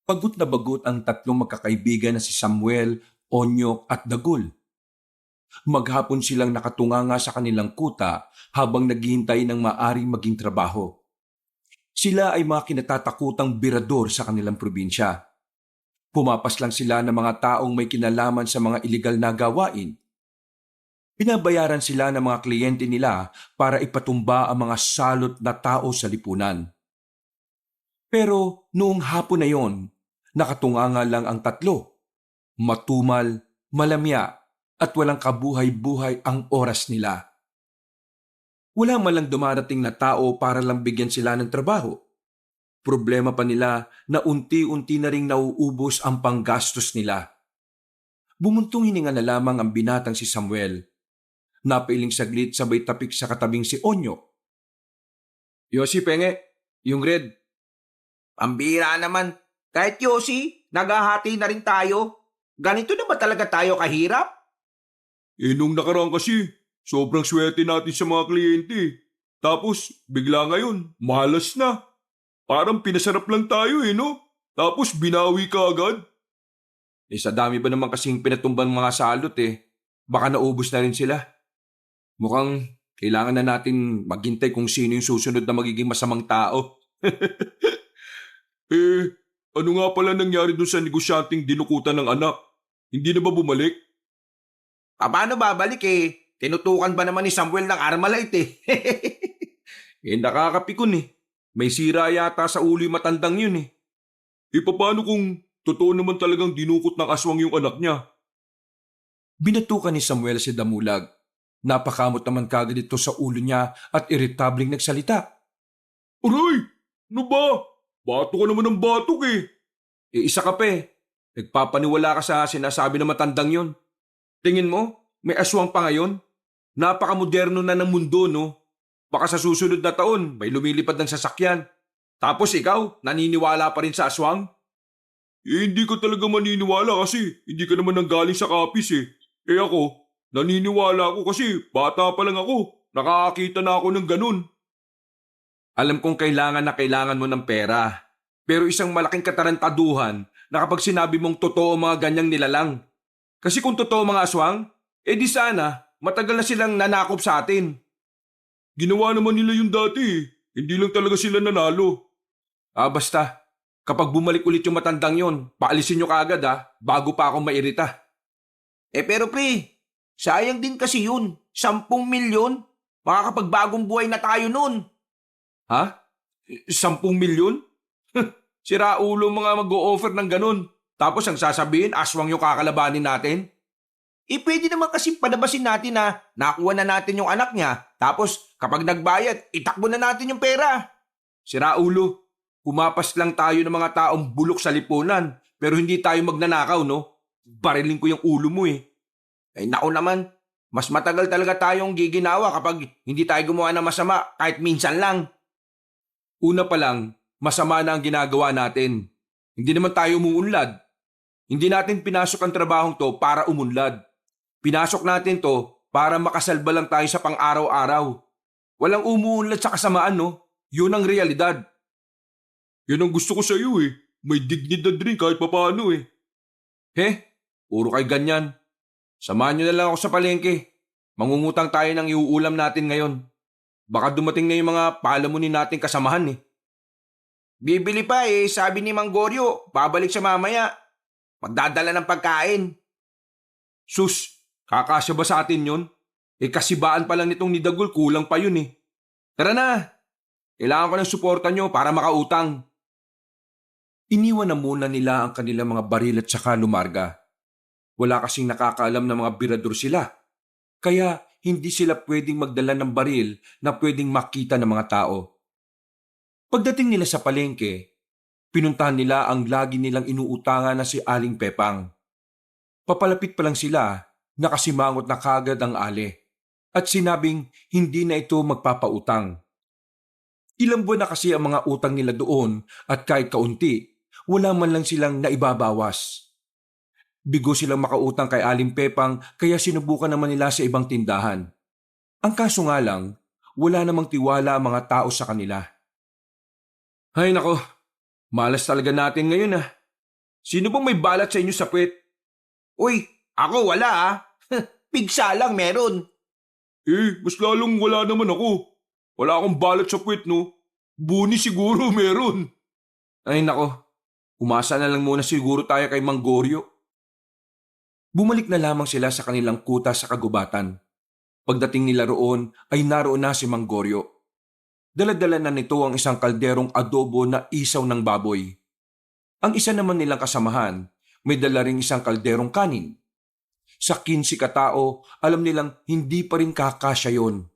Pagod na bagot ang tatlong magkakaibigan na si Samuel, Onyok at Dagul. Maghapon silang nakatunganga sa kanilang kuta habang naghihintay ng maaring maging trabaho. Sila ay mga kinatatakutang birador sa kanilang probinsya. Pumapas lang sila ng mga taong may kinalaman sa mga iligal na gawain. Binabayaran sila ng mga kliyente nila para ipatumba ang mga salot na tao sa lipunan. Pero noong hapon na yon, nakatunganga lang ang tatlo. Matumal, malamya, at walang kabuhay-buhay ang oras nila. Wala man lang dumarating na tao para lang bigyan sila ng trabaho. Problema pa nila na unti-unti na ring nauubos ang panggastos nila. Bumuntong hininga na lamang ang binatang si Samuel. Napailing saglit sabay tapik sa katabing si Onyo. Yosi Penge, yung red. Pambira naman. Kahit Yossi, naghahati na rin tayo. Ganito na ba talaga tayo kahirap? Nung nakaraan kasi, sobrang swerte natin sa mga kliyente. Tapos, bigla ngayon, malas na. Parang pinasarap lang tayo no? Tapos binawi ka agad. Sa dami ba naman kasing pinatumbang mga salot baka naubos na rin sila. Mukhang kailangan na natin maghintay kung sino yung susunod na magiging masamang tao. Ano nga pala nangyari dun sa negosyanteng dinukutan ng anak? Hindi na ba bumalik? Paano babalik Tinutukan ba naman ni Samuel ng Armalite Nakakapikon May sira yata sa ulo yung matandang yun Paano kung totoo naman talagang dinukot ng aswang yung anak niya? Binatukan ni Samuel si Damulag. Napakamot naman kagad ito sa ulo niya at iritabling nagsalita. Aray! Ano ba? Bato ka naman ng batok Isa ka pa Nagpapaniwala ka sa sinasabi ng matandang yun. Tingin mo, may aswang pa ngayon? Napakamoderno na ng mundo, no? Baka sa susunod na taon, may lumilipad ng sasakyan. Tapos ikaw, naniniwala pa rin sa aswang? Hindi ka talaga maniniwala kasi hindi ka naman nanggaling sa kapis ako, naniniwala ako kasi bata pa lang ako. Nakakakita na ako ng ganun. Alam kong kailangan na kailangan mo ng pera. Pero isang malaking katarantaduhan na kapag sinabi mong totoo mga ganyang nilalang. Kasi kung totoo mga aswang, di sana matagal na silang nanakop sa atin. Ginawa naman nila yung dati Hindi lang talaga sila nanalo. Basta. Kapag bumalik ulit yung matandang yon, paalisin nyo kaagad bago pa akong mairita. Pero sayang din kasi yun. 10 milyon? Makakapagbagong buhay na tayo nun. Ha? 10 milyon? Sira ulo mga mag-o-offer ng ganun. Tapos ang sasabihin, aswang yung kakalabanin natin? Pwede naman kasi palabasin natin na nakuha na natin yung anak niya. Tapos kapag nagbayad, itakbo na natin yung pera. Sira ulo. Pumapas lang tayo ng mga taong bulok sa lipunan. Pero hindi tayo magnanakaw, no? Barilin ko yung ulo mo Naku naman. Mas matagal talaga tayong giginawa kapag hindi tayo gumawa ng masama kahit minsan lang. Una pa lang, masama na ang ginagawa natin. Hindi naman tayo umuunlad. Hindi natin pinasok ang trabahong to para umunlad. Pinasok natin to para makasalba lang tayo sa pang-araw-araw. Walang umuunlad sa kasamaan, no? Yun ang realidad. Yan ang gusto ko sa iyo May dignidad rin kahit papaano Puro kay ganyan. Samahan nyo na lang ako sa palengke. Mangungutang tayo ng iuulam natin ngayon. Baka dumating na yung mga palamunin natin kasamahan Bibili pa sabi ni Mang Goryo, babalik siya mamaya. Magdadala ng pagkain. Sus, kakasya ba sa atin yun? Kasibaan pa lang nitong ni Dagul, kulang pa yun Tara na! Kailangan ko ng suporta nyo para makautang. Iniwan na muna nila ang kanilang mga baril at saka lumarga. Wala kasing nakakaalam na mga birador sila. Kaya hindi sila pwedeng magdala ng baril na pwedeng makita ng mga tao. Pagdating nila sa palengke, pinuntahan nila ang lagi nilang inuutangan na si Aling Pepang. Papalapit pa lang sila, nakasimangot na kagad ang ale at sinabing hindi na ito magpapautang. Ilang buwan na kasi ang mga utang nila doon at kahit kaunti, wala man lang silang naibabawas. Bigo silang makautang kay Aling Pepang kaya sinubukan naman nila sa ibang tindahan. Ang kaso nga lang, wala namang tiwala ang mga tao sa kanila. Hay nako, malas talaga natin ngayon Sino bang may balat sa inyo sa puwet? Uy, ako wala ah. Pigsa lang meron. Mas lalong wala naman ako. Wala akong balat sa puwet, no? Buni siguro meron. Ay nako, umasa na lang muna siguro tayo kay Mang Goryo. Bumalik na lamang sila sa kanilang kuta sa kagubatan. Pagdating nila roon ay naroon na si Mang Goryo. Dala-dala na nito ang isang kalderong adobo na isaw ng baboy. Ang isa naman nilang kasamahan, may dala ring isang kalderong kanin. Sa 15 katao, alam nilang hindi pa rin kakasya yon.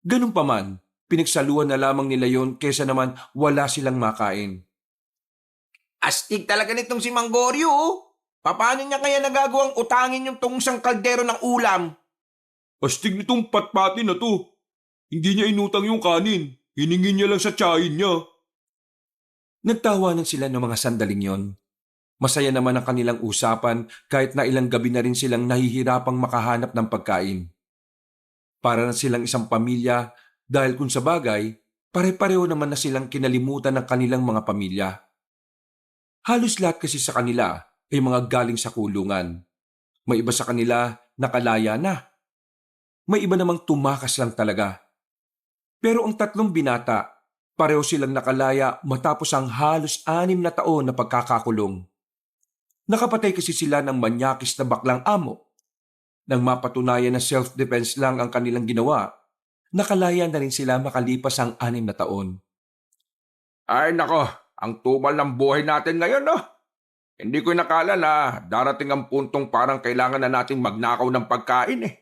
Ganun pa man, pinagsaluan na lamang nila yon kesa naman wala silang makain. Astig talaga nitong si Manggoryo oh. Paano niya kaya nagagawang utangin yung tungsang kaldero ng ulam? Astig nitong patpati na to. Hindi niya inutang yung kanin. Hiningin niya lang sa tiyahin niya. Nagtawanan sila ng mga sandaling yon. Masaya naman ang kanilang usapan kahit na ilang gabi na rin silang nahihirapang makahanap ng pagkain. Para na silang isang pamilya dahil kung sa bagay, pare-pareho naman na silang kinalimutan ng kanilang mga pamilya. Halos lahat kasi sa kanila ay mga galing sa kulungan. May iba sa kanila nakalaya na. May iba namang tumakas lang talaga. Pero ang tatlong binata, pareho silang nakalaya matapos ang halos 6 na taon na pagkakakulong. Nakapatay kasi sila ng manyakis na baklang amo. Nang mapatunayan na self-defense lang ang kanilang ginawa, nakalaya na rin sila makalipas ang 6 na taon. Ay nako, ang tumal ng buhay natin ngayon no. Hindi ko nakala na darating ang puntong parang kailangan na nating magnakaw ng pagkain eh.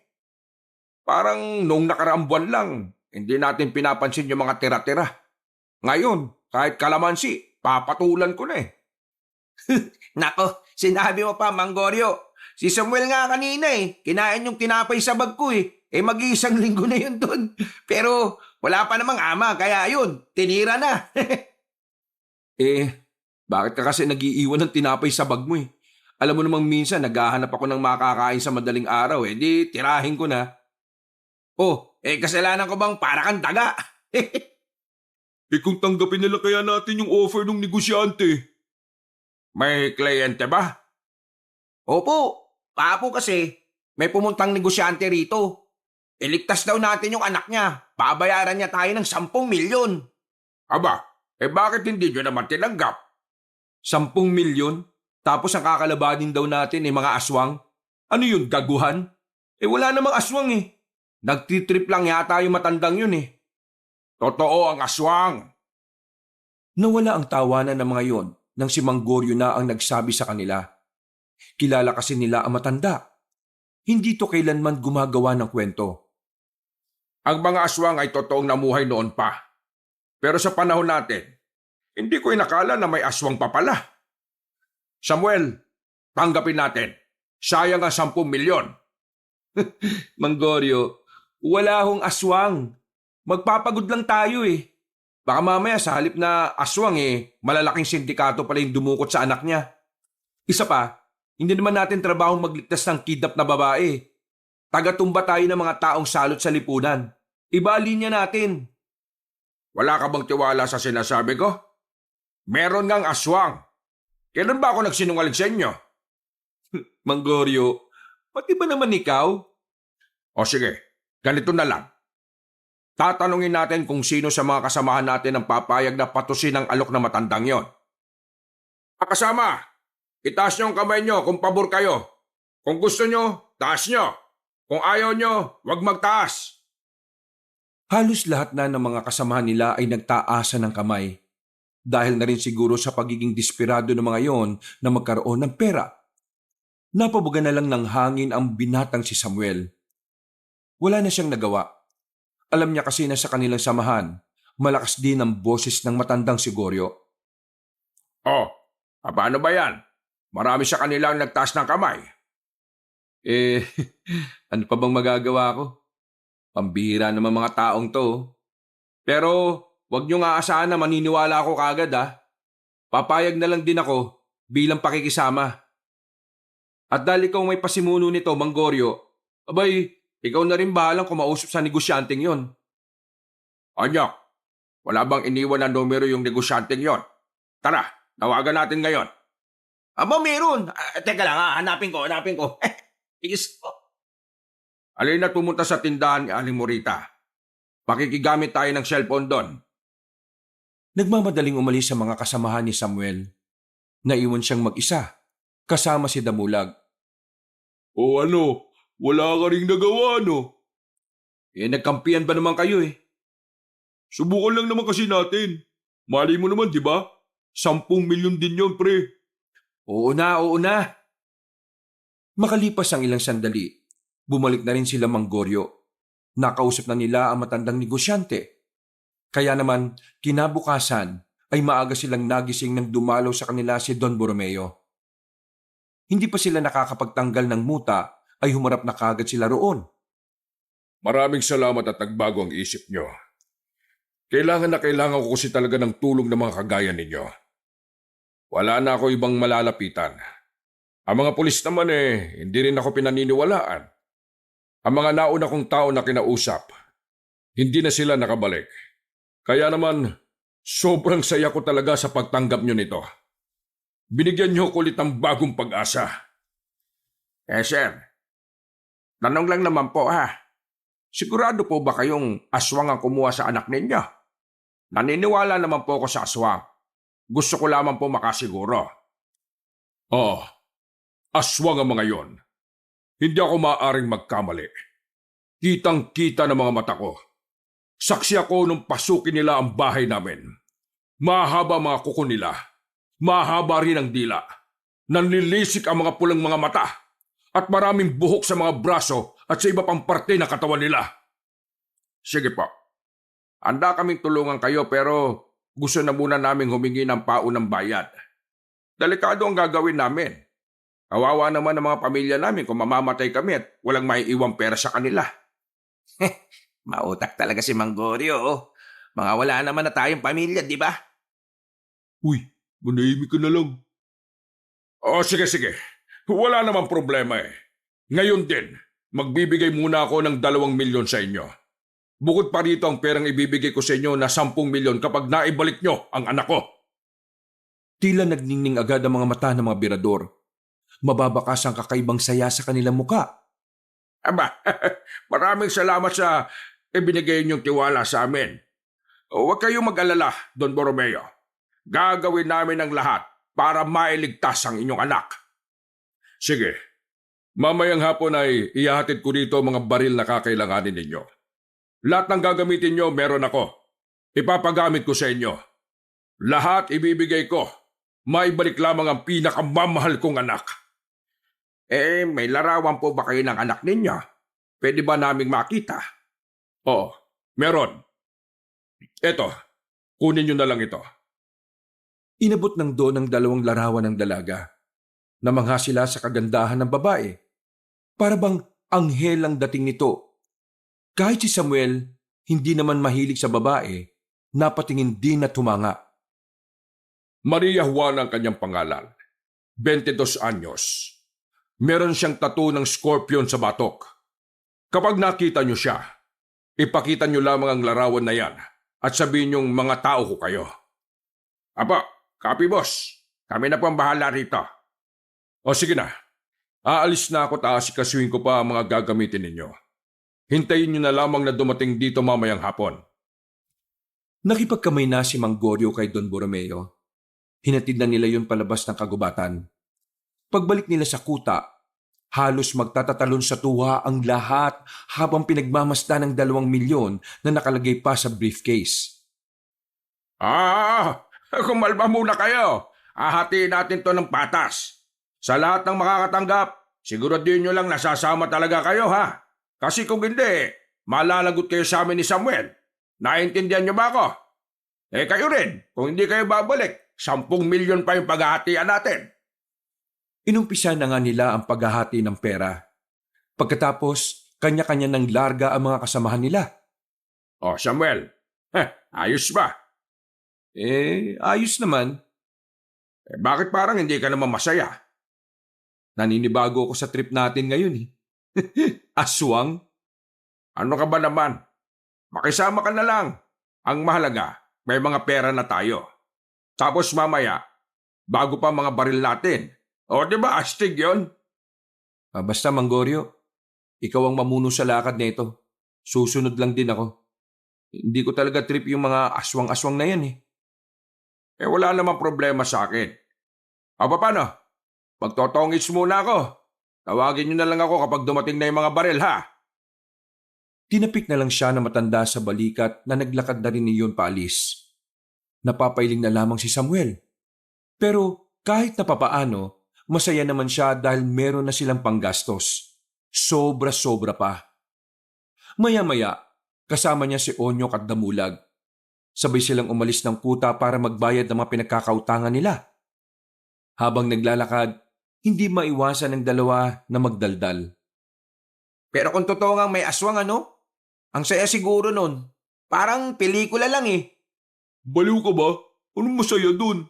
Parang nung nakaraang buwan lang, hindi natin pinapansin yung mga tira-tira. Ngayon, kahit kalamansi, papatulan ko na eh. Nako, sinabi mo pa, Manggoryo. Si Samuel nga kanina eh, kinain yung tinapay sa bag ko eh. Mag-iisang linggo na yun dun. Pero wala pa namang ama, kaya yun, tinira na. Bakit ka kasi nag-iiwan ng tinapay sa bag mo eh? Alam mo namang minsan naghahanap ako ng makakain sa madaling araw di tirahin ko na. Kasalanan ko bang para kang daga? Kung tanggapin nila kaya natin yung offer ng negosyante. May kliyente ba? Opo, papo kasi may pumuntang negosyante rito. Iligtas daw natin yung anak niya. Babayaran niya tayo ng 10 milyon. Aba, bakit hindi nyo naman tinanggap? 10 milyon? Tapos ang kakalabanin daw natin mga aswang? Ano yun, gaguhan? Wala namang aswang eh. Nagtitrip lang yata yung matandang yun eh. Totoo ang aswang. Nawala ang tawanan ng mga yon nang si Mang Goryo na ang nagsabi sa kanila. Kilala kasi nila ang matanda. Hindi to kailanman gumagawa ng kwento. Ang mga aswang ay totoong namuhay noon pa. Pero sa panahon natin, hindi ko inakala na may aswang pa pala. Samuel, tanggapin natin. Sayang ang 10 milyon. Mang Goryo, wala hong aswang. Magpapagod lang tayo eh. Baka mamaya sa halip na aswang malalaking sindikato pala yung dumukot sa anak niya. Isa pa, hindi naman natin trabahong magligtas ng kidnap na babae. Taga-tumba tayo ng mga taong salot sa lipunan. Iba ang linya natin. Wala ka bang tiwala sa sinasabi ko? Meron ngang aswang. Kailan ba ako nagsinungaling sa inyo? Mang Goryo, pati ba naman ikaw? O sige, ganito na lang. Tatanungin natin kung sino sa mga kasamahan natin ang papayag na patusin ang alok na matandang yon. Kasama, itaas nyo ang kamay nyo kung pabor kayo. Kung gusto nyo, taas nyo. Kung ayaw nyo, wag magtaas. Halos lahat na ng mga kasamahan nila ay nagtaasan ng kamay. Dahil na rin siguro sa pagiging desperado ng mga yon na magkaroon ng pera. Napabuga na lang ng hangin ang binatang si Samuel. Wala na siyang nagawa. Alam niya kasi na sa kanilang samahan, malakas din ang boses ng matandang si Goryo. Paano ba yan? Marami sa kanilang nagtaas ng kamay. Ano pa bang magagawa ko? Pambihira naman mga taong to. Pero wag niyo nga asahan na maniniwala ako kagad Papayag na lang din ako bilang pakikisama. At dahil ikaw may pasimuno nito, Mang Goryo, abay, ikaw na rin bahalang kumausap sa negosyanteng yon. Anyak, wala bang iniwan na numero yung negosyanteng yon? Tara, tawagan natin ngayon. Aba, meron. Teka lang, hanapin ko. Iyos ko. Alin na pumunta sa tindahan ni Aling Morita. Makikigamit tayo ng cellphone doon. Nagmamadaling umalis sa mga kasamahan ni Samuel. Naiwan siyang mag-isa, kasama si Damulag. O ano, wala ka ring nagawa, no? Nagkampihan ba naman kayo eh? Subukan lang naman kasi natin. Mali mo naman, di ba? 10 milyon din yon, pre. Oo na. Makalipas ang ilang sandali, bumalik na rin sila Mang Goryo. Nakausap na nila ang matandang negosyante. Kaya naman, kinabukasan ay maaga silang nagising nang dumalaw sa kanila si Don Borromeo. Hindi pa sila nakakapagtanggal ng muta ay humarap na kagad sila roon. Maraming salamat at nagbago ang isip nyo. Kailangan ko kasi talaga ng tulong ng mga kagaya ninyo. Wala na ako ibang malalapitan. Ang mga pulis naman hindi rin ako pinaniniwalaan. Ang mga nauna kong tao na kinausap, hindi na sila nakabalik. Kaya naman, sobrang saya ko talaga sa pagtanggap nyo nito. Binigyan nyo ko ulit ng bagong pag-asa. Sir, tanong lang naman po sigurado po ba kayong aswang ang kumuha sa anak ninyo? Naniniwala naman po ako sa aswang. Gusto ko lamang po makasiguro. Oo, aswang ang mga yon. Hindi ako maaaring magkamali. Kitang-kita ng mga mata ko. Saksi ako nung pasukin nila ang bahay namin. Mahaba mga kuko nila. Mahaba rin ang dila. Nanlilisik ang mga pulang mga mata. At maraming buhok sa mga braso at sa iba pang parte ng katawan nila. Sige po. Handa kaming tulungan kayo pero gusto na muna naming humingi ng paunang bayad. Delikado ang gagawin namin. Kawawa naman ang mga pamilya namin kung mamamatay kami at walang maiiwang pera sa kanila. Mautak talaga si Mang Goryo. Mga wala naman na tayong pamilya, di ba? Uy, manahimik ka na lang. Sige. Wala namang problema Ngayon din, magbibigay muna ako ng 2 milyon sa inyo. Bukod pa rito ang perang ibibigay ko sa inyo na 10 milyon kapag naibalik nyo ang anak ko. Tila nagningning agad ang mga mata ng mga birador. Mababakas ang kakaibang saya sa kanilang muka. Aba, maraming salamat sa ibinigay niyong tiwala sa amin. Huwag kayong mag-alala, Don Borromeo. Gagawin namin ang lahat para mailigtas ang inyong anak. Sige, mamayang hapon ay ihahatid ko dito mga baril na kakailanganin ninyo. Lahat ng gagamitin nyo meron ako. Ipapagamit ko sa inyo. Lahat ibibigay ko. Maibalik lamang ang pinakamamahal kong anak. May larawan po ba kayo ng anak ninyo? Pwede ba naming makita? Oo, meron. Eto, kunin nyo na lang ito. Inabot ng Don ang 2 larawan ng dalaga. Namangha sila sa kagandahan ng babae. Para bang anghel ang dating nito. Kahit si Samuel, hindi naman mahilig sa babae, napatingin din na tumanga. Maria Juana ang kanyang pangalan. 22 anyos. Meron siyang tattoo ng scorpion sa batok. Kapag nakita nyo siya, ipakita nyo lamang ang larawan na yan at sabihin nyong mga tao ko kayo. Apa, copy boss. Kami na po ang bahala rito. O sige na. Aalis na ako at aasikasuhin ko pa ang mga gagamitin ninyo. Hintayin nyo na lamang na dumating dito mamayang hapon. Nakipagkamay na si Mang Goryo kay Don Borromeo. Hinatid na nila yun palabas ng kagubatan. Pagbalik nila sa kuta, halos magtatatalon sa tuwa ang lahat habang pinagmamasdan ng 2 milyon na nakalagay pa sa briefcase. Kumalma muna kayo. Hahatiin natin to ng patas. Sa lahat ng makakatanggap, siguraduhin nyo lang nasasama talaga kayo Kasi kung hindi, malalagot kayo sa amin ni Samuel. Naintindihan nyo ba ako? Kayo rin, kung hindi kayo babalik, 10 milyon pa yung paghahatian natin. Inumpisa na nga nila ang paghahati ng pera. Pagkatapos, kanya-kanya ng larga ang mga kasamahan nila. Samuel, ayos ba? Ayos naman. Bakit parang hindi ka naman masaya? Naninibago ako sa trip natin ngayon Aswang? Ano ka ba naman? Makisama ka na lang. Ang mahalaga, may mga pera na tayo. Tapos mamaya, bago pa mga baril natin, O di ba astig yon? Basta Manggoryo, ikaw ang mamuno sa lakad na ito. Susunod lang din ako. Hindi ko talaga trip yung mga aswang-aswang na yan eh. Eh wala namang problema sa akin. O paano? Magtotongits muna ako. Tawagin niyo na lang ako kapag dumating na yung mga baril ha. Tinapik na lang siya na matanda sa balikat na naglakad na rin niyon paalis. Napapailing na lamang si Samuel. Pero kahit na papaano, masaya naman siya dahil meron na silang panggastos. Sobra-sobra pa. Maya-maya, kasama niya si Onyok at Damulag. Sabay silang umalis ng kuta para magbayad ng mga pinagkakautangan nila. Habang naglalakad, hindi maiwasan ng dalawa na magdaldal. Pero kung totoo nga may aswang ano, ang saya siguro nun. Parang pelikula lang eh. Baliw ka ba? Anong masaya dun?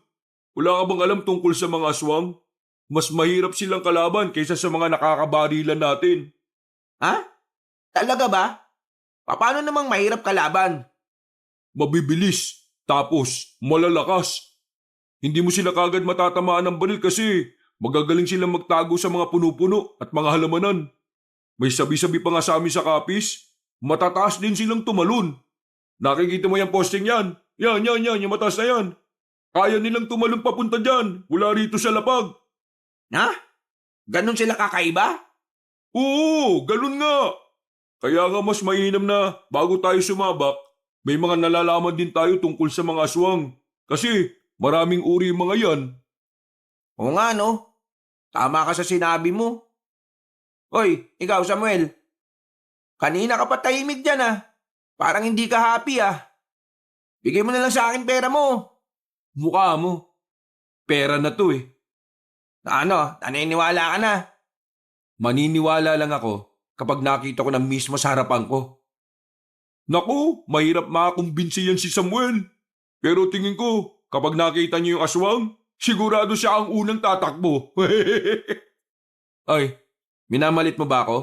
Wala ka bang alam tungkol sa mga aswang? Mas mahirap silang kalaban kaysa sa mga nakakabarilan natin. Ha? Talaga ba? Paano namang mahirap kalaban? Mabibilis, tapos malalakas. Hindi mo sila kagad matatamaan ng baril kasi magagaling silang magtago sa mga puno-puno at mga halamanan. May sabi-sabi pa nga sa amin sa kapis, matataas din silang tumalon. Nakikita mo yung posting yan? Yan, yung mataas na yan. Kaya nilang tumalon papunta dyan, mula rito sa lapag. Ha? Ganon sila kakaiba? Oo, ganun nga. Kaya nga mas mainam na bago tayo sumabak, may mga nalalaman din tayo tungkol sa mga aswang. Kasi maraming uri yung mga yan. Oo nga no. Tama ka sa sinabi mo. Hoy, ikaw Samuel. Kanina ka pa tahimik dyan ah. Parang hindi ka happy ah. Bigay mo na lang sa akin pera mo. Mukha mo. Pera na to eh. Ano, naniniwala ka na. Maniniwala lang ako kapag nakita ko na mismo sa harapan ko. Naku, mahirap makakumbinsi yan si Samuel. Pero tingin ko, kapag nakita niyo yung aswang, sigurado siya ang unang tatakbo. Ay, minamalit mo ba ako?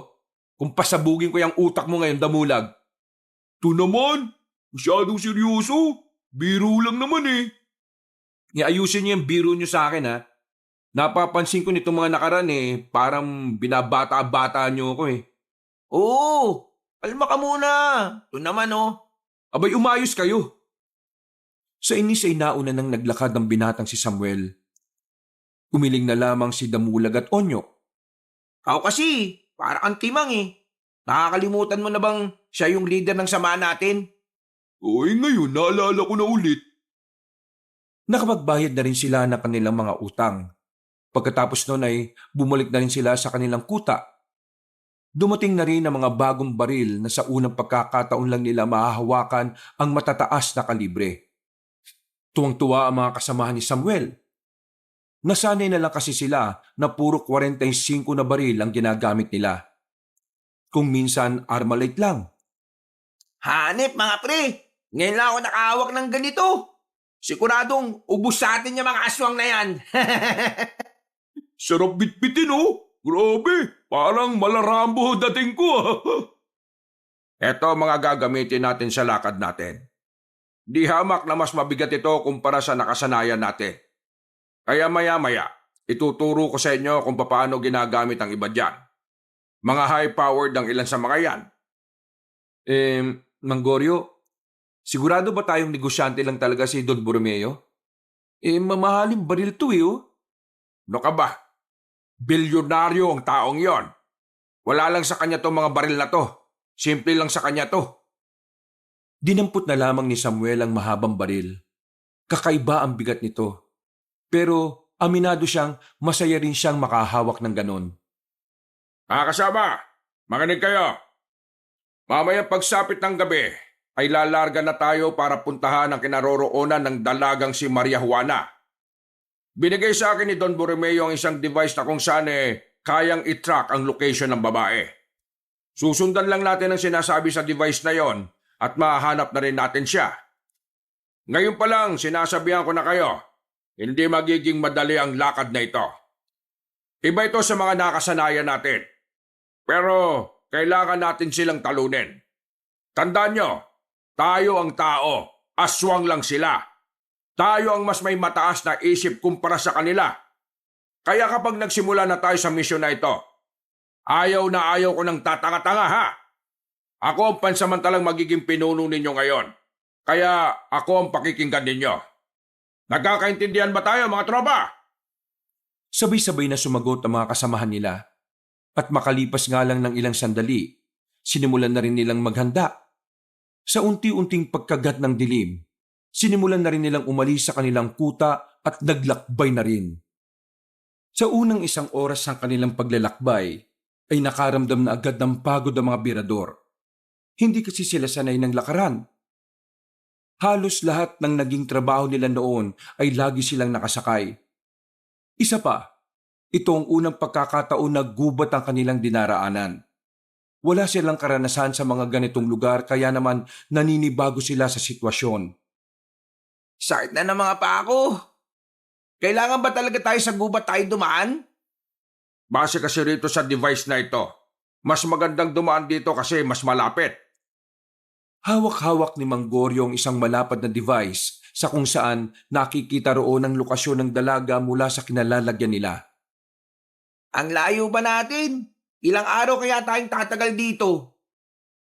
Kung pasabugin ko yung utak mo ngayon, Damulag. To naman, masyadong seryoso. Biro lang naman eh. Iayusin niyo yung biro niyo sa akin ha. Napapansin ko nitong mga nakaraan eh, parang binabata-bata niyo ako eh. Oo, kalma ka muna. Ito naman oh. Abay, umayos kayo. Sa inis ay nauna nang naglakad ng binatang si Samuel. Umiling na lamang si Damulag at Onyok. Ako kasi, para kang timang eh. Nakakalimutan mo na bang siya yung leader ng samahan natin? Oy, ngayon naalala ko na ulit. Nakapagbayad na rin sila ng kanilang mga utang. Pagkatapos noon ay bumalik na rin sila sa kanilang kuta. Dumating na rin ang mga bagong baril na sa unang pagkakataon lang nila mahahawakan ang matataas na kalibre. Tuwang-tuwa ang mga kasamahan ni Samuel. Nasanay na lang kasi sila na puro 45 na baril ang ginagamit nila. Kung minsan Armalite lang. Hanep mga pre, ngayon lang ako nakahawak ng ganito. Siguradong ubus sa atin yung mga aswang na yan. Sarap bitbitin oh. Grabe, parang malarambo dating ko ah. Eto mga gagamitin natin sa lakad natin. Di hamak na mas mabigat ito kumpara sa nakasanayan natin. Kaya maya-maya, ituturo ko sa inyo kung paano ginagamit ang iba dyan. Mga high-powered ang ilan sa mga yan. Manggoryo, sigurado ba tayong negosyante lang talaga si Don Borromeo? Mamahaling baril to eh oh. No ka ba? Bilyonaryo ang taong yon. Wala lang sa kanya to mga baril na to. Simple lang sa kanya to. Dinampot na lamang ni Samuel ang mahabang baril. Kakaiba ang bigat nito. Pero aminado siyang masaya rin siyang makahawak ng ganon. Kasama, makinig kayo. Mamayang pagsapit ng gabi ay lalarga na tayo para puntahan ang kinaroroonan ng dalagang si Maria Juana. Binigay sa akin ni Don Borromeo ang isang device na kung saan kayang i-track ang location ng babae. Susundan lang natin ang sinasabi sa device na yon at mahanap na rin natin siya. Ngayon pa lang sinasabihan ko na kayo, hindi magiging madali ang lakad na ito. Iba ito sa mga nakasanayan natin. Pero kailangan natin silang talunin. Tandaan nyo, tayo ang tao, aswang lang sila. Tayo ang mas may mataas na isip kumpara sa kanila. Kaya kapag nagsimula na tayo sa misyon na ito, ayaw na ayaw ko ng tatanga-tanga ha. Ako ang pansamantalang magiging pinuno ninyo ngayon. Kaya ako ang pakikinggan ninyo. Nagkakaintindihan ba tayo mga tropa? Sabay-sabay na sumagot ang mga kasamahan nila. At makalipas nga lang ng ilang sandali, sinimulan na rin nilang maghanda. Sa unti-unting pagkagat ng dilim, sinimulan na rin nilang umalis sa kanilang kuta at naglakbay na rin. Sa unang isang oras ng kanilang paglalakbay, ay nakaramdam na agad ng pagod ang mga birador. Hindi kasi sila sanay ng lakaran. Halos lahat ng naging trabaho nila noon ay lagi silang nakasakay. Isa pa, ito ang unang pagkakataon na gubat ang kanilang dinaraanan. Wala silang karanasan sa mga ganitong lugar kaya naman naninibago sila sa sitwasyon. Sakit na ng mga paa ko. Kailangan ba talaga tayo sa gubat tayo dumaan? Base kasi rito sa device na ito, mas magandang dumaan dito kasi mas malapit. Hawak-hawak ni Mang Goryo ang isang malapad na device sa kung saan nakikita roon ang lokasyon ng dalaga mula sa kinalalagyan nila. Ang layo ba natin? Ilang araw kaya tayong tatagal dito?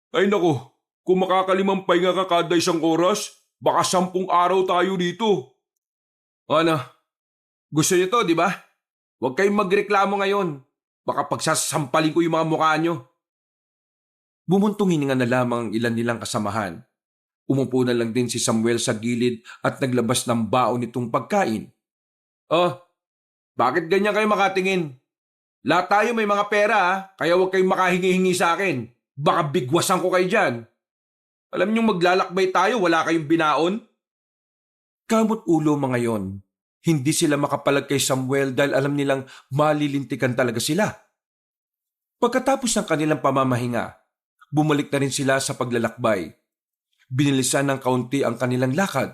Ay nako, kung makakalimang pahinga ka kada isang oras, baka 10 araw tayo dito. Ano? Gusto niyo to, di ba? Huwag kayong magreklamo ngayon. Baka pagsasampalin ko yung mga mukha niyo. Bumuntong hininga na lamang ang ilan nilang kasamahan. Umupo na lang din si Samuel sa gilid at naglabas ng baon nitong pagkain. Oh, bakit ganyan kayo makatingin? Lahat tayo may mga pera kaya huwag kayong makahingi-hingi sa akin. Baka bigwasan ko kayo dyan. Alam niyong maglalakbay tayo, wala kayong binaon? Kamot ulo mga yon. Hindi sila makapalag kay Samuel dahil alam nilang malilintikan talaga sila. Pagkatapos ng kanilang pamamahinga, bumalik na rin sila sa paglalakbay. Binilisan ng kaunti ang kanilang lakad.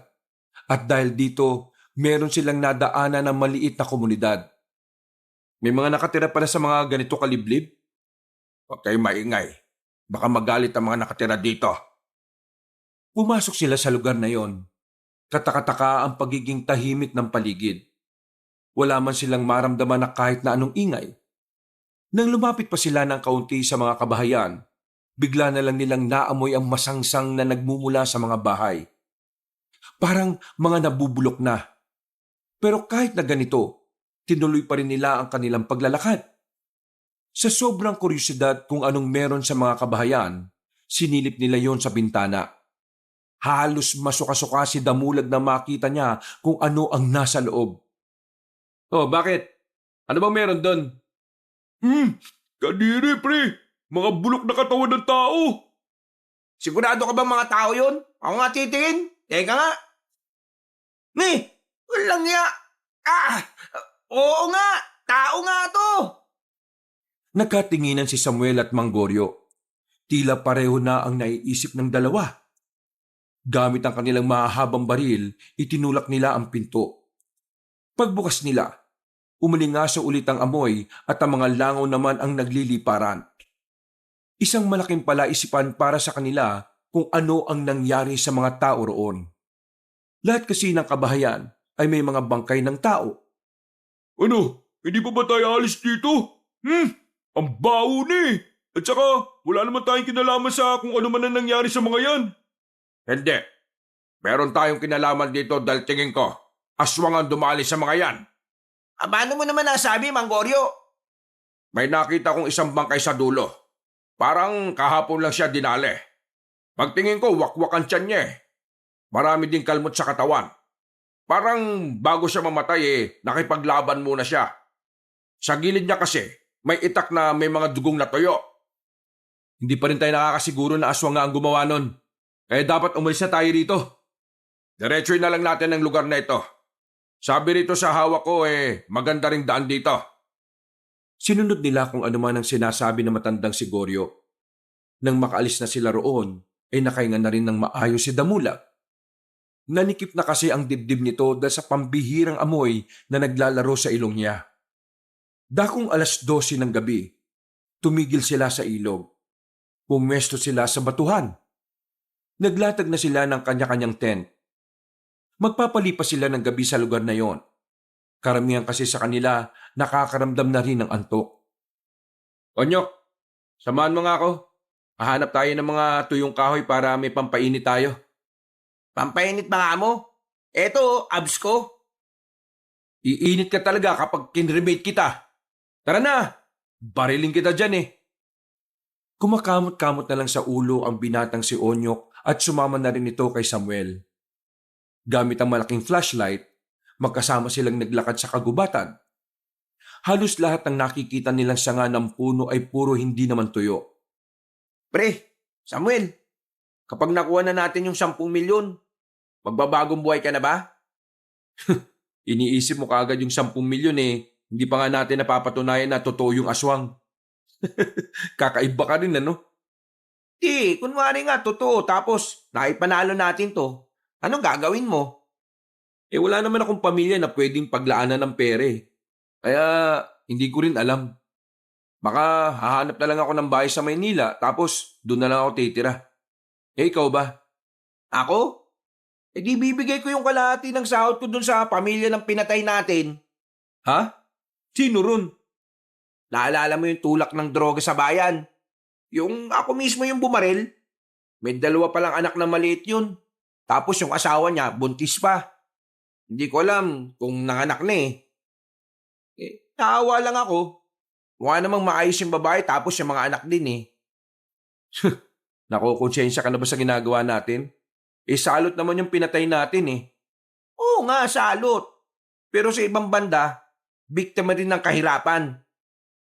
At dahil dito, meron silang nadaanan ng maliit na komunidad. May mga nakatira pala sa mga ganito kaliblib? Huwag kayong maingay. Baka magalit ang mga nakatira dito. Pumasok sila sa lugar na yon. Katakataka ang pagiging tahimik ng paligid. Wala man silang maramdaman na kahit na anong ingay. Nang lumapit pa sila ng kaunti sa mga kabahayan, bigla na lang nilang naamoy ang masangsang na nagmumula sa mga bahay. Parang mga nabubulok na. Pero kahit na ganito, tinuloy pa rin nila ang kanilang paglalakad. Sa sobrang kuryosidad kung anong meron sa mga kabahayan, sinilip nila yon sa bintana. Halos masuka-suka si Damulag na makita niya kung ano ang nasa loob. Oh, bakit? Ano bang meron doon? Kadiri pre, mga bulok na katawan ng tao. Sigurado ka ba mga tao yun? Ako nga titingin. Teka nga. Walang niya. Oo nga. Tao nga to. Nagkatinginan si Samuel at Mang Goryo. Tila pareho na ang naiisip ng dalawa. Gamit ang kanilang mahahabang baril, itinulak nila ang pinto. Pagbukas nila, umalingaso ulit ang amoy at ang mga langaw naman ang nagliliparan. Isang malaking palaisipan para sa kanila kung ano ang nangyari sa mga tao roon. Lahat kasi ng kabahayan ay may mga bangkay ng tao. Ano, hindi pa ba tayo alis dito? Ang baho ni. At saka, wala naman tayong kinalaman sa kung ano man ang nangyari sa mga yan. Hindi. Meron tayong kinalaman dito dahil tingin ko, aswang ang dumali sa mga yan. Paano mo naman nasabi, Mang Goryo? May nakita kong isang bangkay sa dulo. Parang kahapon lang siya dinali. Pagtingin ko, wakwak ang tiyan niya eh. Marami ding kalmot sa katawan. Parang bago siya mamatay nakipaglaban muna siya. Sa gilid niya kasi, may itak na may mga dugong natuyo. Hindi pa rin tayo nakakasiguro na aswang nga ang gumawa nun. Kaya dapat umalis na tayo rito. Diretsoy na lang natin ang lugar na ito. Sabi rito sa hawak ko maganda ring daan dito. Sinunod nila kung ano man ang sinasabi ng matandang si Goryo. Nang makaalis na sila roon, ay nakahinga na rin ng maayos si Damulag. Nanikip na kasi ang dibdib nito dahil sa pambihirang amoy na naglalaro sa ilong niya. Dakong 12:00 ng gabi, tumigil sila sa ilog. Pumwesto sila sa batuhan. Naglatag na sila ng kanya-kanyang tent. Magpapalipas sila ng gabi sa lugar na yon. Karamihan kasi sa kanila nakakaramdam na rin ng antok. Onyok, samahan mo nga ako. Hahanap tayo ng mga tuyong kahoy para may pampainit tayo. Pampainit ba nga mo? Eto, abs ko. Iinit ka talaga kapag kinremate kita. Tara na, bariling kita dyan eh. Kumakamot-kamot na lang sa ulo ang binatang si Onyok at sumama na rin ito kay Samuel. Gamit ang malaking flashlight, magkasama silang naglakad sa kagubatan. Halos lahat ng nakikita nilang sanga ng puno ay puro hindi naman tuyo. Pre, Samuel, kapag nakuha na natin yung 10 milyon, magbabagong buhay ka na ba? Iniisip mo kaagad yung 10 milyon eh. Hindi pa nga natin napapatunayan na totoo yung aswang. Kakaiba ka rin ano? Di, kunwari nga, totoo. Tapos, naipanalo natin to. Anong gagawin mo? Eh wala naman akong pamilya na pwedeng paglaanan ng pere. Kaya hindi ko rin alam. Baka hahanap na lang ako ng bahay sa Maynila tapos doon na lang ako titira. Eh ikaw ba? Ako? Eh di bibigay ko yung kalahati ng sahod ko dun sa pamilya ng pinatay natin. Ha? Sino ron? Naalala mo yung tulak ng droga sa bayan? Yung ako mismo yung bumaril? May 2 pa lang anak na maliit yun. Tapos yung asawa niya, buntis pa. Hindi ko alam kung nanganak na eh. Naawa lang ako. Mukha namang maayos yung babae tapos yung mga anak din eh. Nakokonsensya ka na ba sa ginagawa natin? Eh salot naman yung pinatay natin eh. Oo nga, salot. Pero sa ibang banda, biktima din ng kahirapan.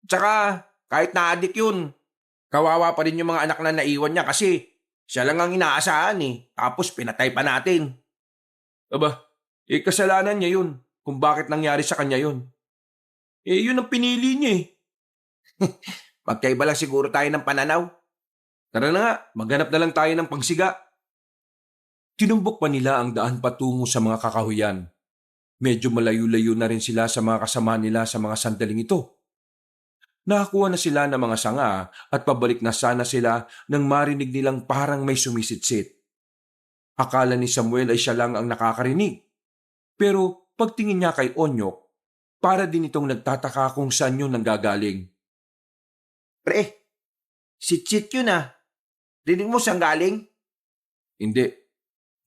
Tsaka, kahit na-addict yun, kawawa pa rin yung mga anak na naiwan niya kasi siya lang ang inaasahan eh. Tapos pinatay pa natin. Aba, eh kasalanan niya yun kung bakit nangyari sa kanya yun. Eh yun ang pinili niya eh. Magkaiba lang siguro tayo ng pananaw. Tara na nga, maghanap na lang tayo ng pangsiga. Tinumbok pa nila ang daan patungo sa mga kakahuyan. Medyo malayo-layo na rin sila sa mga kasama nila sa mga sandaling ito. Nakakuha na sila ng mga sanga at pabalik na sana sila nang marinig nilang parang may sumisitsit. Akala ni Samuel ay siya lang ang nakakarinig. Pero pagtingin niya kay Onyok, para din itong nagtataka kung saan yun nanggagaling. Pre, sit-sit yun ah. Rinig mo saan galing? Hindi.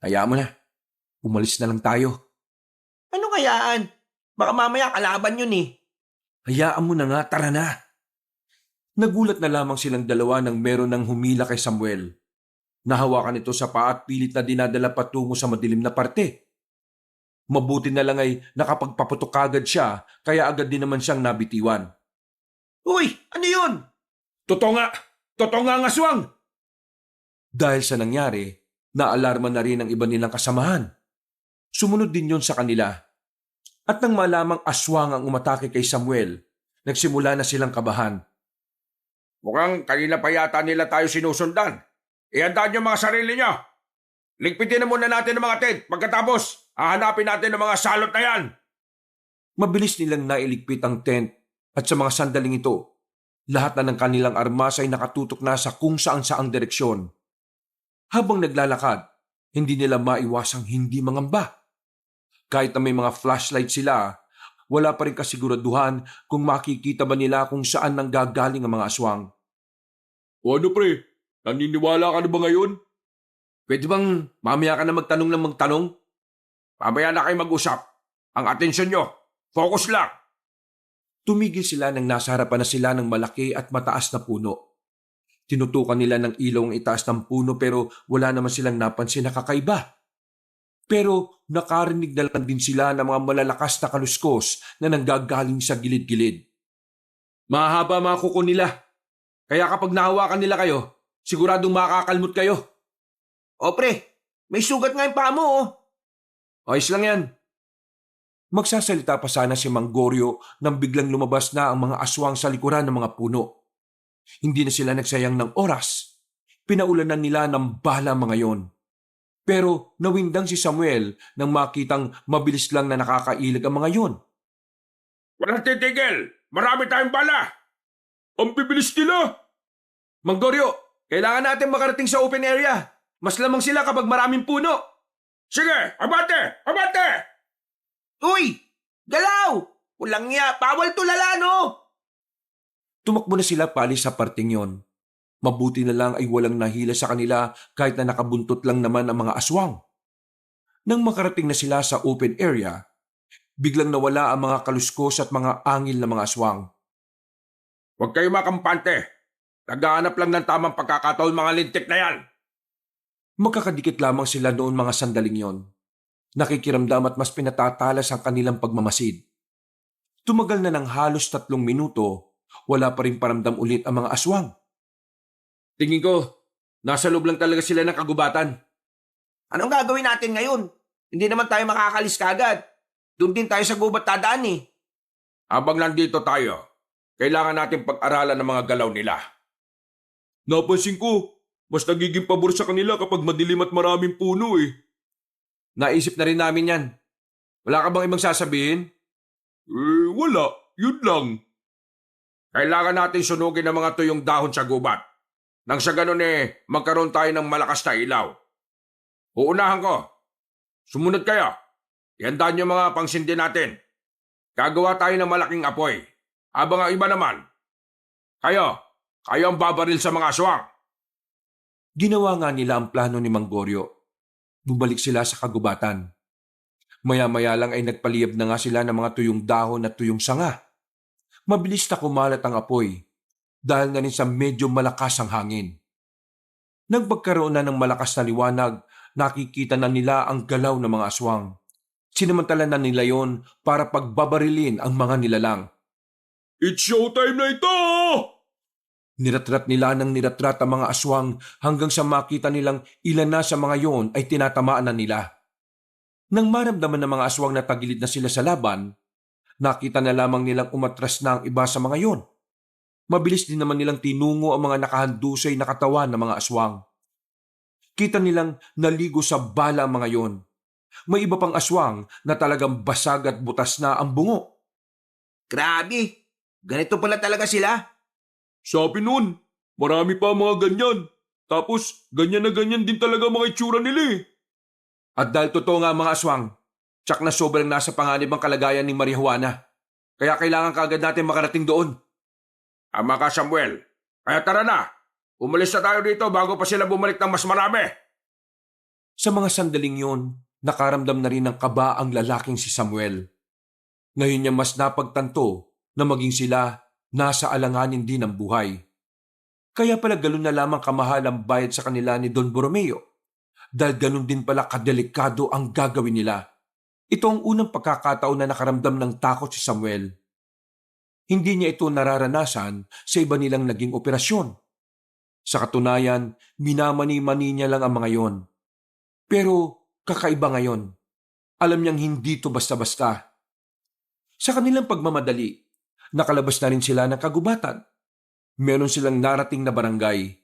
Hayaan mo na. Umalis na lang tayo. Ano kayaan? Baka mamaya kalaban yun eh. Hayaan mo na nga, tara na. Nagulat na lamang silang dalawa nang meron ng humila kay Samuel. Nahawakan ito sa paa at pilit na dinadala patungo sa madilim na parte. Mabuti na lang ay nakapagpaputok agad siya kaya agad din naman siyang nabitiwan. Uy, ano yun? Totoo nga ang aswang! Dahil sa nangyari, naalarma na rin ang iba nilang kasamahan. Sumunod din yon sa kanila. At nang malamang aswang ang umatake kay Samuel, nagsimula na silang kabahan. Mukhang kanina pa yata nila tayo sinusundan. Ihandaan niyo mga sarili niyo. Ligpitin na muna natin ang mga tent. Pagkatapos, hahanapin natin ang mga salot na yan. Mabilis nilang nailigpit ang tent at sa mga sandaling ito, lahat na ng kanilang armas ay nakatutok na sa kung saan-saang direksyon. Habang naglalakad, hindi nila maiwasang hindi mangamba. Kahit na may mga flashlight sila, wala pa rin kasiguraduhan kung makikita ba nila kung saan nanggagaling ang mga aswang. O ano pre, naniniwala ka na ba ngayon? Pwede bang mamaya ka na magtanong ng magtanong? Mamaya na kayo mag-usap. Ang atensyon nyo, focus lang. Tumigil sila nang nasa harapan na sila ng malaki at mataas na puno. Tinutukan nila ng ilaw ang itaas ng puno pero wala naman silang napansin na kakaiba. Pero nakarinig na lang din sila ng mga malalakas na kaluskos na nanggagaling sa gilid-gilid. Mahaba mga kuko nila. Kaya kapag nahawakan nila kayo, siguradong makakalmot kayo. O pre, may sugat nga yung paa mo oh. Ayos lang yan. Magsasalita pa sana si Mang Goryo nang biglang lumabas na ang mga aswang sa likuran ng mga puno. Hindi na sila nagsayang ng oras. Pinaulanan nila ng bala mga yon. Pero nawindang si Samuel nang makitang mabilis lang na nakakailag ang mga yon. Walang titigil. Marami tayong bala. Ang bibilis nila! Mang Goryo, kailangan natin makarating sa open area. Mas lamang sila kapag maraming puno. Sige, abante! Abante! Uy! Galaw! Walang niya, bawal tulala, no? Tumakbo na sila palis sa parting yon. Mabuti na lang ay walang nahila sa kanila kahit na nakabuntot lang naman ang mga aswang. Nang makarating na sila sa open area, biglang nawala ang mga kaluskos at mga angil na mga aswang. Huwag kayo makampante. Naghahanap lang ng tamang pagkakataon mga lintik na yan. Magkakadikit lamang sila noon mga sandaling yon. Nakikiramdam at mas pinatatalas ang kanilang pagmamasid. Tumagal na ng halos 3 minuto, wala pa rin paramdam ulit ang mga aswang. Tingin ko, nasa loob lang talaga sila ng kagubatan. Anong gagawin natin ngayon? Hindi naman tayo makakalis kagad. Doon din tayo sa gubat tadaan eh. Habang nandito tayo, kailangan natin pag-aralan ng mga galaw nila. Napansin ko, mas nagiging pabor sa kanila kapag madilim at maraming puno eh. Naisip na rin namin yan. Wala ka bang ibang sasabihin? Wala. Yun lang. Kailangan natin sunugin ang mga tuyong dahon sa gubat. Nang sa ganun magkaroon tayo ng malakas na ilaw. Uunahan ko. Sumunod kayo. Ihandaan niyo mga pangsindi natin. Gagawa tayo ng malaking apoy. Habang ang iba naman, kayo ang babaril sa mga aswang. Ginawa nga nila ang plano ni Manggorio. Bumalik sila sa kagubatan. Maya-maya lang ay nagpaliyab na nga sila ng mga tuyong dahon at tuyong sanga. Mabilis na kumalat ang apoy dahil na rin sa medyo malakas ang hangin. Nang pagkaroon na ng malakas na liwanag, nakikita na nila ang galaw ng mga aswang. Sinamantala na nila yon para pagbabarilin ang mga nilalang. It's showtime na ito! Niratrat nila ng niratrat ang mga aswang hanggang sa makita nilang ilan na sa mga yon ay tinatamaan na nila. Nang maramdaman ng mga aswang na tagilid na sila sa laban, nakita na lamang nilang umatras na ang iba sa mga yon. Mabilis din naman nilang tinungo ang mga nakahandusay na katawan ng mga aswang. Kita nilang naligo sa bala ang mga yon. May iba pang aswang na talagang basag at butas na ang bungo. Grabe, ganito pala talaga sila. Sabi nun, marami pa mga ganyan. Tapos, ganyan na ganyan din talaga mga itsura nila eh. At dahil totoo nga ang mga aswang, tsak na sobrang nasa panganib ang kalagayan ni Maria Juana. Kaya kailangan kaagad natin makarating doon. Ama ka, Samuel. Kaya tara na. Umalis na tayo dito bago pa sila bumalik ng mas marami. Sa mga sandaling yon, nakaramdam na rin ng kaba ang lalaking si Samuel. Ngayon niya mas napagtanto na maging sila nasa alanganin din ng buhay. Kaya pala galon na lamang kamahal ang bayad sa kanila ni Don Borromeo. Dahil ganun din pala kadelikado ang gagawin nila. Ito ang unang pagkakataon na nakaramdam ng takot si Samuel. Hindi niya ito nararanasan sa iba nilang naging operasyon. Sa katunayan, minamani-mani niya lang ang mga yon. Pero kakaiba ngayon. Alam niyang hindi ito basta-basta. Sa kanilang pagmamadali, nakalabas na rin sila ng kagubatan. Meron silang narating na barangay.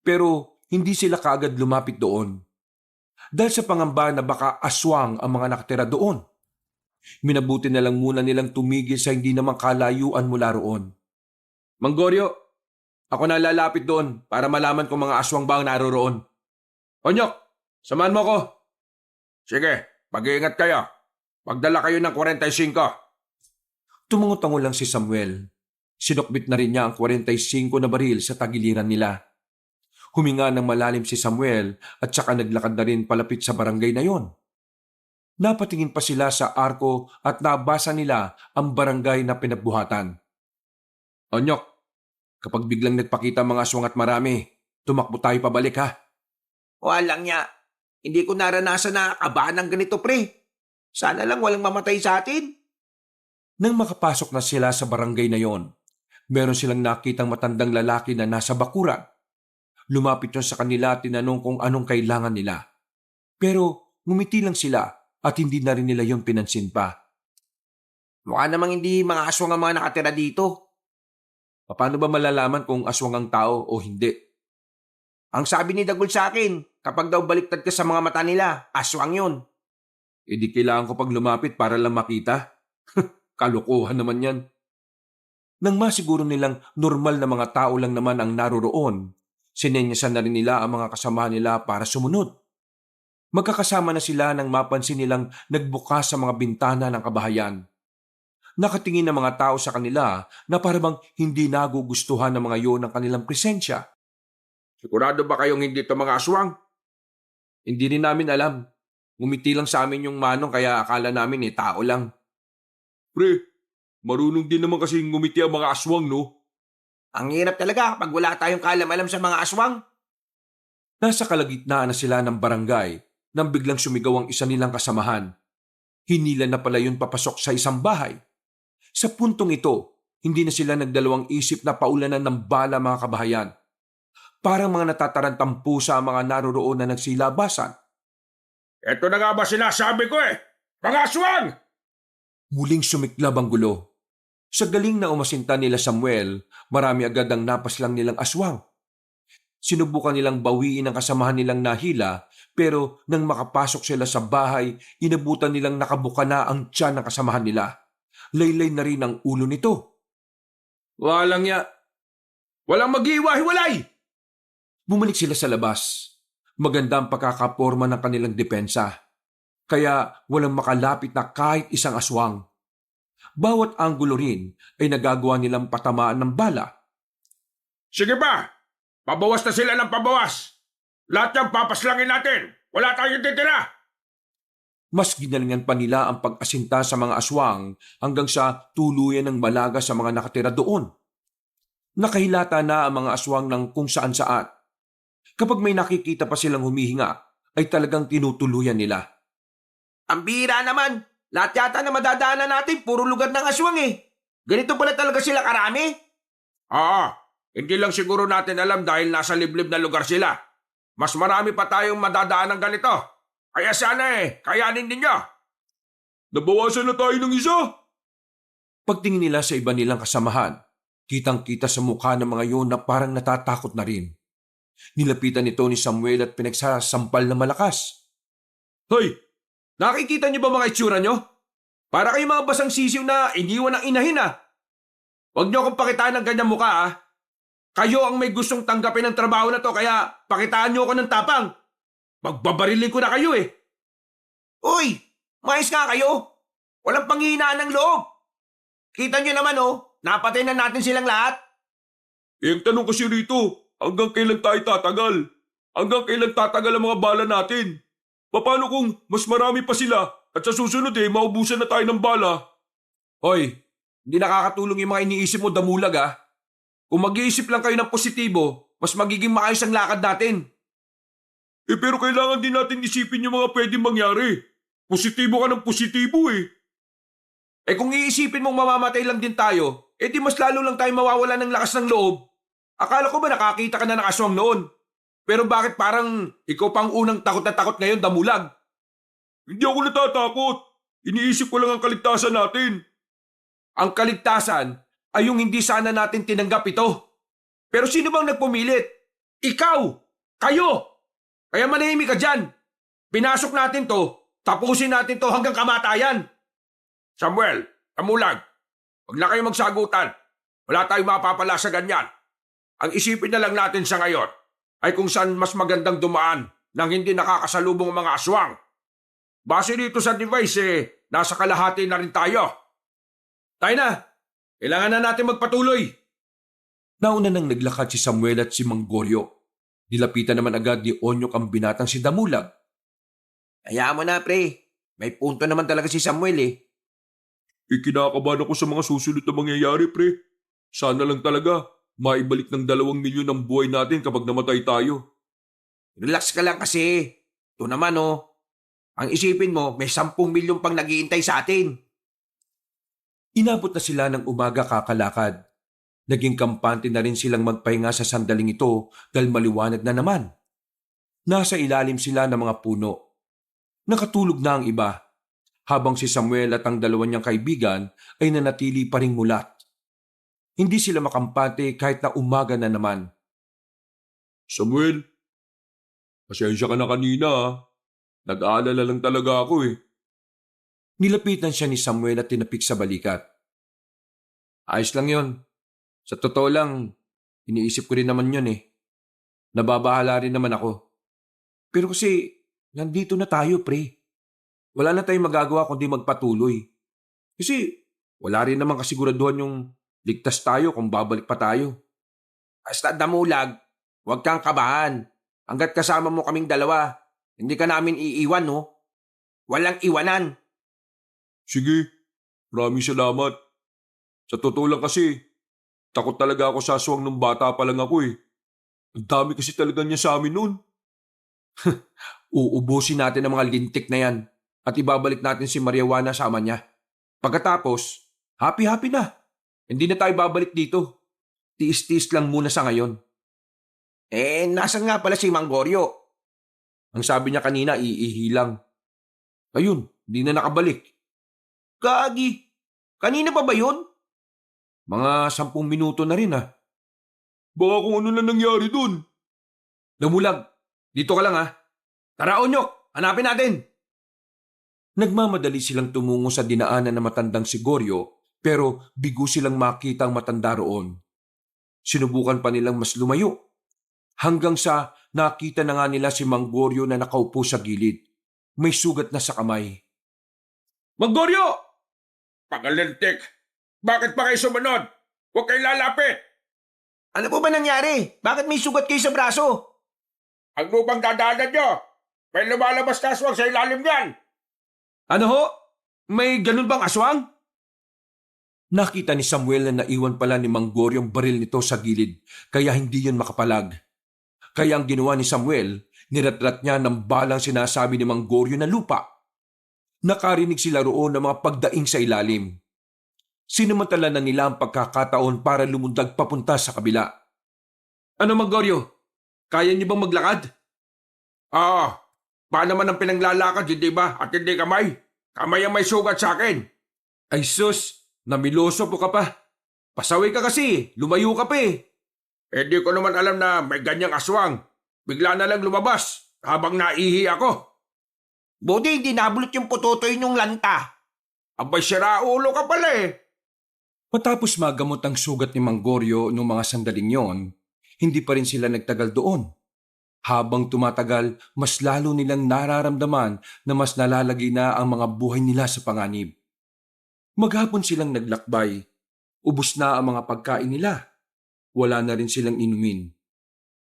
Pero hindi sila kaagad lumapit doon. Dahil sa pangamba na baka aswang ang mga nakatira doon. Minabuti na lang muna nilang tumigil sa hindi namang kalayuan mula roon. Manggorio, ako na lalapit doon para malaman kung mga aswang ba ang naroroon. Onyok, samahan mo ko. Sige, mag-iingat kayo. Magdala kayo ng 45. Tumango-tango lang si Samuel. Sinukbit na rin niya ang 45 na baril sa tagiliran nila. Huminga ng malalim si Samuel at saka naglakad na rin palapit sa barangay na yon. Napatingin pa sila sa arko at nabasa nila ang barangay na pinagbuhatan. Onyok, kapag biglang nagpakita mga aswang at marami, tumakbo tayo pabalik ha. Walang niya. Hindi ko naranasan na kabahan ng ganito, pre. Sana lang walang mamatay sa atin. Nang makapasok na sila sa barangay na yon, meron silang nakitang matandang lalaki na nasa bakuran. Lumapit yun sa kanila at tinanong kung anong kailangan nila. Pero ngumiti lang sila at hindi na rin nila yon pinansin pa. Mukha namang hindi mga aswang ang mga nakatira dito. Paano ba malalaman kung aswang ang tao o hindi? Ang sabi ni Dagul sa akin, kapag daw baliktad ka sa mga mata nila, aswang yun. E di kailangan ko pag lumapit para lang makita? Kalokohan naman yan. Nang masiguro nilang normal na mga tao lang naman ang naroroon, sinenyasan na rin nila ang mga kasama nila para sumunod. Magkakasama na sila nang mapansin nilang nagbukas sa mga bintana ng kabahayan. Nakatingin ng mga tao sa kanila na parang hindi nagugustuhan ng mga yon ng kanilang presensya. Sigurado ba kayong hindi to mga aswang? Hindi rin namin alam. Ngumiti lang sa amin yung manong kaya akala namin tao lang. Pre, marunong din naman kasi ngumiti ang mga aswang, no? Ang hirap talaga kapag wala tayong kaalam-alam sa mga aswang. Nasa kalagitnaan na sila ng barangay nang biglang sumigaw ang isa nilang kasamahan. Hinila na pala yun papasok sa isang bahay. Sa puntong ito, hindi na sila nagdalawang isip na paulanan ng bala mga kabahayan. Parang mga natatarantang pusa ang mga naroroon na nagsilabasan. Ito na nga ba sinasabi ko Mga aswang! Muling sumiklab ang gulo. Sa galing na umasinta nila Samuel, marami agad ang napaslang nilang aswang. Sinubukan nilang bawiin ang kasamahan nilang nahila, pero nang makapasok sila sa bahay, inabutan nilang nakabuka na ang tiyan ng kasamahan nila. Laylay na rin ang ulo nito. Walang Walang mag-iwa-hiwalay! Bumalik sila sa labas. Maganda ang pagkakaporma ng kanilang depensa. Kaya walang makalapit na kahit isang aswang. Bawat anggulo rin ay nagagawa nilang patamaan ng bala. Sige pa! Pabawas na sila ng pabawas! Lahat yung papaslangin natin! Wala tayong titira! Mas ginalingan pa nila ang pag-asinta sa mga aswang hanggang sa tuluyan ng malaga sa mga nakatira doon. Nakahilata na ang mga aswang ng kung saan-saan. Kapag may nakikita pa silang humihinga, ay talagang tinutuluyan nila. Ang bihira naman. Lahat yata na madadaanan natin, puro lugar ng aswang Ganito pala talaga sila karami? Oo, hindi lang siguro natin alam dahil nasa liblib na lugar sila. Mas marami pa tayong madadaan ng ganito. Kaya sana kayanin ninyo. Nabawasan na tayo ng isa! Pagtingin nila sa iba nilang kasamahan, kitang-kita sa mukha ng mga yun na parang natatakot na rin. Nilapitan ito ni Samuel at pinagsasampal na malakas. Hoy! Nakikita niyo ba mga itsura niyo? Para kayo mga basang sisiw na iniwan ng inahin Huwag niyo akong pakitaan ng ganyang mukha Kayo ang may gustong tanggapin ng trabaho na to kaya pakitaan niyo ako ng tapang. Magbabarilin ko na kayo Uy! Mais nga kayo! Walang panghihinaan ng loob! Kita nyo naman napatay na natin silang lahat. Ang tanong kasi rito, hanggang kailan tayo tatagal? Hanggang kailan tatagal ang mga bala natin? Paano kung mas marami pa sila at sa susunod maubusan na tayo ng bala? Hoy, hindi nakakatulong yung mga iniisip mo damulag Kung mag-iisip lang kayo ng positibo, mas magiging maayos ang lakad natin. Pero kailangan din natin isipin yung mga pwedeng mangyari. Positibo ka ng positibo Kung iisipin mong mamamatay lang din tayo, di mas lalo lang tayo mawawala ng lakas ng loob. Akala ko ba nakakita ka na ng aswang noon? Pero bakit parang ikaw pang unang takot na takot ngayon, damulag? Hindi ako natatakot. Iniisip ko lang ang kaligtasan natin. Ang kaligtasan ay yung hindi sana natin tinanggap ito. Pero sino bang nagpumilit? Ikaw! Kayo! Kaya manahimik ka dyan. Pinasok natin to, tapusin natin to hanggang kamatayan. Samuel, Amulag, huwag na kayo magsagutan. Wala tayong mapapala sa ganyan. Ang isipin na lang natin sa ngayon ay kung saan mas magandang dumaan nang hindi nakakasalubong ang mga aswang. Base dito sa device nasa kalahati na rin tayo. Tayo na! Kailangan na natin magpatuloy. Nauna nang naglakad si Samuel at si Manggorio. Nilapitan naman agad ni Onyok ang binatang si Damulag. Hayaan mo na, pre. May punto naman talaga si Samuel Kinakabahan ako sa mga susunod na mangyayari, pre. Sana lang talaga maibalik ng 2 milyon ang buhay natin kapag namatay tayo. Relax ka lang kasi. Ito naman ang isipin mo, may 10 milyon pang naghihintay sa atin. Inabot na sila ng umaga kakalakad. Naging kampante na rin silang magpahinga sa sandaling ito dahil maliwanag na naman. Nasa ilalim sila ng mga puno. Nakatulog na ang iba, habang si Samuel at ang 2 niyang kaibigan ay nanatili pa ring mulat. Hindi sila makampante kahit na umaga na naman. Samuel, pasensya ka na kanina Nag-aalala lang talaga ako Nilapitan siya ni Samuel at tinapik sa balikat. Ayos lang yon. Sa totoo lang, iniisip ko rin naman yun Nababahala rin naman ako. Pero kasi, nandito na tayo, pre. Wala na tayong magagawa kundi magpatuloy. Kasi, Wala rin naman kasiguraduhan yung ligtas tayo kung babalik pa tayo. Basta Damulag, huwag kang kabahan. Hanggat kasama mo kaming dalawa, hindi ka namin iiwan, no? Walang iwanan. Sige, maraming salamat. Sa totoo lang kasi, takot talaga ako sa aswang nung bata pa lang ako eh. Ang dami kasi talaga niya sa amin noon. Uubusin natin ang mga lintik na yan at ibabalik natin si Maria Juana sa ama niya. Pagkatapos, happy-happy na. Hindi na tayo babalik dito. Tiis-tiis lang muna sa ngayon. Nasan nga pala si Mang Goryo? Ang sabi niya kanina, iihilang. Ayun, hindi na nakabalik. Gagi, kanina pa ba yun? Mga 10 minuto na rin Baka kung ano na nangyari dun. Damulag, dito ka lang Tara Onyok, hanapin natin. Nagmamadali silang tumungo sa dinaanan ng matandang si Goryo pero bigo silang makita ang matanda roon. Sinubukan pa nilang mas lumayo. Hanggang sa nakita na nga nila si Mang Goryo na nakaupo sa gilid. May sugat na sa kamay. Mang Goryo! Pagalintik! Bakit pa kayo sumunod? Huwag kayong lalapit! Ano po ba nangyari? Bakit may sugat kayo sa braso? Ang lupang dadaanan nyo! May lumalabas na aswang sa ilalim yan! Ano ho? May ganun bang aswang? Nakita ni Samuel na naiwan pala ni Mang Goryo ang baril nito sa gilid kaya hindi yun makapalag. Kaya ang ginawa ni Samuel, niratrat niya ng balang sinasabi ni Mang Goryo na lupa. Nakarinig sila roon ng mga pagdaing sa ilalim. Sinamantala na nila ang pagkakataon para lumundag papunta sa kabila. Ano Mang Goryo? Kaya niyo bang maglakad? Paano man ang pinanglalakad, hindi ba? At hindi kamay. Kamay ang may sugat sa akin. Ay sus, namiloso po ka pa. Pasaway ka kasi, lumayo ka pa Hindi ko naman alam na may ganyang aswang. Bigla na lang lumabas habang naihi ako. Buti hindi nabulot yung putotoy nung lanta. Abay, siraulo ka pala Matapos magamot ang sugat ni Mang Goryo noong mga sandaling yon, hindi pa rin sila nagtagal doon. Habang tumatagal, mas lalo nilang nararamdaman na mas nalalagay na ang mga buhay nila sa panganib. Maghapon silang naglakbay. Ubus na ang mga pagkain nila. Wala na rin silang inumin.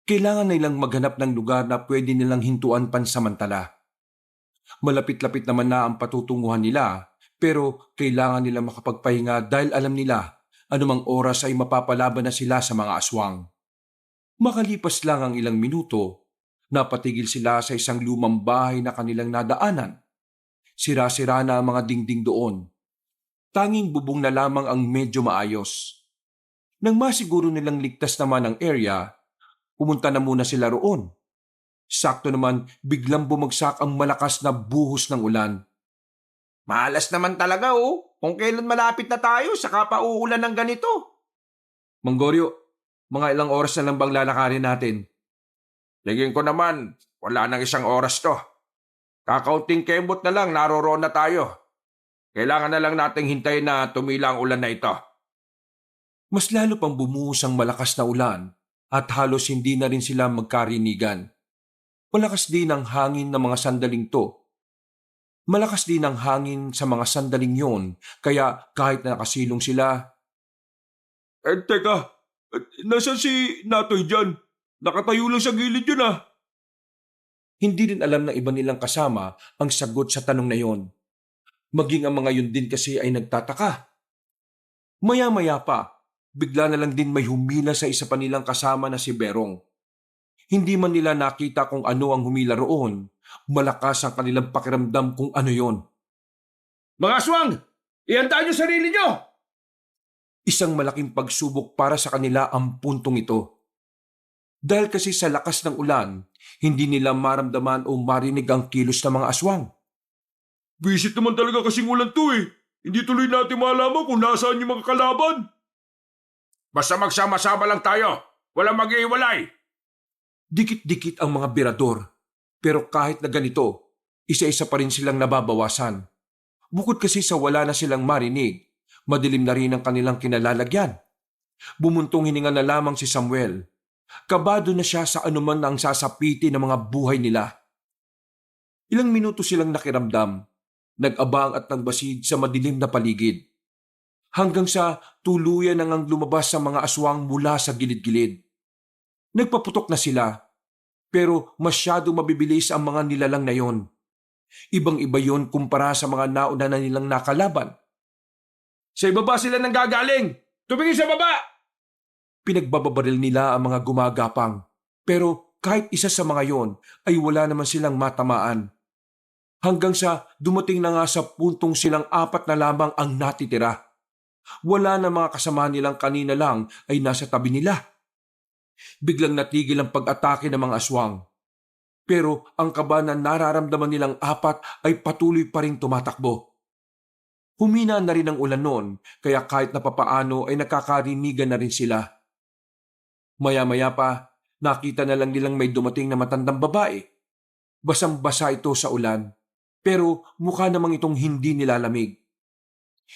Kailangan nilang maghanap ng lugar na pwede nilang hintuan pansamantala. Malapit-lapit naman na ang patutunguhan nila, pero kailangan nila makapagpahinga dahil alam nila anumang oras ay mapapalaban na sila sa mga aswang. Makalipas lang ang ilang minuto, napatigil sila sa isang lumang bahay na kanilang nadaanan. Sira-sira na ang mga dingding doon. Tanging bubong na lamang ang medyo maayos. Nang masiguro nilang ligtas naman ang area, pumunta na muna sila roon. Sakto naman biglang bumagsak ang malakas na buhos ng ulan. Malas naman talaga kung kailan malapit na tayo saka pa uulan ng ganito. Mang Goryo, mga ilang oras na lang bang lalakarin natin? Tingin ko naman, wala nang 1 oras to. Kakaunting kembot na lang, naroroon na tayo. Kailangan na lang nating hintayin na tumila ang ulan na ito. Mas lalo pang bumuhos ang malakas na ulan at halos hindi na rin sila magkarinigan. Malakas din ang hangin ng mga sandaling to. Malakas din ang hangin sa mga sandaling yon, kaya kahit na nakasilong sila, Teka, nasan si Natoy dyan? Nakatayo lang sa gilid yun hindi rin alam ng iba nilang kasama ang sagot sa tanong na yon. Maging ang mga yun din kasi ay nagtataka. Maya-maya pa, bigla na lang din may humila sa isa pa nilang kasama na si Berong. Hindi man nila nakita kung ano ang humila roon, malakas ang kanilang pakiramdam kung ano yon. Mga aswang! Ihanda niyo sarili niyo! Isang malaking pagsubok para sa kanila ang puntong ito. Dahil kasi sa lakas ng ulan, hindi nila maramdaman o marinig ang kilos ng mga aswang. Visit naman talaga kasing ulan to Hindi tuloy natin malaman kung nasaan yung mga kalaban. Basta magsama-sama lang tayo. Walang mag-iwalay. Dikit-dikit ang mga birador. Pero kahit na ganito, isa-isa pa rin silang nababawasan. Bukod kasi sa wala na silang marinig, madilim na rin ang kanilang kinalalagyan. Bumuntong hininga na lamang si Samuel. Kabado na siya sa anuman ang sasapitin ng mga buhay nila. Ilang minuto silang nakiramdam, nag-abang at nagbasid sa madilim na paligid. hanggang sa tuluyan nang lumabas sa mga aswang mula sa gilid-gilid. Nagpaputok na sila, pero masyado mabibilis ang mga nilalang na yon. Ibang-iba yon kumpara sa mga nauna na nilang nakalaban. Sa ibaba sila nang gagaling! Tumingin sa baba! Pinagbababaril nila ang mga gumagapang, pero kahit isa sa mga yon ay wala naman silang matamaan. Hanggang sa dumating na nga sa puntong silang 4 na lamang ang natitira. Wala na mga kasama nilang kanina lang ay nasa tabi nila. Biglang natigil ang pag-atake ng mga aswang. Pero ang kaba na nararamdaman nilang 4 ay patuloy pa rin tumatakbo. Humina na rin ang ulan noon, kaya kahit na papaano ay nakakarinigan na rin sila. Maya-maya pa, nakita na lang nilang may dumating na matandang babae. Basang-basa ito sa ulan, pero mukha namang itong hindi nilalamig.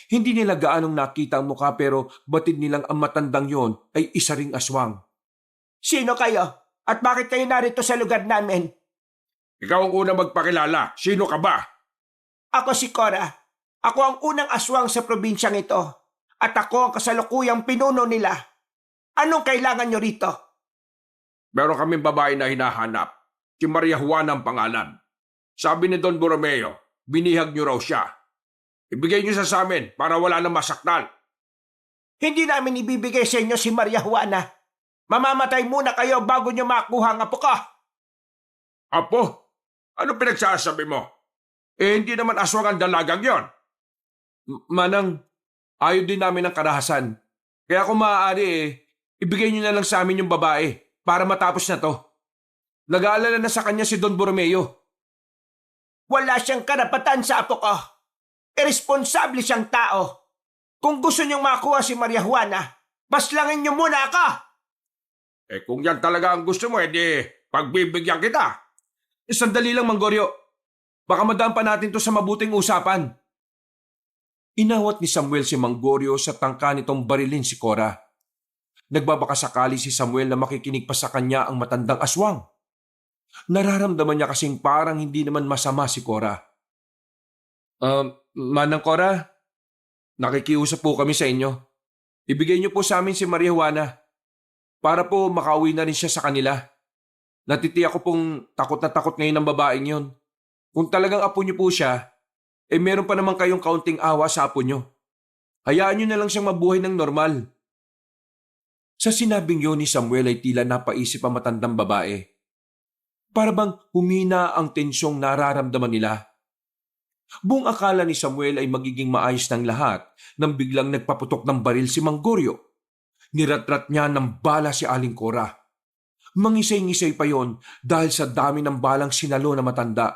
Hindi nila gaanong nakita ang mukha pero batid nilang ang matandang yon ay isa ring aswang. Sino kayo? At bakit kayo narito sa lugar namin? Ikaw ang unang magpakilala. Sino ka ba? Ako si Cora. Ako ang unang aswang sa probinsyang ito. At ako ang kasalukuyang pinuno nila. Anong kailangan nyo rito? Meron kaming babae na hinahanap. Si Maria Juana ang pangalan. Sabi ni Don Borromeo, binihag niyo raw siya. Ibigay niyo sa amin para wala nang masaktan. Hindi namin ibibigay sa inyo si Maria Juana. Mamamatay muna kayo bago nyo makuha ang apo ko. Apo? Ano pinagsasabi mo? Hindi naman aswang ang dalagang yon. Manang, ayaw din namin ng karahasan. Kaya kung maaari ibigay niyo na lang sa amin yung babae para matapos na to. Nag-aalala na sa kanya si Don Borromeo. Wala siyang karapatan sa apo ko. Irresponsable siyang tao. Kung gusto niyong makuha si Maria Juana, paslangin niyo muna ako. Kung yan talaga ang gusto mo, edi pagbibigyan kita. Sandali lang, Manggoryo. Baka madaan pa natin to sa mabuting usapan. Inawat ni Samuel si Manggoryo sa tangka nitong barilin si Cora. Nagbabakasakali si Samuel na makikinig pa sa kanya ang matandang aswang. Nararamdaman niya kasing parang hindi naman masama si Cora. Manang Cora, nakikiusap po kami sa inyo. Ibigay niyo po sa amin si Maria Juana para po makauwi na rin siya sa kanila. Natitiyak ko pong takot na takot ngayon ang babaeng yon. Kung talagang apo niyo po siya, meron pa naman kayong kaunting awa sa apo niyo. Hayaan niyo na lang siyang mabuhay ng normal. Sa sinabing yon ni Samuel ay tila napaisip ang matandang babae. Para bang humina ang tensyong nararamdaman nila. Buong akala ni Samuel ay magiging maayos ng lahat nang biglang nagpaputok ng baril si Manggoryo. Niratrat niya ng bala si Aling Cora. Mangisay-ngisay pa yon dahil sa dami ng balang sinalo na matanda.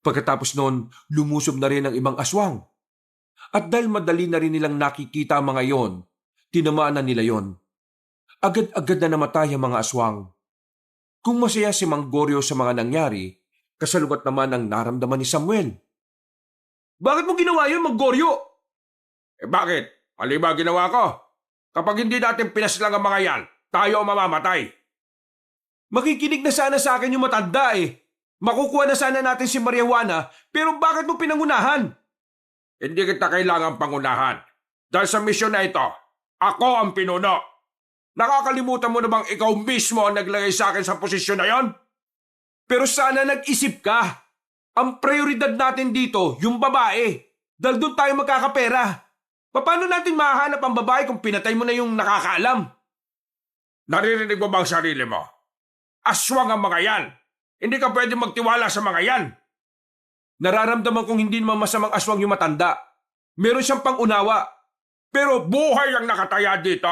Pagkatapos noon, lumusob na rin ang ibang aswang. At dahil madali na rin nilang nakikita ang mga yon, tinamaan na nila yon. Agad-agad na namatay ang mga aswang. Kung masaya si Manggoryo sa mga nangyari, kasalubat naman ang naramdaman ni Samuel. Bakit mo ginawa yun, Manggoryo? Bakit? Mali ba ginawa ko? Kapag hindi natin pinaslang ang mga yan, tayo ang mamamatay. Makikinig na sana sa akin yung matanda Makukuha na sana natin si Maria Juana, pero bakit mo pinangunahan? Hindi kita kailangang pangunahan. Dahil sa misyon na ito, ako ang pinuno. Nakakalimutan mo na bang ikaw mismo ang naglagay sa akin sa posisyon na yon? Pero sana nag-isip ka. Ang prioridad natin dito, yung babae. Dahil doon tayo magkakapera. Paano natin mahanap ang babae kung pinatay mo na yung nakakaalam? Naririnig mo ba ang sarili mo? Aswang ang mga yan. Hindi ka pwede magtiwala sa mga yan. Nararamdaman kong hindi naman masamang aswang yung matanda. Meron siyang pangunawa. Pero buhay ang nakataya dito.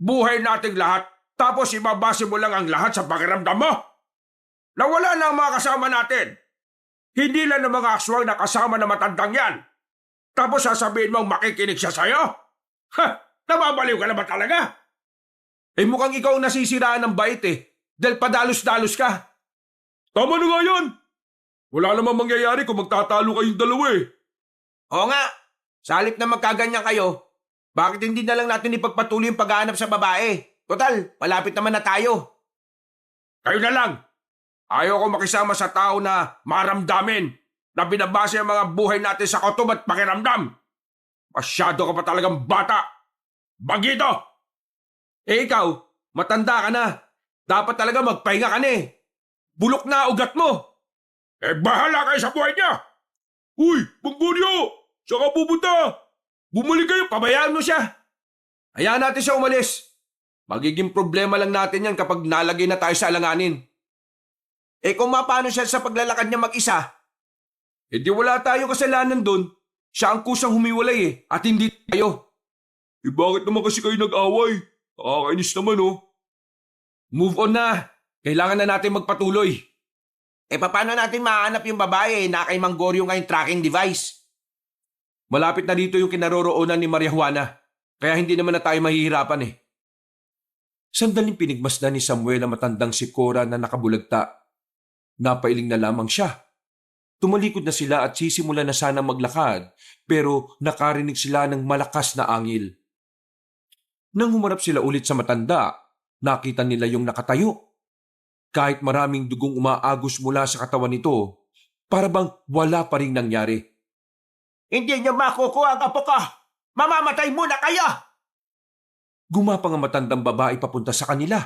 Buhay nating lahat. Tapos ibabase mo lang ang lahat sa pakiramdam mo. Nawala na ang mga kasama natin. Hindi lang ang mga aswang na kasama na matandang yan. Tapos sasabihin mong makikinig siya sa'yo? Ha! Nababaliw ka na ba talaga? Mukhang ikaw ang nasisiraan ng bait dahil padalos-dalos ka. Tama na nga yan! Wala namang mangyayari kung magtatalo kayong dalawa Oo nga, sa halip na magkaganyan kayo, bakit hindi na lang natin ipagpatuloy yung paghahanap sa babae? Total, malapit naman na tayo. Kayo na lang. Ayaw ko makisama sa tao na maramdamin na binabase ang mga buhay natin sa kutob at pakiramdam. Masyado ka pa talagang bata! Bagito! Eh ikaw, matanda ka na. Dapat talaga magpahinga ka na eh. Bulok na ugat mo. Eh bahala kayo sa buhay niya! Uy, Mang Goryo! Saan ka pupunta? Bumalik kayo! Pabayaan mo siya. Hayaan natin siya umalis. Magiging problema lang natin yan kapag nalagay na tayo sa alanganin. Eh kung mapano siya sa paglalakad niya mag-isa, eh di wala tayo kasalanan doon. Siya ang kusang humiwalay eh, at hindi tayo. Eh bakit naman kasi kayo nag-away? Nakakainis naman oh. Move on na. Kailangan na natin magpatuloy. Eh paano natin mahanap yung babae na kay Mang Goryo ngayong tracking device? Malapit na dito yung kinaroroonan ni Maria Juana. Kaya hindi naman na tayo mahihirapan eh. Sandaling pinigmasdan ni Samuel ang matandang si Cora na nakabulagta. Napailing na lamang siya. Tumalikod na sila at sisimula na sana maglakad pero nakarinig sila ng malakas na angil. Nang humarap sila ulit sa matanda, nakita nila yung nakatayo. Kahit maraming dugong umaagos mula sa katawan nito, para bang wala pa ring nangyari. Hindi niyo makukuha ang apo ko! Mamamatay muna kayo! Gumapang ang matandang babae papunta sa kanila.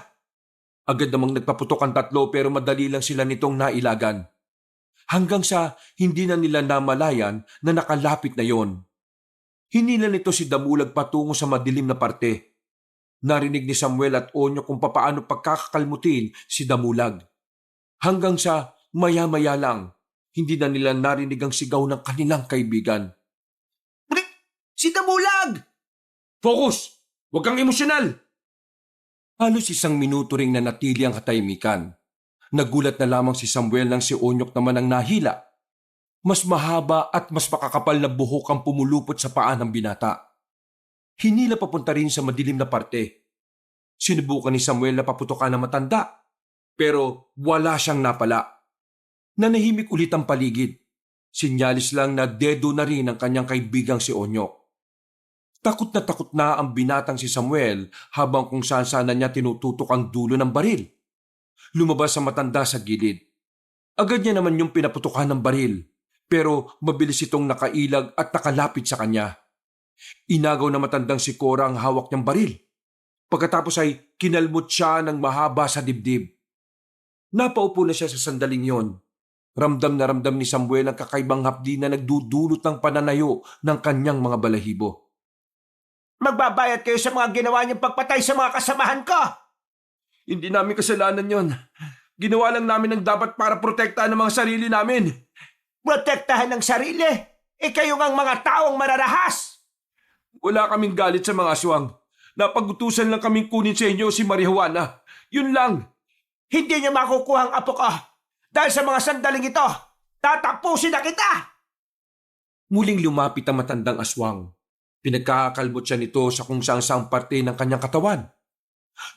Agad namang nagpaputok ang tatlo pero madali lang sila nitong nailagan. Hanggang sa hindi na nila namalayan na nakalapit na yon. Hinila nito si Damulag patungo sa madilim na parte. Narinig ni Samuel at Onyo kung papaano pagkakakalmutin si Damulag. Hanggang sa maya-maya lang, hindi na nila narinig ang sigaw ng kanilang kaibigan. Si Damulag! Focus! Huwag kang emosyonal! Halos isang minuto ring nanatili ang katahimikan. Nagulat na lamang si Samuel nang si Onyok naman ang nahila. Mas mahaba at mas makakapal na buhok ang pumulupot sa paa ng binata. Hinila papunta rin sa madilim na parte. Sinubukan ni Samuel na paputokan ng matanda, pero wala siyang napala. Nanahimik ulit ang paligid. Sinyalis lang na dedo na rin ang kanyang kaibigang si Onyok. Takot na ang binatang si Samuel habang kung saan-saan niya tinututok ang dulo ng baril. Lumabas ang matanda sa gilid. Agad niya naman yung pinaputukan ng baril, pero mabilis itong nakailag at nakalapit sa kanya. Inagaw na matandang si Cora ang hawak niyang baril. Pagkatapos ay kinalmot siya ng mahaba sa dibdib. Napaupo na siya sa sandaling yon. Ramdam na ramdam ni Samuel ang kakaibang hapdi na nagdudulot ng pananayo ng kanyang mga balahibo. Magbabayad kayo sa mga ginawa niyong pagpatay sa mga kasamahan ko! Hindi namin kasalanan yon. Ginawa lang namin ang dapat para protektahan ang mga sarili namin. Protektahan ng sarili? Eh kayo ngang mga taong mararahas! Wala kaming galit sa mga aswang. Napagutusan lang kaming kunin sa inyo si Maria Juana. Yun lang. Hindi niyo makukuha ang apo ko! Dahil sa mga sandaling ito, tatapusin na kita! Muling lumapit ang matandang aswang. Pinagkakakalbot siya nito sa kung saang parte ng kanyang katawan.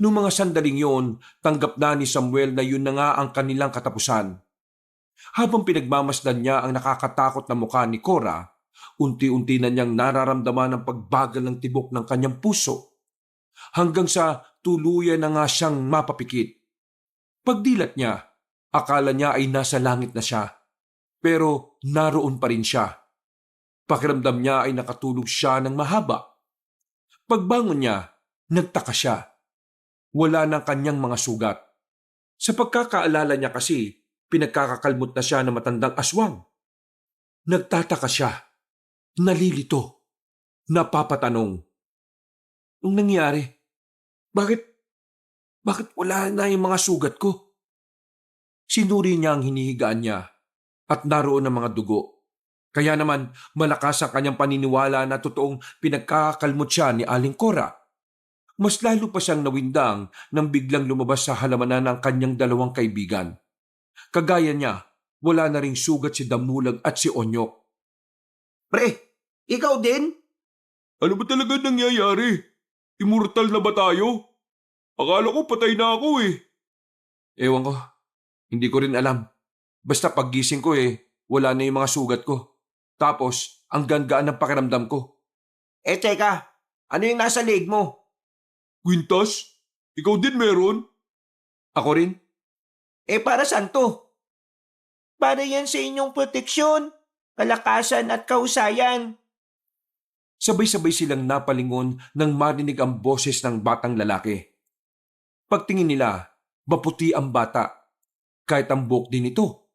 Noong mga sandaling yon, tanggap na ni Samuel na yun na nga ang kanilang katapusan. Habang pinagmamasdan niya ang nakakatakot na mukha ni Cora, unti-unti na niyang nararamdaman ang pagbagal ng tibok ng kanyang puso. Hanggang sa tuluyan na nga siyang mapapikit. Pagdilat niya, akala niya ay nasa langit na siya. Pero naroon pa rin siya. Pakiramdam niya ay nakatulog siya ng mahaba. Pagbangon niya, nagtaka siya. Wala ng kanyang mga sugat. Sa pagkakaalala niya kasi, pinagkakakalmot na siya ng matandang aswang. Nagtataka siya. Nalilito. Napapatanong. Anong nangyari? Bakit wala na yung mga sugat ko? Sinuri niya ang hinihigaan niya at naroon ang mga dugo. Kaya naman malakas ang kanyang paniniwala na totoong pinagkakakalmot siya ni Aling Cora. Mas lalo pa siyang nawindang nang biglang lumabas sa halamanan ng kanyang dalawang kaibigan. Kagaya niya, wala na ring sugat si Damulag at si Onyok. Pre, ikaw din? Ano ba talaga nangyayari? Immortal na ba tayo? Akala ko patay na ako eh. Ewan ko, hindi ko rin alam. Basta paggising ko wala na yung mga sugat ko. Tapos, ang gaan ng pakiramdam ko. Eh teka, ano yung nasa leg mo? Quintas? Ikaw din meron? Ako rin? Eh para saan to? Para yan sa inyong proteksyon, kalakasan at kausayan. Sabay-sabay silang napalingon nang marinig ang boses ng batang lalaki. Pagtingin nila, maputi ang bata. Kahit ang buhok din ito.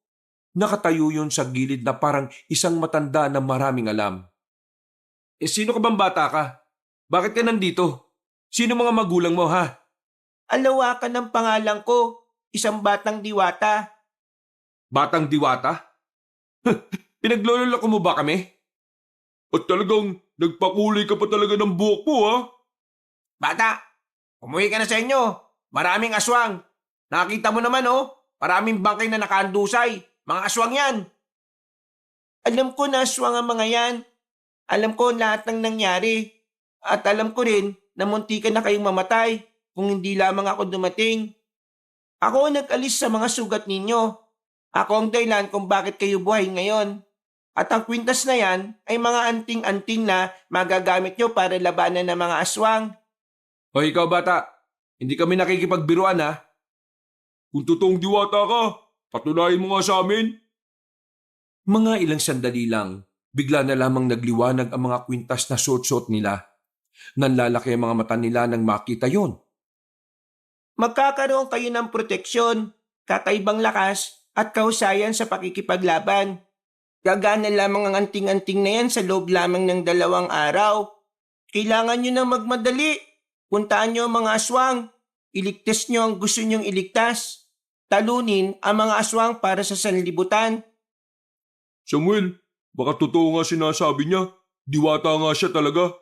Nakatayo yun sa gilid na parang isang matanda na maraming alam. Sino ka bang bata ka? Bakit ka nandito? Sino mga magulang mo, ha? Alawakan ng pangalan ko, isang batang diwata. Batang diwata? Pinaglololoko mo ba kami? At talagang nagpakulay ka pa talaga ng buhok mo, ha? Bata, umuwi ka na sa inyo. Maraming aswang. Nakita mo naman, maraming bangkay na nakaandusay. Mga aswang yan. Alam ko na aswang ang mga yan. Alam ko lahat ng nangyari. At alam ko rin na muntikan na kayong mamatay kung hindi lamang ako dumating. Ako ang nag-alis sa mga sugat ninyo. Ako ang dahilan kung bakit kayo buhay ngayon. At ang kwintas na yan ay mga anting-anting na magagamit nyo para labanan ng mga aswang. O ikaw bata, hindi kami nakikipagbiruan, ha? Kung totoong diwata ka, patunayan mo nga sa amin. Mga ilang sandali lang, bigla na lamang nagliwanag ang mga kwintas na suot-suot nila. Nanlalaki ang mga mata nila nang makita yon. Magkakaroon kayo ng proteksyon, kakaibang lakas at kahusayan sa pakikipaglaban. Gagana lamang ang anting-anting na yan sa loob lamang ng 2 araw. Kailangan nyo nang magmadali. Puntaan nyo ang mga aswang. Iligtas nyo ang gusto nyong iligtas. Talunin ang mga aswang para sa sanlibutan. Samuel, baka totoo nga sinasabi niya. Diwata nga siya talaga.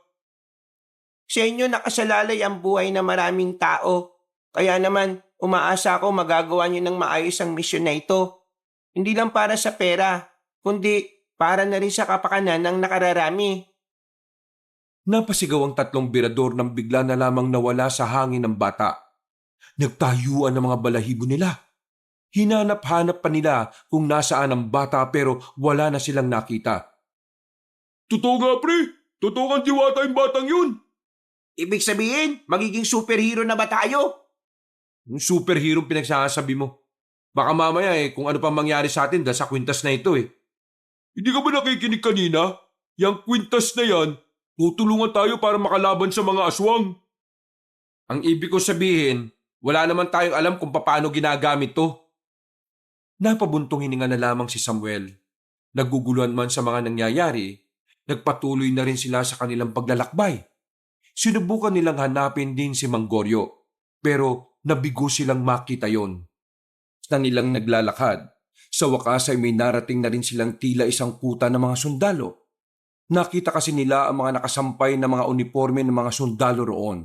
Sa inyo nakasalalay ang buhay ng maraming tao. Kaya naman, umaasa ako magagawa nyo ng maayos ang misyon na ito. Hindi lang para sa pera, kundi para na rin sa kapakanan ng nakararami. Napasigaw ang 3 birador nang bigla na lamang nawala sa hangin ng bata. Nagtayuan ang mga balahibo nila. Hinanap-hanap pa nila kung nasaan ang bata pero wala na silang nakita. Totoo nga, pre. Totoo kang diwata yung batang yun. Ibig sabihin, magiging superhero na ba tayo? Yung superhero pinagsasabi mo. Baka mamaya kung ano pa mangyari sa atin dahil sa kwintas na ito . Hindi ka ba nakikinig kanina? Yang kwintas na yan, tutulungan tayo para makalaban sa mga aswang. Ang ibig ko sabihin, wala naman tayong alam kung paano ginagamit to. Napabuntong hininga na lamang si Samuel. Naguguluhan man sa mga nangyayari, nagpatuloy na rin sila sa kanilang paglalakbay. Sinubukan nilang hanapin din si Mang Goryo, pero nabigo silang makita yon. Sa nilang naglalakad, sa wakas ay may narating na rin silang tila isang kuta ng mga sundalo. Nakita kasi nila ang mga nakasampay na mga uniforme ng mga sundalo roon.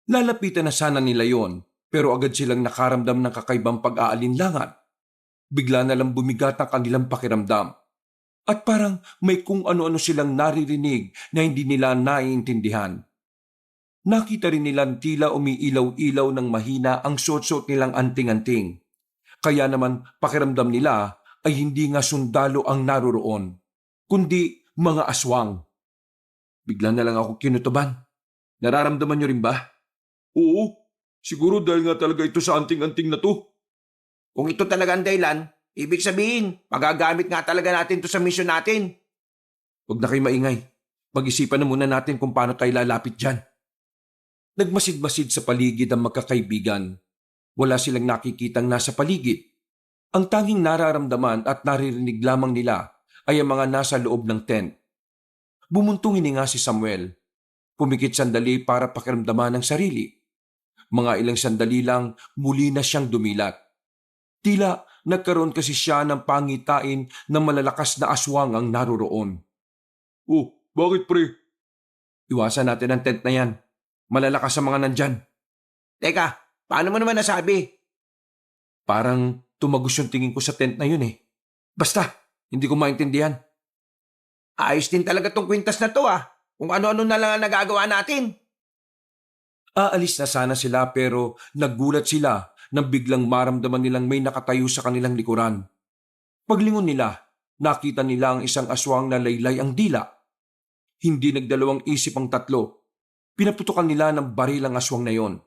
Lalapitan na sana nila yon, pero agad silang nakaramdam ng kakaibang pag-aalinlangan. Bigla na lang bumigat ang kanilang pakiramdam. At parang may kung ano-ano silang naririnig na hindi nila naiintindihan. Nakita rin nilang tila umiilaw-ilaw ng mahina ang suot-suot nilang anting-anting. Kaya naman pakiramdam nila ay hindi nga sundalo ang naroroon, kundi mga aswang. Bigla na lang ako kinutuban. Nararamdaman niyo rin ba? Oo, siguro dahil nga talaga ito sa anting-anting na to. Kung ito talaga ang dahilan, ibig sabihin, magagamit nga talaga natin to sa misyon natin. Huwag na kayo maingay. Pag-isipan na muna natin kung paano tayo lalapit dyan. Nagmasid-masid sa paligid ang magkakaibigan. Wala silang nakikitang nasa paligid. Ang tanging nararamdaman at naririnig lamang nila ay ang mga nasa loob ng tent. Bumuntong hininga si Samuel. Pumikit sandali para pakiramdaman ng sarili. Mga ilang sandali lang muli na siyang dumilat. Tila nagkaroon kasi siya ng pangitain na malalakas na aswang ang naroroon. Oh, bakit pre? Iwasan natin ang tent na yan. Malalakas ang mga nandyan. Teka, paano mo naman nasabi? Parang tumagos yung tingin ko sa tent na yun . Basta, hindi ko maintindihan. Ayos din talaga tong kwintas na to Kung ano-ano na lang ang nagagawa natin. Aalis na sana sila pero naggulat sila nang biglang maramdaman nilang may nakatayo sa kanilang likuran. Paglingon nila, nakita nila ang isang aswang na laylay ang dila. Hindi nagdalawang isip ang 3. Pinaputukan nila ng baril ang aswang na yon.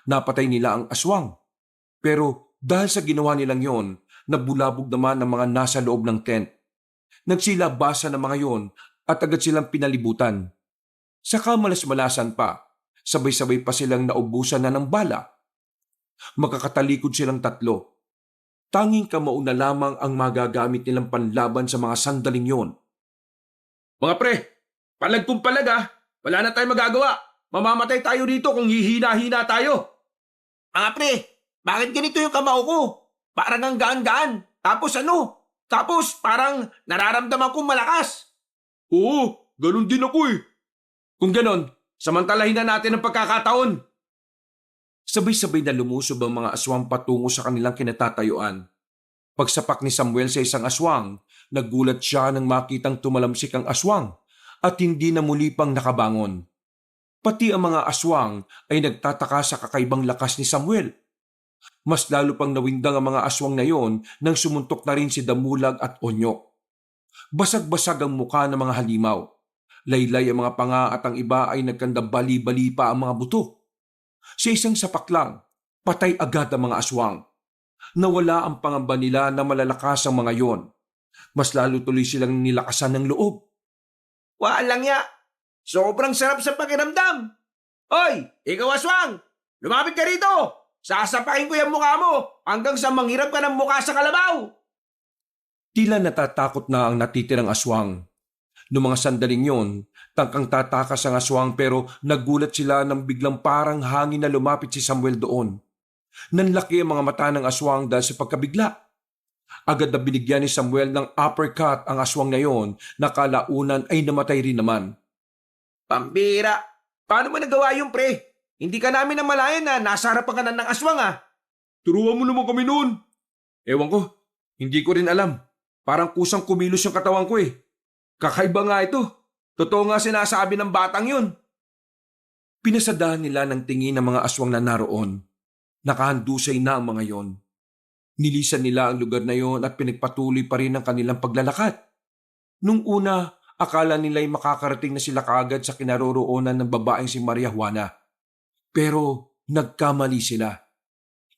Napatay nila ang aswang. Pero dahil sa ginawa nilang yon, nabulabog naman ang mga nasa loob ng tent. Nagsilabasa ng mga yon at agad silang pinalibutan. Sa kamalas-malasan pa, sabay-sabay pa silang naubusan na ng bala. Makakatalikod silang tatlo. Tanging kamao na lamang ang magagamit nilang panlaban sa mga sandaling yon. Mga pre, palag kung palag ah. Wala na tayong magagawa. Mamamatay tayo rito kung hihina-hina tayo. Mga pre, bakit ganito yung kamao ko? Parang ang gaan-gaan. Tapos parang nararamdaman kong malakas. Oo, ganun din ako eh. Kung ganon, samantalahin na natin ang pagkakataon. Sabay-sabay na lumusob ang mga aswang patungo sa kanilang kinatatayuan. Pagsapak ni Samuel sa isang aswang, nagulat siya nang makitang tumalamsik ang aswang at hindi na muli pang nakabangon. Pati ang mga aswang ay nagtataka sa kakaibang lakas ni Samuel. Mas lalo pang nawindang ang mga aswang na yon nang sumuntok na rin si Damulag at Onyok. Basag-basag ang mukha ng mga halimaw. Laylay ang mga panga at ang iba ay nagkandabali-bali pa ang mga buto. Sa isang sapak lang, patay agad ang mga aswang. Nawala ang pangamba nila na malalakas ang mga yon. Mas lalo tuloy silang nilakasan ng loob. Walang ya. Sobrang sarap sa pakiramdam. Hoy, ikaw aswang! Lumapit ka rito! Sasapakin ko yung mukha mo hanggang sa manghirap ka ng mukha sa kalabaw! Tila natatakot na ang natitirang aswang. Noong mga sandaling yon, tangkang tatakas ang aswang pero nagulat sila nang biglang parang hangin na lumapit si Samuel doon. Nanlaki ang mga mata ng aswang dahil sa pagkabigla. Agad na binigyan ni Samuel ng uppercut ang aswang na yon na kalaunan ay namatay rin naman. Pambira! Paano mo nagawa yung pre? Hindi ka namin namalayan na nasa harapan ka na ng aswang ah. Turuan mo naman kami noon. Ewan ko, hindi ko rin alam. Parang kusang kumilos yung katawan ko eh. Kakaiba nga ito. Totoo nga sinasabi ng batang yun. Pinasadahan nila ng tingin ng mga aswang na naroon. Nakahandusay na ang mga yon. Nilisan nila ang lugar na yon at pinagpatuloy pa rin ang kanilang paglalakad. Nung una, akala nila'y makakarating na sila kaagad sa kinaroroonan ng babaeng si Maria Juana. Pero nagkamali sila.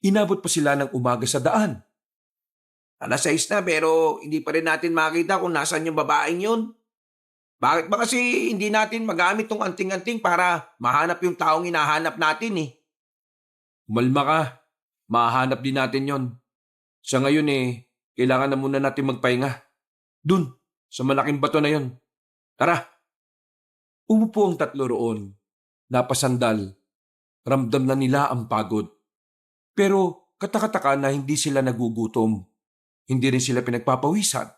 Inabot pa sila ng umaga sa daan. Alas 6 na pero hindi pa rin natin makita kung nasaan yung babaeng yun. Bakit ba kasi hindi natin magamit tong anting-anting para mahanap yung taong hinahanap natin eh? Umalma ka. Mahanap din natin yon. Sa ngayon kailangan na muna natin magpahinga. Dun, sa malaking bato na yon. Tara! Umupo ang tatlo roon. Napasandal. Ramdam na nila ang pagod. Pero katakataka na hindi sila nagugutom. Hindi rin sila pinagpapawisan.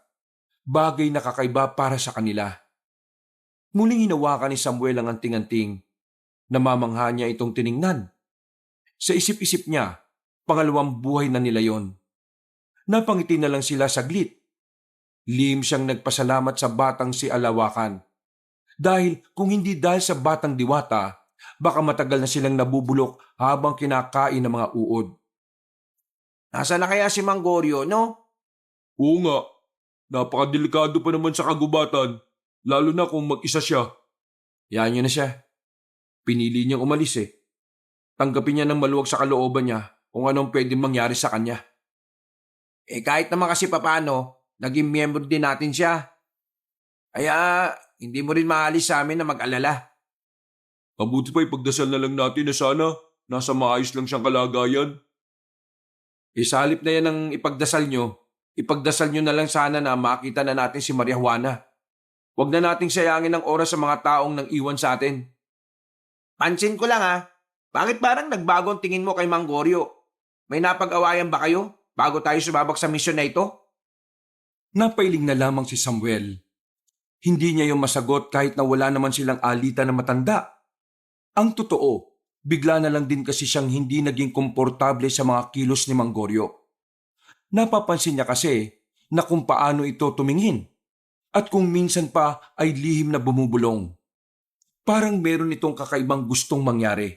Bagay na kakaiba para sa kanila. Muling hinawakan ni Samuel ang anting-anting. Namamangha niya itong tiningnan. Sa isip-isip niya, pangalawang buhay na nila yon. Napangiti na lang sila saglit. Lihim siyang nagpasalamat sa batang si Alawakan. Dahil kung hindi dahil sa batang diwata, baka matagal na silang nabubulok habang kinakain ng mga uod. Nasaan na kaya si Mang Goryo, no? Oo nga, napakadelikado pa naman sa kagubatan, lalo na kung mag-isa siya. Yan yun na siya. Pinili niyang umalis eh. Tanggapin niya ng maluwag sa kalooban niya kung anong pwedeng mangyari sa kanya. Kahit naman kasi papano, naging miyembro din natin siya. Kaya hindi mo rin maalis sa amin na mag-alala. Mabuti pa ipagdasal na lang natin na sana nasa maayos lang siyang kalagayan. Sa halip na yan ang ipagdasal nyo na lang sana na makita na natin si Maria Juana. Huwag na nating sayangin ang oras sa mga taong nang iwan sa atin. Pansin ko lang bakit parang nagbago ang tingin mo kay Mang Goryo? May napag-awayan ba kayo bago tayo sumabak sa misyon na ito? Napailing na lamang si Samuel. Hindi niya yung masagot kahit na wala naman silang alitan na matanda. Ang totoo, bigla na lang din kasi siyang hindi naging komportable sa mga kilos ni Mang Goryo. Napapansin niya kasi na kung paano ito tumingin at kung minsan pa ay lihim na bumubulong. Parang meron itong kakaibang gustong mangyari.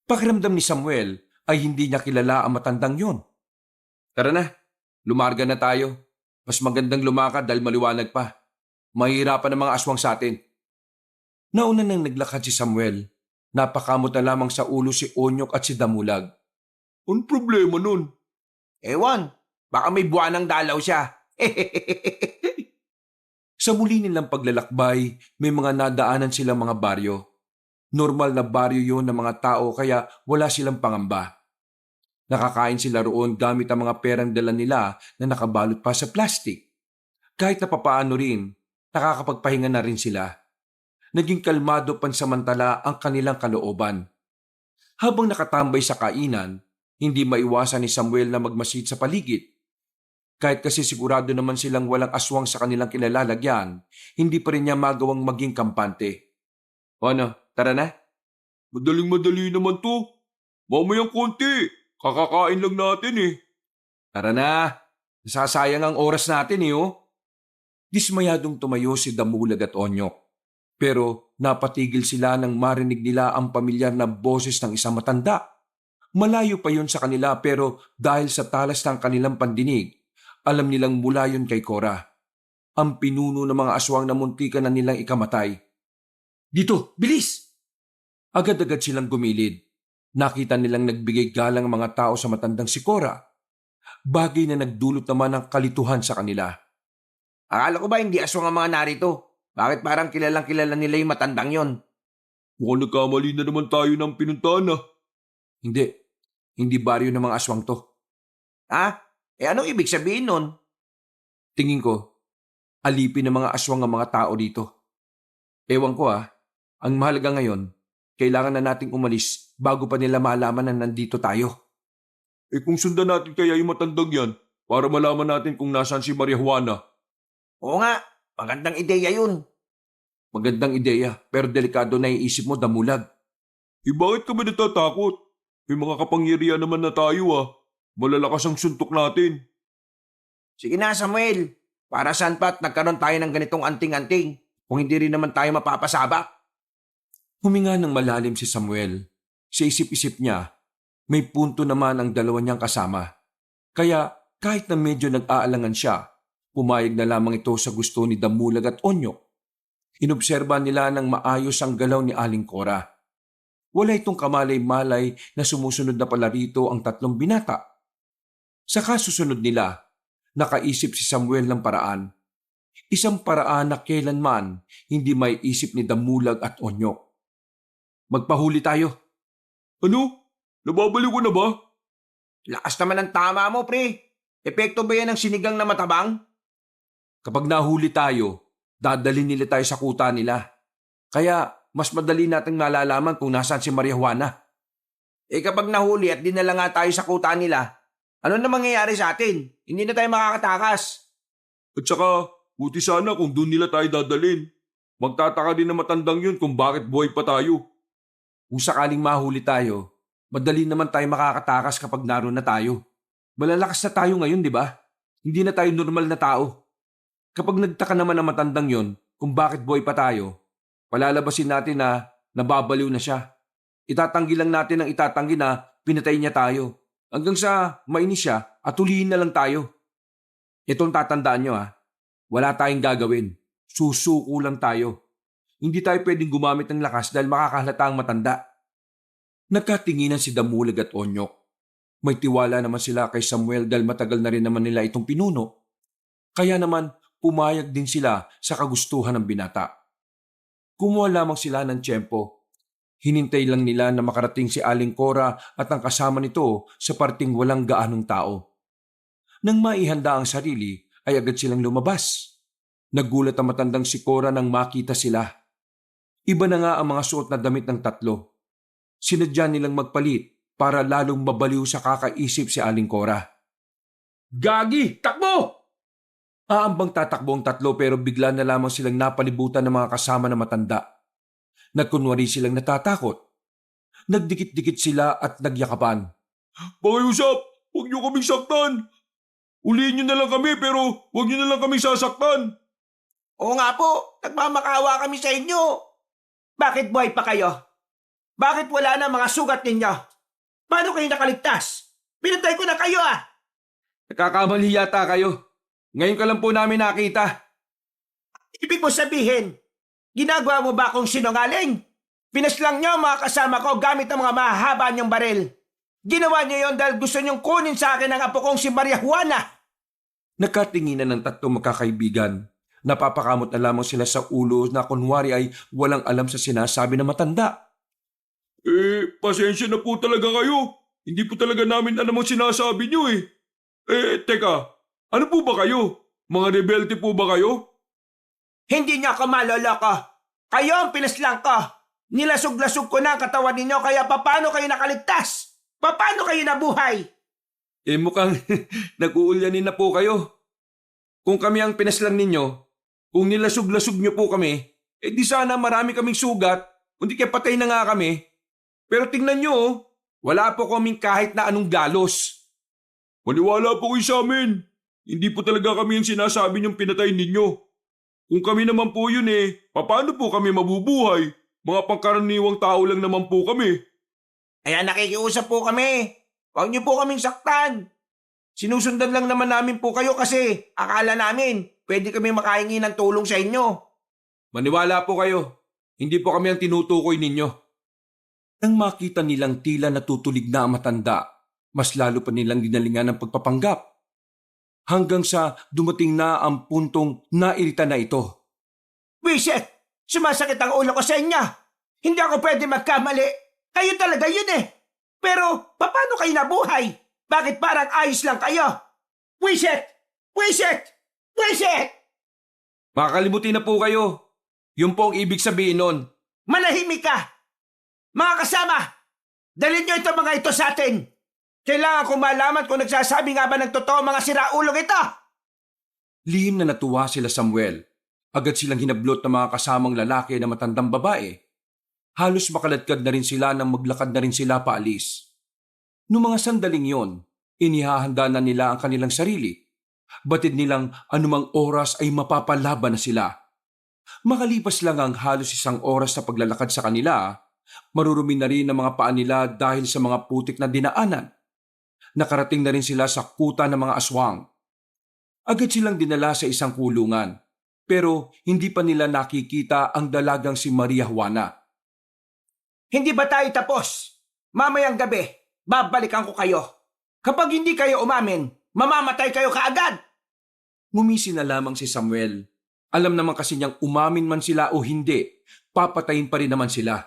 Pakiramdam ni Samuel ay hindi niya kilala ang matandang yon. Tara na, lumarga na tayo. Mas magandang lumakad dahil maliwanag pa. Mahihirapan ang mga aswang sa atin. Nauna nang naglakad si Samuel. Napakamot na lamang sa ulo si Onyok at si Damulag. Anong problema nun? Ewan, baka may buwanang dalaw siya. Sa muli nilang paglalakbay, may mga nadaanan silang mga baryo. Normal na baryo yon ng mga tao kaya wala silang pangamba. Nakakain sila roon gamit ang mga perang dala nila na nakabalot pa sa plastic. Kahit na papaano rin, nakakapagpahinga na rin sila. Naging kalmado pansamantala ang kanilang kalooban. Habang nakatambay sa kainan, hindi maiwasan ni Samuel na magmasid sa paligid. Kahit kasi sigurado naman silang walang aswang sa kanilang kinalalagyan, hindi pa rin niya magawang maging kampante. O ano, tara na? Madaling-madali naman to. Mamayang konti. Kakakain lang natin eh. Tara na, nasasayang ang oras natin oh. Dismayadong tumayo si Damulag at Onyok. Pero napatigil sila nang marinig nila ang pamilyar na boses ng isang matanda. Malayo pa yun sa kanila pero dahil sa talas ng kanilang pandinig, alam nilang mula yun kay Cora. Ang pinuno ng mga aswang na muntikan na nilang ikamatay. Dito, bilis! Agad-agad silang gumilid. Nakita nilang nagbigay galang ang mga tao sa matandang si Cora. Bagay na nagdulot naman ng kalituhan sa kanila. Akala ko ba hindi aswang ang mga narito? Bakit parang kilalang-kilala nila yung matandang yon? Mukhang nagkamali na naman tayo ng pinuntahan ah. Hindi baryo ng mga aswang to. Ha? Anong ibig sabihin nun? Tingin ko, alipin ng mga aswang ang mga tao dito. Ewan ko ang mahalaga ngayon, kailangan na nating umalis bago pa nila malaman na nandito tayo. Kung sundan natin kaya yung matandang yan, para malaman natin kung nasaan si Maria Juana. Oo nga, magandang ideya yun. Magandang ideya, pero delikado na iisip mo, Damulag. Bakit ka ba natatakot? May mga kapangyarihan naman na tayo ah. Malalakas ang suntok natin. Sige na, Samuel. Para saan pa't nagkaroon tayo ng ganitong anting-anting kung hindi rin naman tayo mapapasaba? Huminga ng malalim si Samuel. Sa isip-isip niya, may punto naman ang dalawa niyang kasama. Kaya kahit na medyo nag-aalangan siya, pumayag na lamang ito sa gusto ni Damulag at Onyok. Inobserba nila ng maayos ang galaw ni Aling Cora. Wala itong kamalay-malay na sumusunod na pala rito ang tatlong binata. Sa kasusunod nila, nakaisip si Samuel ng paraan. Isang paraan na kailanman hindi may isip ni Damulag at Onyok. Magpahuli tayo. Ano? Nababaliw ko na ba? Lakas naman ang tama mo, pre. Epekto ba yan ng sinigang na matabang? Kapag nahuli tayo, dadalhin nila tayo sa kuta nila. Kaya mas madali nating malalaman kung nasaan si Maria Juana. Kapag nahuli at dinala nga tayo sa kuta nila, ano na mangyayari sa atin? Hindi na tayo makakatakas. At saka, buti sana kung doon nila tayo dadalhin. Magtataka din na matandang yun kung bakit buhay pa tayo. Kung sakaling mahuli tayo, madali naman tayo makakatakas kapag naroon na tayo. Malalakas na tayo ngayon, di ba? Hindi na tayo normal na tao. Kapag nagtaka naman ang matandang yon kung bakit buhay pa tayo, palalabasin natin na nababaliw na siya. Itatanggi lang natin ang itatanggi na pinatay niya tayo. Hanggang sa mainis siya at hulihin na lang tayo. Itong tatandaan nyo wala tayong gagawin. Susuko lang tayo. Hindi tayo pwedeng gumamit ng lakas dahil makakahalata ang matanda. Nagkatinginan si Damulag at Onyok. May tiwala naman sila kay Samuel dahil matagal na rin naman nila itong pinuno. Kaya naman pumayag din sila sa kagustuhan ng binata. Kumuha lamang sila ng tiyempo. Hinintay lang nila na makarating si Aling Cora at ang kasama nito sa parting walang gaanong tao. Nang maihanda ang sarili ay agad silang lumabas. Nagulat ang matandang si Cora nang makita sila. Iba na nga ang mga suot na damit ng tatlo. Sinadya nilang magpalit para lalong mabaliw sa kakaisip si Aling Cora. Gagi! Takbo! Aambang tatakbo ang tatlo pero bigla na lamang silang napalibutan ng mga kasama na matanda. Nagkunwari silang natatakot. Nagdikit-dikit sila at nagyakapan. Pakiusap! Huwag niyo kaming saktan! Ulihin niyo na lang kami pero huwag niyo na lang kaming sasaktan! Oo nga po, nagmamakaawa kami sa inyo. Bakit buhay pa kayo? Bakit wala na mga sugat ninyo? Paano kayo nakaligtas? Pinatay ko na kayo Nakakamali yata kayo. Ngayon ka lang po namin nakita. Ibig mo sabihin, ginagawa mo ba akong sinungaling? Pinaslang niyo ang mga kasama ko gamit ang mga mahaba niyong baril. Ginawa niyo yon dahil gusto niyong kunin sa akin ang apo kong si Maria Juana. Nakatinginan ng tatlong magkakaibigan Napapakamot na lamang sila sa ulo na kunwari ay walang alam sa sinasabi ng matanda. Pasensya na po talaga kayo. Hindi po talaga namin alam ang sinasabi niyo eh. Teka, ano po ba kayo? Mga rebelde po ba kayo? Hindi niya ako maloloko. Kayo ang pinaslang ko. Nilasog-lasog ko na ang katawan ninyo kaya paano kayo nakaligtas? Paano kayo nabuhay? Mukhang nag-uulyanin na po kayo. Kung kami ang pinaslang ninyo, kung nilasog-lasog niyo po kami, di sana marami kaming sugat, kundi kaya patay na nga kami. Pero tingnan niyo, wala po kaming kahit na anong galos. Maniwala po kayo sa amin. Hindi po talaga kami ang sinasabi niyong pinatay ninyo. Kung kami naman po yun paano po kami mabubuhay? Mga pangkaraniwang tao lang naman po kami. Kaya nakikiusap po kami. Huwag niyo po kaming saktan. Sinusundan lang naman namin po kayo kasi akala namin pwede kami makahingi ng tulong sa inyo. Maniwala po kayo, hindi po kami ang tinutukoy ninyo. Nang makita nilang tila natutulig na ang matanda, mas lalo pa nilang ginalingan ng pagpapanggap. Hanggang sa dumating na ang puntong nairita na ito. Wiset! Sumasakit ang ulo ko sa inyo. Hindi ako pwede magkamali. Kayo talaga yun Pero paano kayo nabuhay? Bakit parang ayos lang kayo? Wiset! Wiset! Wiset! Makakalimutin na po kayo. Yun po ang ibig sabihin nun. Manahimik ka! Mga kasama! Dalhin niyo itong mga ito sa atin! Kailangan kong malaman kung nagsasabi nga ba ng totoo mga siraulong ito! Lihim na natuwa sila Samuel. Agad silang hinablot ng mga kasamang lalaki na matandang babae. Halos makaladkad na rin sila nang maglakad na rin sila paalis. Noong mga sandaling yon, inihahanda na nila ang kanilang sarili. Batid nilang anumang oras ay mapapalaban na sila. Makalipas lang ang halos 1 oras na paglalakad sa kanila, marurumi na rin ang mga paa nila dahil sa mga putik na dinaanan. Nakarating na rin sila sa kuta ng mga aswang. Agad silang dinala sa isang kulungan, pero hindi pa nila nakikita ang dalagang si Maria Juana. Hindi ba tayo tapos? Mamayang gabi, babalikan ko kayo. Kapag hindi kayo umamin, mamamatay kayo kaagad! Ngumisi na lamang si Samuel. Alam naman kasi niyang umamin man sila o hindi, papatayin pa rin naman sila.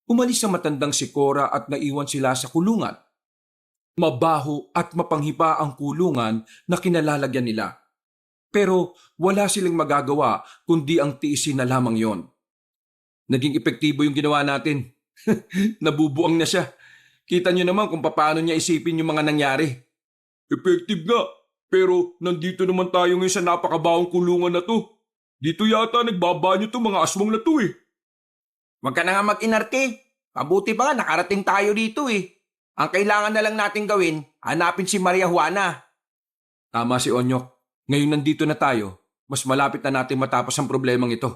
Umalis ang matandang si Cora at naiwan sila sa kulungan. Mabaho at mapanghipa ang kulungan na kinalalagyan nila. Pero wala silang magagawa kundi ang tiisin na lamang yon. Naging epektibo yung ginawa natin. Nabubuang na siya. Kita niyo naman kung paano niya isipin yung mga nangyari. Effective nga. Pero nandito naman tayo ngayon sa napakabawang kulungan na to. Dito yata nagbabanyo to mga aswang na to Huwag ka na nga mag-inarte. Mabuti pa nga nakarating tayo dito Ang kailangan na lang natin gawin, hanapin si Maria Juana. Tama si Onyok. Ngayon nandito na tayo, mas malapit na natin matapos ang problemang ito.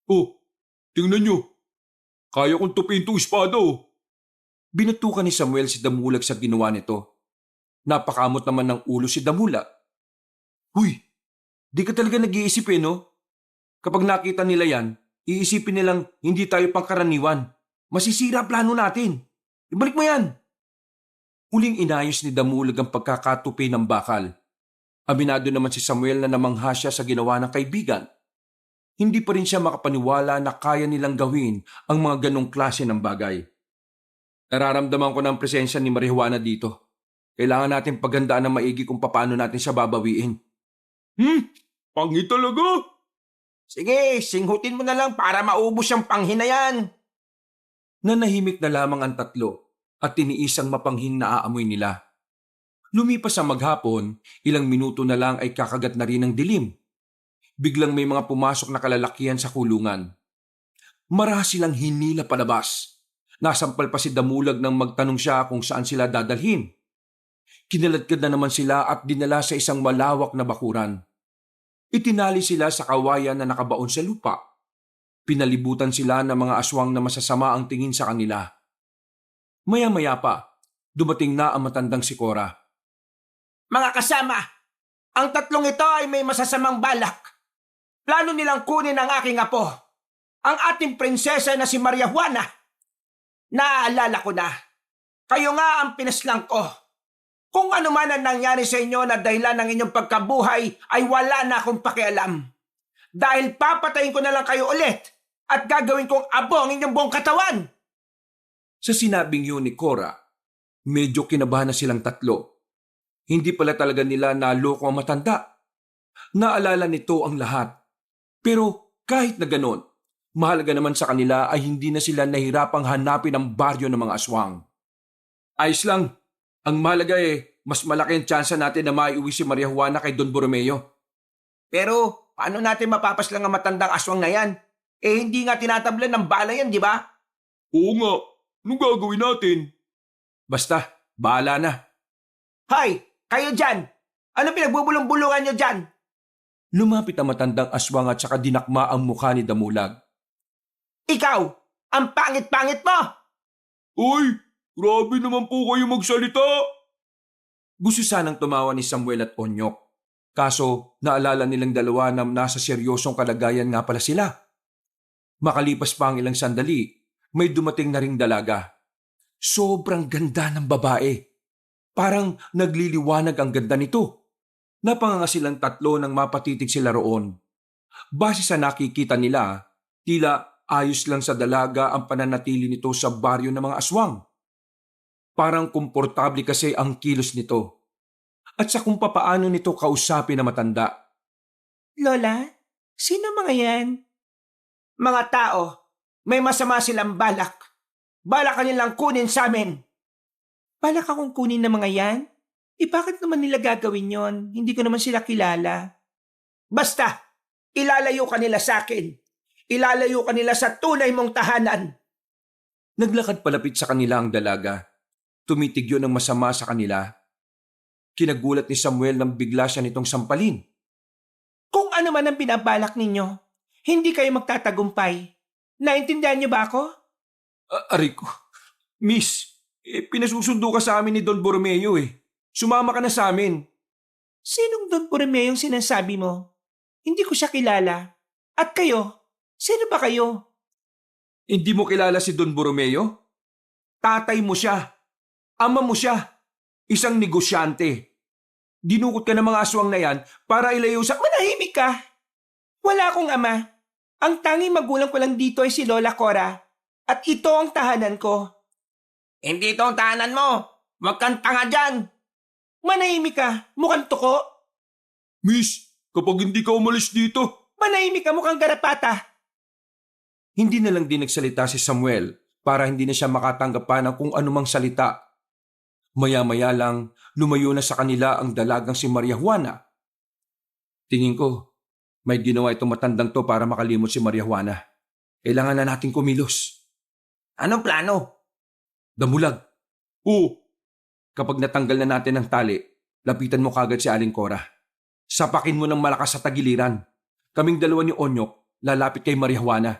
Oh, tingnan nyo. Kaya kong tupin itong espada Binutukan ni Samuel si Damulag sa ginawa nito. Napakamot naman ng ulo si Damulag. Huy, di ka talaga nag-iisip no? Kapag nakita nila yan, iisipin nilang hindi tayo pangkaraniwan. Masisira plano natin. Ibalik mo yan. Huling inayos ni Damulag ang pagkakatupi ng bakal. Aminado naman si Samuel na namangha siya sa ginawa ng kaibigan. Hindi pa rin siya makapaniwala na kaya nilang gawin ang mga ganong klase ng bagay. Nararamdaman ko ng presensya ni Maria Juana dito. Kailangan natin paghandaan ng maigi kung paano natin siya babawiin. Pangit talaga. Sige, singhutin mo na lang para maubos yung panghin na yan. Nanahimik na lamang ang tatlo at tiniis ang mapanghing na aamoy nila. Lumipas ang maghapon, ilang minuto na lang ay kakagat na rin ng dilim. Biglang may mga pumasok na kalalakihan sa kulungan. Marahas silang hinila palabas. Nasampal pa si Damulag nang magtanong siya kung saan sila dadalhin. Kinaladkad na naman sila at dinala sa isang malawak na bakuran. Itinali sila sa kawayan na nakabaon sa lupa. Pinalibutan sila ng mga aswang na masasama ang tingin sa kanila. Maya-maya pa, dumating na ang matandang si Cora. Mga kasama, ang tatlong ito ay may masasamang balak. Plano nilang kunin ang aking apo, ang ating prinsesa na si Maria Juana. Naaalala ko na, kayo nga ang pinaslang ko. Kung ano man ang nangyari sa inyo na dahilan ng inyong pagkabuhay ay wala na akong pakialam. Dahil papatayin ko na lang kayo ulit at gagawin kong abo ang inyong buong katawan. Sa sinabing yun ni Cora, medyo kinabahan na silang tatlo. Hindi pala talaga nila naloko ang matanda. Naalala nito ang lahat. Pero kahit na ganon, mahalaga naman sa kanila ay hindi na sila nahirapang hanapin ang baryo ng mga aswang. Ayos lang. Ang mahalaga mas malaki ang tsansa natin na maiuwi si Maria Juana kay Don Borromeo. Pero paano natin mapapaslang ang matandang aswang na yan? Hindi nga tinatablan ng bala yan, di ba? Oo nga, anong gagawin natin? Basta, bahala na. Hay, kayo dyan! Ano pinagbubulong-bulungan nyo dyan? Lumapit ang matandang aswang at saka dinakma ang mukha ni Damulag. Ikaw, ang pangit-pangit mo! Uy, grabe naman po kayo magsalita. Gusto sanang tumawa ni Samuel at Onyok. Kaso naalala nilang dalawa na nasa seryosong kalagayan nga pala sila. Makalipas pa ang ilang sandali, may dumating na ring dalaga. Sobrang ganda ng babae. Parang nagliliwanag ang ganda nito. Napanganga silang tatlo nang mapatitig sila roon. Base sa nakikita nila, tila ayos lang sa dalaga ang pananatili nito sa baryo ng mga aswang. Parang komportable kasi ang kilos nito. At sa kung papaano nito kausapin na matanda. Lola, sino mga yan? Mga tao, may masama silang balak. Balak kanilang kunin sa amin. Balak akong kunin ng mga yan? Bakit naman nila gagawin yon? Hindi ko naman sila kilala. Basta, ilalayo ka nila sa akin. Ilalayo ka nila sa tunay mong tahanan. Naglakad palapit sa kanila ang dalaga. Tumitigyo ng masama sa kanila. Kinagulat ni Samuel nang bigla siya nitong sampalin. Kung ano man ang binabalak ninyo, hindi kayo magtatagumpay. Naintindihan niyo ba ako? Aray ko. Miss, pinasusundo ka sa amin ni Don Borromeo . Sumama ka na sa amin. Sinong Don Borromeo yung sinasabi mo? Hindi ko siya kilala. At kayo? Sino ba kayo? Hindi mo kilala si Don Borromeo? Tatay mo siya. Ama mo siya. Isang negosyante. Dinukot ka ng mga aswang na yan para ilayo sa... Manahimik ka! Wala akong ama. Ang tanging magulang ko lang dito ay si Lola Cora. At ito ang tahanan ko. Hindi ito ang tahanan mo. Huwag kang tanga dyan. Manahimik ka. Mukhang tuko. Miss, kapag hindi ka umalis dito, Manahimik ka, mukhang garapata. Hindi na lang din nagsalita si Samuel para hindi na siya makatanggap pa ng kung anumang salita. Maya-maya lang, lumayo na sa kanila ang dalagang si Maria Juana. Tingin ko, may ginawa itong matandang to para makalimot si Maria Juana. Kailangan na natin kumilos. Anong plano? Damulag, oh, kapag natanggal na natin ang tali, lapitan mo kagad si Aling Cora. Sapakin mo ng malakas sa tagiliran. Kaming dalawa ni Onyok, lalapit kay Maria Juana.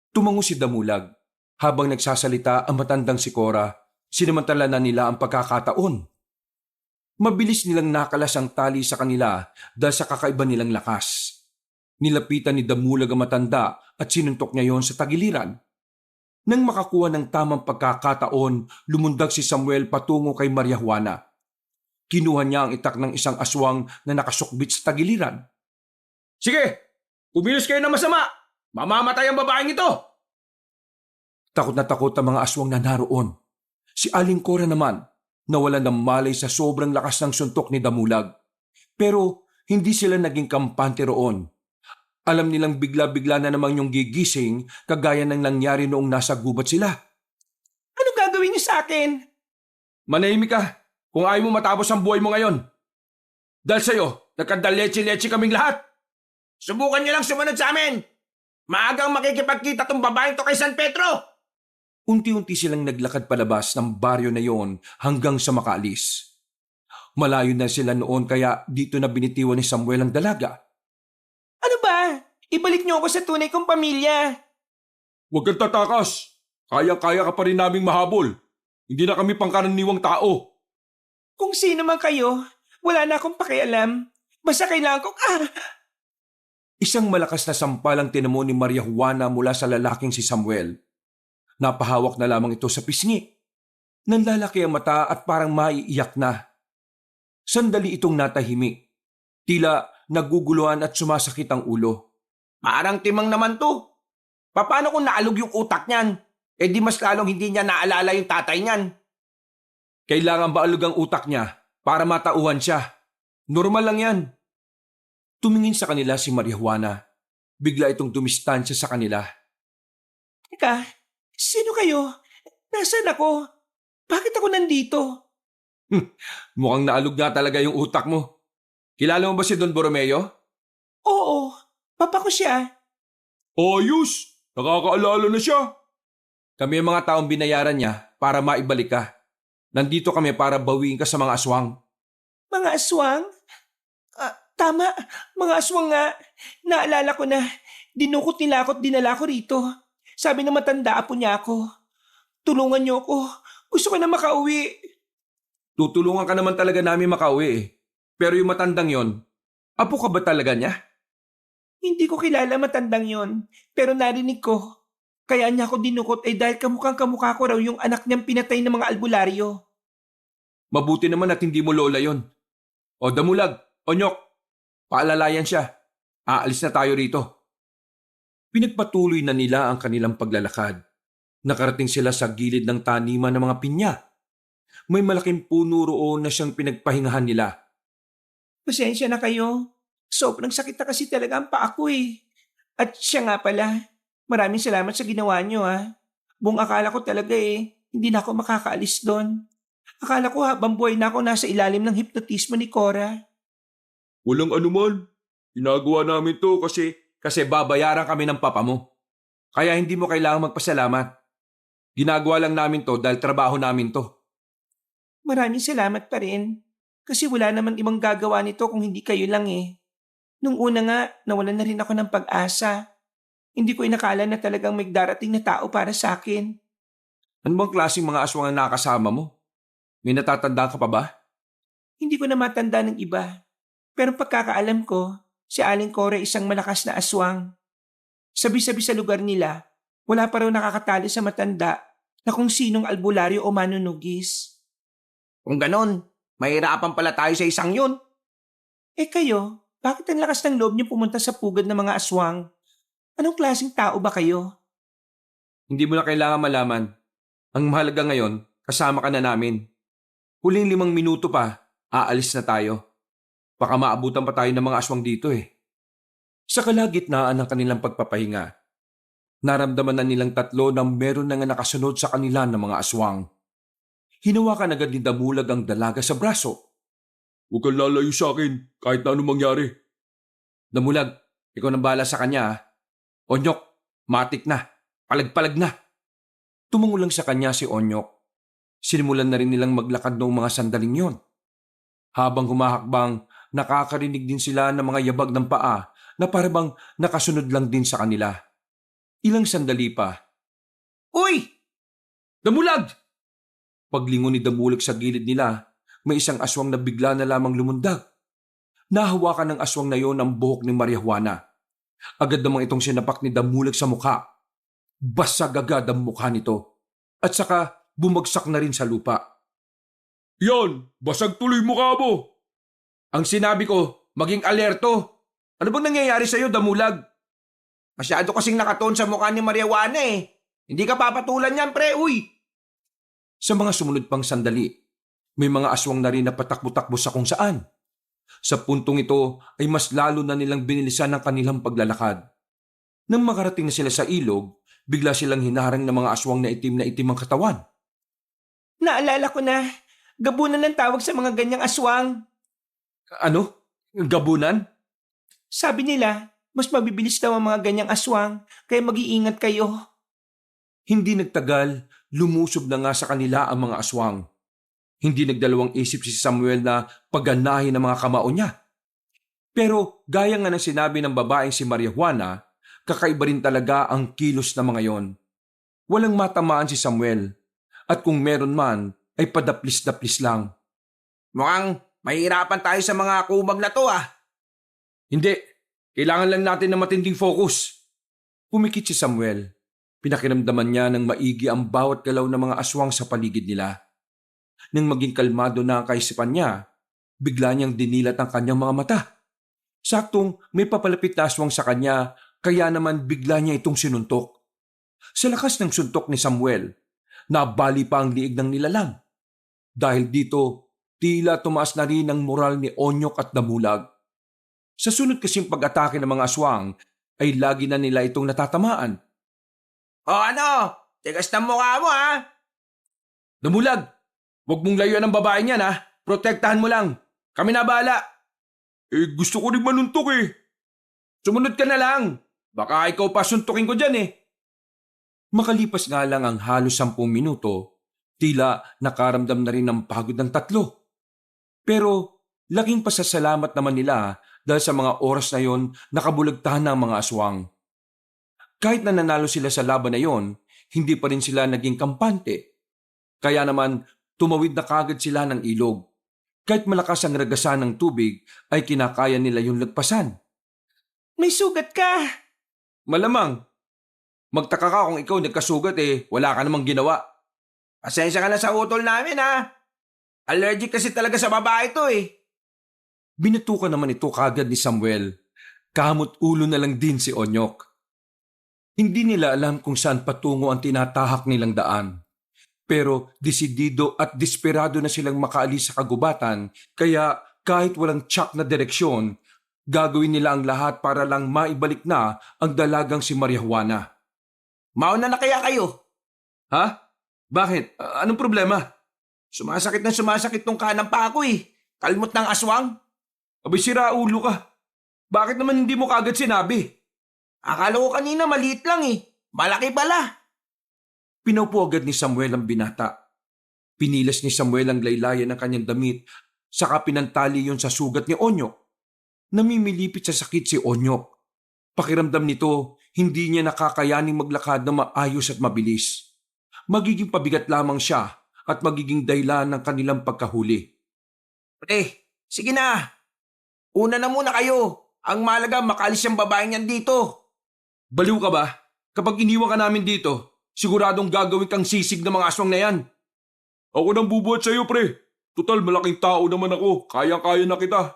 Tumango si Damulag. Habang nagsasalita ang matandang si Cora, sinamantala na nila ang pagkakataon. Mabilis nilang nakalas ang tali sa kanila dahil sa kakaiba nilang lakas. Nilapitan ni Damulag ang matanda at sinuntok niya yon sa tagiliran. Nang makakuha ng tamang pagkakataon, lumundag si Samuel patungo kay Maria Juana. Kinuha niya ang itak ng isang aswang na nakasukbit sa tagiliran. Sige, kumilos kayo na masama. Mamamatay ang babaeng ito. Takot na takot ang mga aswang na naroon. Si Aling Cora naman, nawalan ng malay sa sobrang lakas ng suntok ni Damulag. Pero hindi sila naging kampante roon. Alam nilang bigla-bigla na namang yung gigising kagaya ng nangyari noong nasa gubat sila. Anong gagawin niyo sa akin? Manahimik ka kung ayaw mo matapos ang buhay mo ngayon. Dahil sa'yo, nagkadaleche-leche kaming lahat. Subukan niyo lang sumunod sa amin. Maagang makikipagkita tong babaeng to kay San Pedro. Unti-unti silang naglakad palabas ng baryo na yon hanggang sa makaalis. Malayo na sila noon kaya dito na binitiwan ni Samuel ang dalaga. Ano ba? Ibalik niyo ako sa tunay kong pamilya. huwag kang tatakas. Kaya-kaya ka pa rin naming mahabol. Hindi na kami pangkaraniwang tao. Kung sino man kayo, wala na akong pakialam. Basta kailangan kong... Isang malakas na sampalang tinamo ni Maria Juana mula sa lalaking si Samuel. Napahawak na lamang ito sa pisngi. Nanlalaki ang mata at parang maiiyak na. Sandali itong natahimik. Tila naguguluhan at sumasakit ang ulo. Parang timang naman to. Paano kung naalog yung utak niyan? Eh di mas lalong hindi niya naalala yung tatay niyan. Kailangan ba alog ang utak niya para matauhan siya? Normal lang yan. Tumingin sa kanila si Maria Juana. Bigla itong dumistansya sa kanila. Teka, sino kayo? Nasaan ako? Bakit ako nandito? Mukhang naalog na talaga yung utak mo. Kilala mo ba si Don Borromeo? Oo, papa ko siya. Ayos! Nakakaalala na siya. Kami ang mga taong binayaran niya para maibalik ka. Nandito kami para bawiin ka sa mga aswang. Mga aswang? Tama, mga aswang nga. Naalala ko na, dinukot nila ako at dinala ko rito. Sabi na matanda po niya ako. Tulungan niyo ako. Gusto ko na makauwi. Tutulungan ka naman talaga namin makauwi eh. Pero yung matandang yon, apo ka ba talaga niya? Hindi ko kilala matandang yon, pero narinig ko. Kaya niya ako dinukot ay dahil kamukhang-kamukha ko raw yung anak niyang pinatay ng mga albularyo. Mabuti naman at hindi mo lola yon. O Damulag, Onyok, paalalayan siya. Aalis na tayo rito. Pinagpatuloy na nila ang kanilang paglalakad. Nakarating sila sa gilid ng taniman ng mga pinya. May malaking puno roon na siyang pinagpahingahan nila. Pasensya na kayo. Sobrang sakit na kasi talaga ang paa ko eh. At siya nga pala, maraming salamat sa ginawa niyo ha. Buong akala ko talaga hindi na ako makakaalis doon. Akala ko habang buhay na ako nasa ilalim ng hipnotismo ni Cora. Walang anuman. Ginagawa namin to kasi Kasi babayaran kami ng papa mo. Kaya hindi mo kailangang magpasalamat. Ginagawa lang namin to dahil trabaho namin to. Maraming salamat pa rin. Kasi wala naman ibang gagawa nito kung hindi kayo lang eh. Nung una nga, nawalan na rin ako ng pag-asa. Hindi ko inakala na talagang may darating na tao para sa akin. Ano bang klaseng mga aswang ang nakasama mo? May natatandaan ka pa ba? Hindi ko na matanda ng iba. Pero pagkakaalam ko, si Aling Cora isang malakas na aswang. Sabi-sabi sa lugar nila, wala pa raw nakakatali sa matanda na kung sinong albularyo o manunugis. Kung ganon, mahirapan pala tayo sa isang yun. Eh kayo, bakit ang lakas ng loob niyo pumunta sa pugad ng mga aswang? Anong klaseng tao ba kayo? Hindi mo na kailangan malaman. Ang mahalaga ngayon, kasama ka na namin. Huling 5 minuto pa, aalis na tayo. Baka maabutan pa tayo ng mga aswang dito eh. Sa kalagitnaan ng kanilang pagpapahinga, naramdaman na nilang tatlo na meron na nga nakasunod sa kanila ng mga aswang. Hinawakan agad ni Damulag ang dalaga sa braso. huwag kang lalayo sa akin kahit na anong mangyari. Damulag, ikaw nang bahala sa kanya ha. Onyok, matik na. Palag-palag na. Tumungo lang sa kanya si Onyok. Sinimulan na rin nilang maglakad noong mga sandaling yon. Habang humahakbang, nakakarinig din sila ng mga yabag ng paa na parabang nakasunod lang din sa kanila. Ilang sandali pa. Uy! Damulag! Paglingon ni Damulag sa gilid nila, may isang aswang na bigla na lamang lumundag. Nahawakan ng aswang na yon ang buhok ni Maria Juana. Agad namang itong sinapak ni Damulag sa mukha. Basag agad ang mukha nito. At saka bumagsak na rin sa lupa. Yan! Basag tuloy mukha mo! Ang sinabi ko, maging alerto. Ano bang nangyayari sa'yo, Damulag? Masyado kasing nakatoon sa mukha ni Maria Juana eh. Hindi ka papatulan yan, pre, uy! Sa mga sumunod pang sandali, may mga aswang na rin na patakbo-takbo sa kung saan. Sa puntong ito ay mas lalo na nilang binilisan ang kanilang paglalakad. Nang makarating na sila sa ilog, bigla silang hinarang ng mga aswang na itim ang katawan. Naalala ko na, gabunan ng tawag sa mga ganyang aswang. Ano? Gabunan? Sabi nila, mas mabibilis daw ang mga ganyang aswang, kaya mag-iingat kayo. Hindi nagtagal, lumusob na nga sa kanila ang mga aswang. Hindi nagdalawang isip si Samuel na pagganahin ang mga kamao niya. Pero gaya nga ng sinabi ng babaeng si Maria Juana, kakaiba rin talaga ang kilos na mga yon. Walang matamaan si Samuel, at kung meron man, ay padaplis-daplis lang. Mukhang mahirapan tayo sa mga kumag na to ah. Hindi, kailangan lang natin ng matinding focus. Pumikit si Samuel. Pinakiramdaman niya ng maigi ang bawat galaw ng mga aswang sa paligid nila. Nang maging kalmado na ang kaisipan niya, bigla niyang dinilat ang kanyang mga mata. Saktong may papalapit na aswang sa kanya, kaya naman bigla niya itong sinuntok. Sa lakas ng suntok ni Samuel, nabali pa ang liig ng nilalang. Dahil dito, tila tumaas na rin ang moral ni Onyok at Damulag. Sa sunod kasing pag-atake ng mga aswang, ay lagi na nila itong natatamaan. O ano? Tigas ng mukha mo ha? Damulag, huwag mong layuan ang babae niyan ha. Protektahan mo lang. Kami na bahala. Gusto ko rin manuntok eh. Sumunod ka na lang. Baka ikaw pa suntukin ko dyan eh. Makalipas nga lang ang halos 10 minuto, tila nakaramdam na rin ng pagod ng tatlo. Pero laking pasasalamat naman nila dahil sa mga oras na yon nakabulagtahan na ang mga aswang. Kahit na nanalo sila sa laban na yon, hindi pa rin sila naging kampante. Kaya naman tumawid na kagad sila ng ilog. Kahit malakas ang ragasan ng tubig, ay kinakaya nila yung lagpasan. May sugat ka. Malamang. Magtaka ka kung ikaw nagkasugat wala ka namang ginawa. Pasensya ka na sa utol namin ha. Allergic kasi talaga sa babae to Binatukan naman ito kagad ni Samuel. Kamot ulo na lang din si Onyok. Hindi nila alam kung saan patungo ang tinatahak nilang daan. Pero desidido at desperado na silang makaalis sa kagubatan, kaya kahit walang tsak na direksyon, gagawin nila ang lahat para lang maibalik na ang dalagang si Maria Juana. Mauna na kaya kayo? Ha? Bakit? Anong problema? Sumasakit tong kanang pa ako Kalmot ng aswang. Abay sira ulo ka. Bakit naman hindi mo kagad sinabi? Akala ko kanina maliit lang Malaki pala. Pinaupo agad ni Samuel ang binata. Pinilas ni Samuel ang laylayan ng kanyang damit, saka pinantali yon sa sugat ni Onyok. Namimilipit sa sakit si Onyok. Pakiramdam nito, hindi niya nakakayaning maglakad na maayos at mabilis. Magiging pabigat lamang siya at magiging dahilan ng kanilang pagkahuli. Pre, sige na. Una na muna kayo. Ang malaga makalis yung babaeng yan dito. Baliw ka ba? Kapag iniwan ka namin dito, siguradong gagawin kang sisig ng mga aswang na yan. Ako nang bubuhat sa'yo, pre. Total, malaking tao naman ako. Kaya-kaya na kita.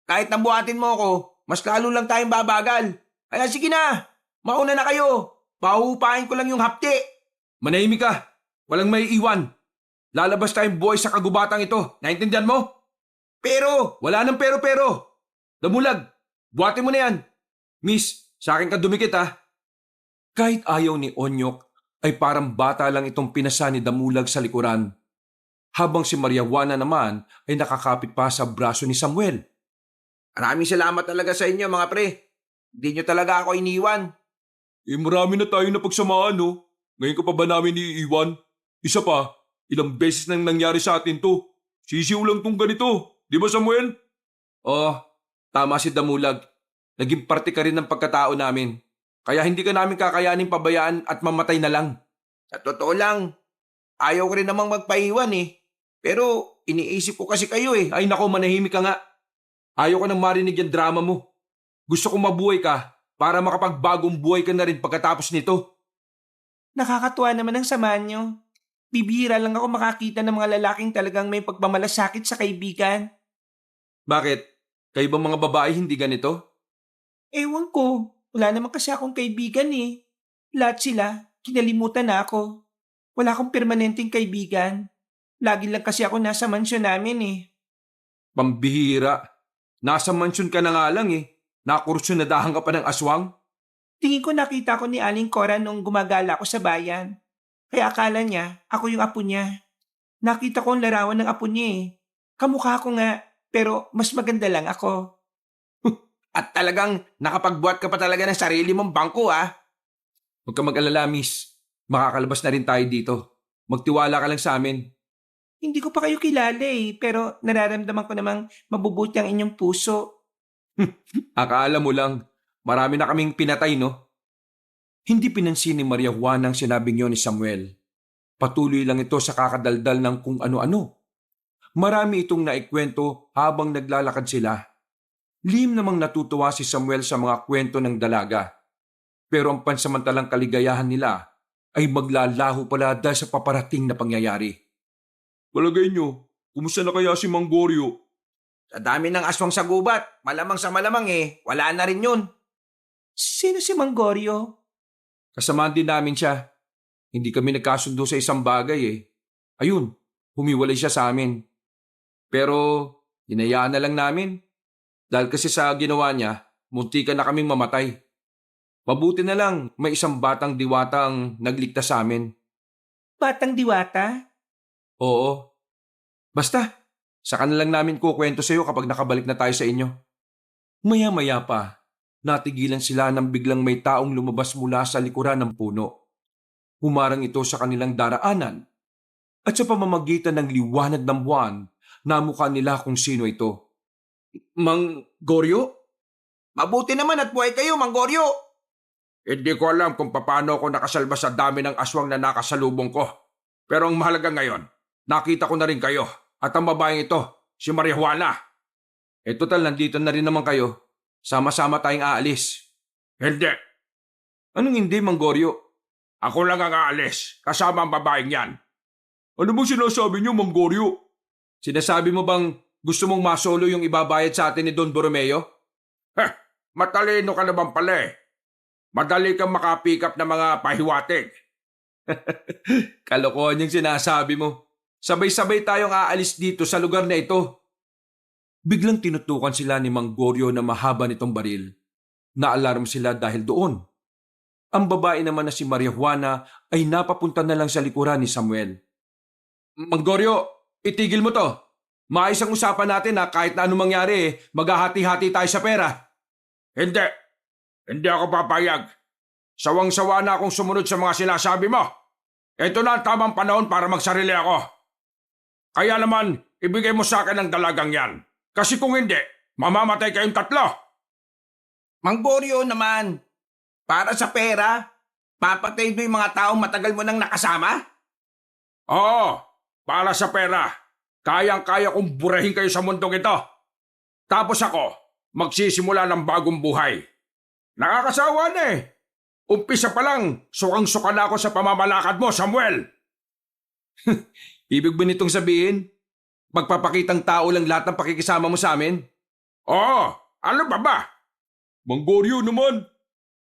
Kahit nabuhatin mo ako, mas lalo lang tayong babagal. Kaya sige na. Mauna na kayo. Pahupain ko lang yung hapti. Manahimik ka. Walang may iwan. Lalabas tayong buhay sa kagubatang ito. Naintindihan mo? Pero, Wala nang pero-pero. Damulag, buhatin mo na yan. Miss, sa akin ka dumikit ha. Kahit ayaw ni Onyok, ay parang bata lang itong pinasa ni Damulag sa likuran. Habang si Maria Juana naman ay nakakapit pa sa braso ni Samuel. maraming salamat talaga sa inyo mga pre. Hindi nyo talaga ako iniwan. Marami na tayo napagsamahan, no? Ngayon ka pa ba namin iiwan? Isa pa, ilang beses nang nangyari sa atin to. Sisiw lang tong ganito. Di ba, Samuel? Oh, tama si Damulag. Naging parte ka rin ng pagkatao namin. Kaya hindi ka namin kakayanin pabayaan at mamatay na lang. Sa totoo lang, ayaw ko rin namang magpaiwan Pero iniisip ko kasi kayo Ay nako, manahimik ka nga. Ayaw ko nang marinig yung drama mo. Gusto kong mabuhay ka para makapagbagong buhay ka na rin pagkatapos nito. Nakakatuwa naman ang samahan nyo. Bibihira lang ako makakita ng mga lalaking talagang may pagmamalasakit sa kaibigan. Bakit? Kayo bang mga babae hindi ganito? Ewan ko. Wala naman kasi akong kaibigan Lahat sila, kinalimutan na ako. Wala akong permanenteng kaibigan. Lagi lang kasi ako nasa mansyon namin Pambihira. Nasa mansyon ka na nga lang Nakursyonadahan ka pa ng aswang. Tingin ko nakita ko ni Aling Cora nung gumagala ako sa bayan. Kaya akala niya, ako yung apo niya. Nakita ko ang larawan ng apo niya Kamukha ko nga, pero mas maganda lang ako. At talagang nakapagbuhat ka pa talaga ng sarili mong bangko Huwag ka mag-alala, miss. Makakalabas na rin tayo dito. Magtiwala ka lang sa amin. Hindi ko pa kayo kilala pero nararamdaman ko namang mabubuti ang inyong puso. Akala mo lang, marami na kaming pinatay, no? Hindi pinansin ni Maria Juana ang sinabing yun ni Samuel. Patuloy lang ito sa kakadaldal ng kung ano-ano. Marami itong naikwento habang naglalakad sila. Lihim namang natutuwa si Samuel sa mga kwento ng dalaga. Pero ang pansamantalang kaligayahan nila ay maglalaho pala dahil sa paparating na pangyayari. Palagay nyo, kumusta na kaya si Mang Goryo? Sa dami ng aswang sa gubat, malamang sa malamang wala na rin yun. Sino si Manggorio? Kasamaan din namin siya. Hindi kami nagkasundo sa isang bagay Ayun, humiwalay siya sa amin. Pero, hinayaan na lang namin. Dahil kasi sa ginawa niya, muntikan na kaming mamatay. Mabuti na lang, may isang batang diwata ang nagligtas sa amin. Batang diwata? Oo. Basta, saka na lang namin kukwento sa iyo kapag nakabalik na tayo sa inyo. Maya-maya pa, natigilan sila nang biglang may taong lumabas mula sa likuran ng puno. Humarang ito sa kanilang daraanan at sa pamamagitan ng liwanag ng buwan, namukha nila kung sino ito. Mang Goryo? Mabuti naman at buhay kayo, Manggorio! Hindi ko alam kung paano ako nakasalba sa dami ng aswang na nakasalubong ko. Pero ang mahalaga ngayon, nakita ko na rin kayo. At ang babaeng ito, si Maria Juana. Total, nandito na rin naman kayo. Sama-sama tayong aalis. Hindi, Anong hindi, Mang Goryo? ako lang ang aalis, kasama ang babaeng yan. Ano bang sinasabi nyo, Mang Goryo? Sinasabi mo bang gusto mong masolo yung ibabayad sa atin ni Don Borromeo? Matalino ka naman pala Madali kang makapikap ng mga pahiwatig. Kalokohan yung sinasabi mo. Sabay-sabay tayong aalis dito sa lugar na ito. Biglang tinutukan sila ni Mang Goryo na mahaba nitong baril. Naalarm sila dahil doon. Ang babae naman na si Maria Juana ay napapunta na lang sa likuran ni Samuel. Mang Goryo, itigil mo to. Maayos ang usapan natin na kahit na anong mangyari maghahati-hati tayo sa pera. Hindi ako papayag. Sawang-sawa na akong sumunod sa mga sinasabi mo. Ito na ang tamang panahon para magsarili ako. Kaya naman, ibigay mo sa akin ang dalagang yan. Kasi kung hindi, mamamatay kayong tatlo. Manggorio naman! Para sa pera, papatay mo yung mga taong matagal mo nang nakasama? Oo, para sa pera. Kayang-kaya kong burahin kayo sa mundong ito. Tapos ako, magsisimula ng bagong buhay. Nakakasawa na Umpisa pa lang, sukang-suka na ako sa pamamalakad mo, Samuel. Ibig ba nitong sabihin? Magpapakitang tao lang lahat ng pakikisama mo sa amin? Oo, ano ba? Mang Goryo naman,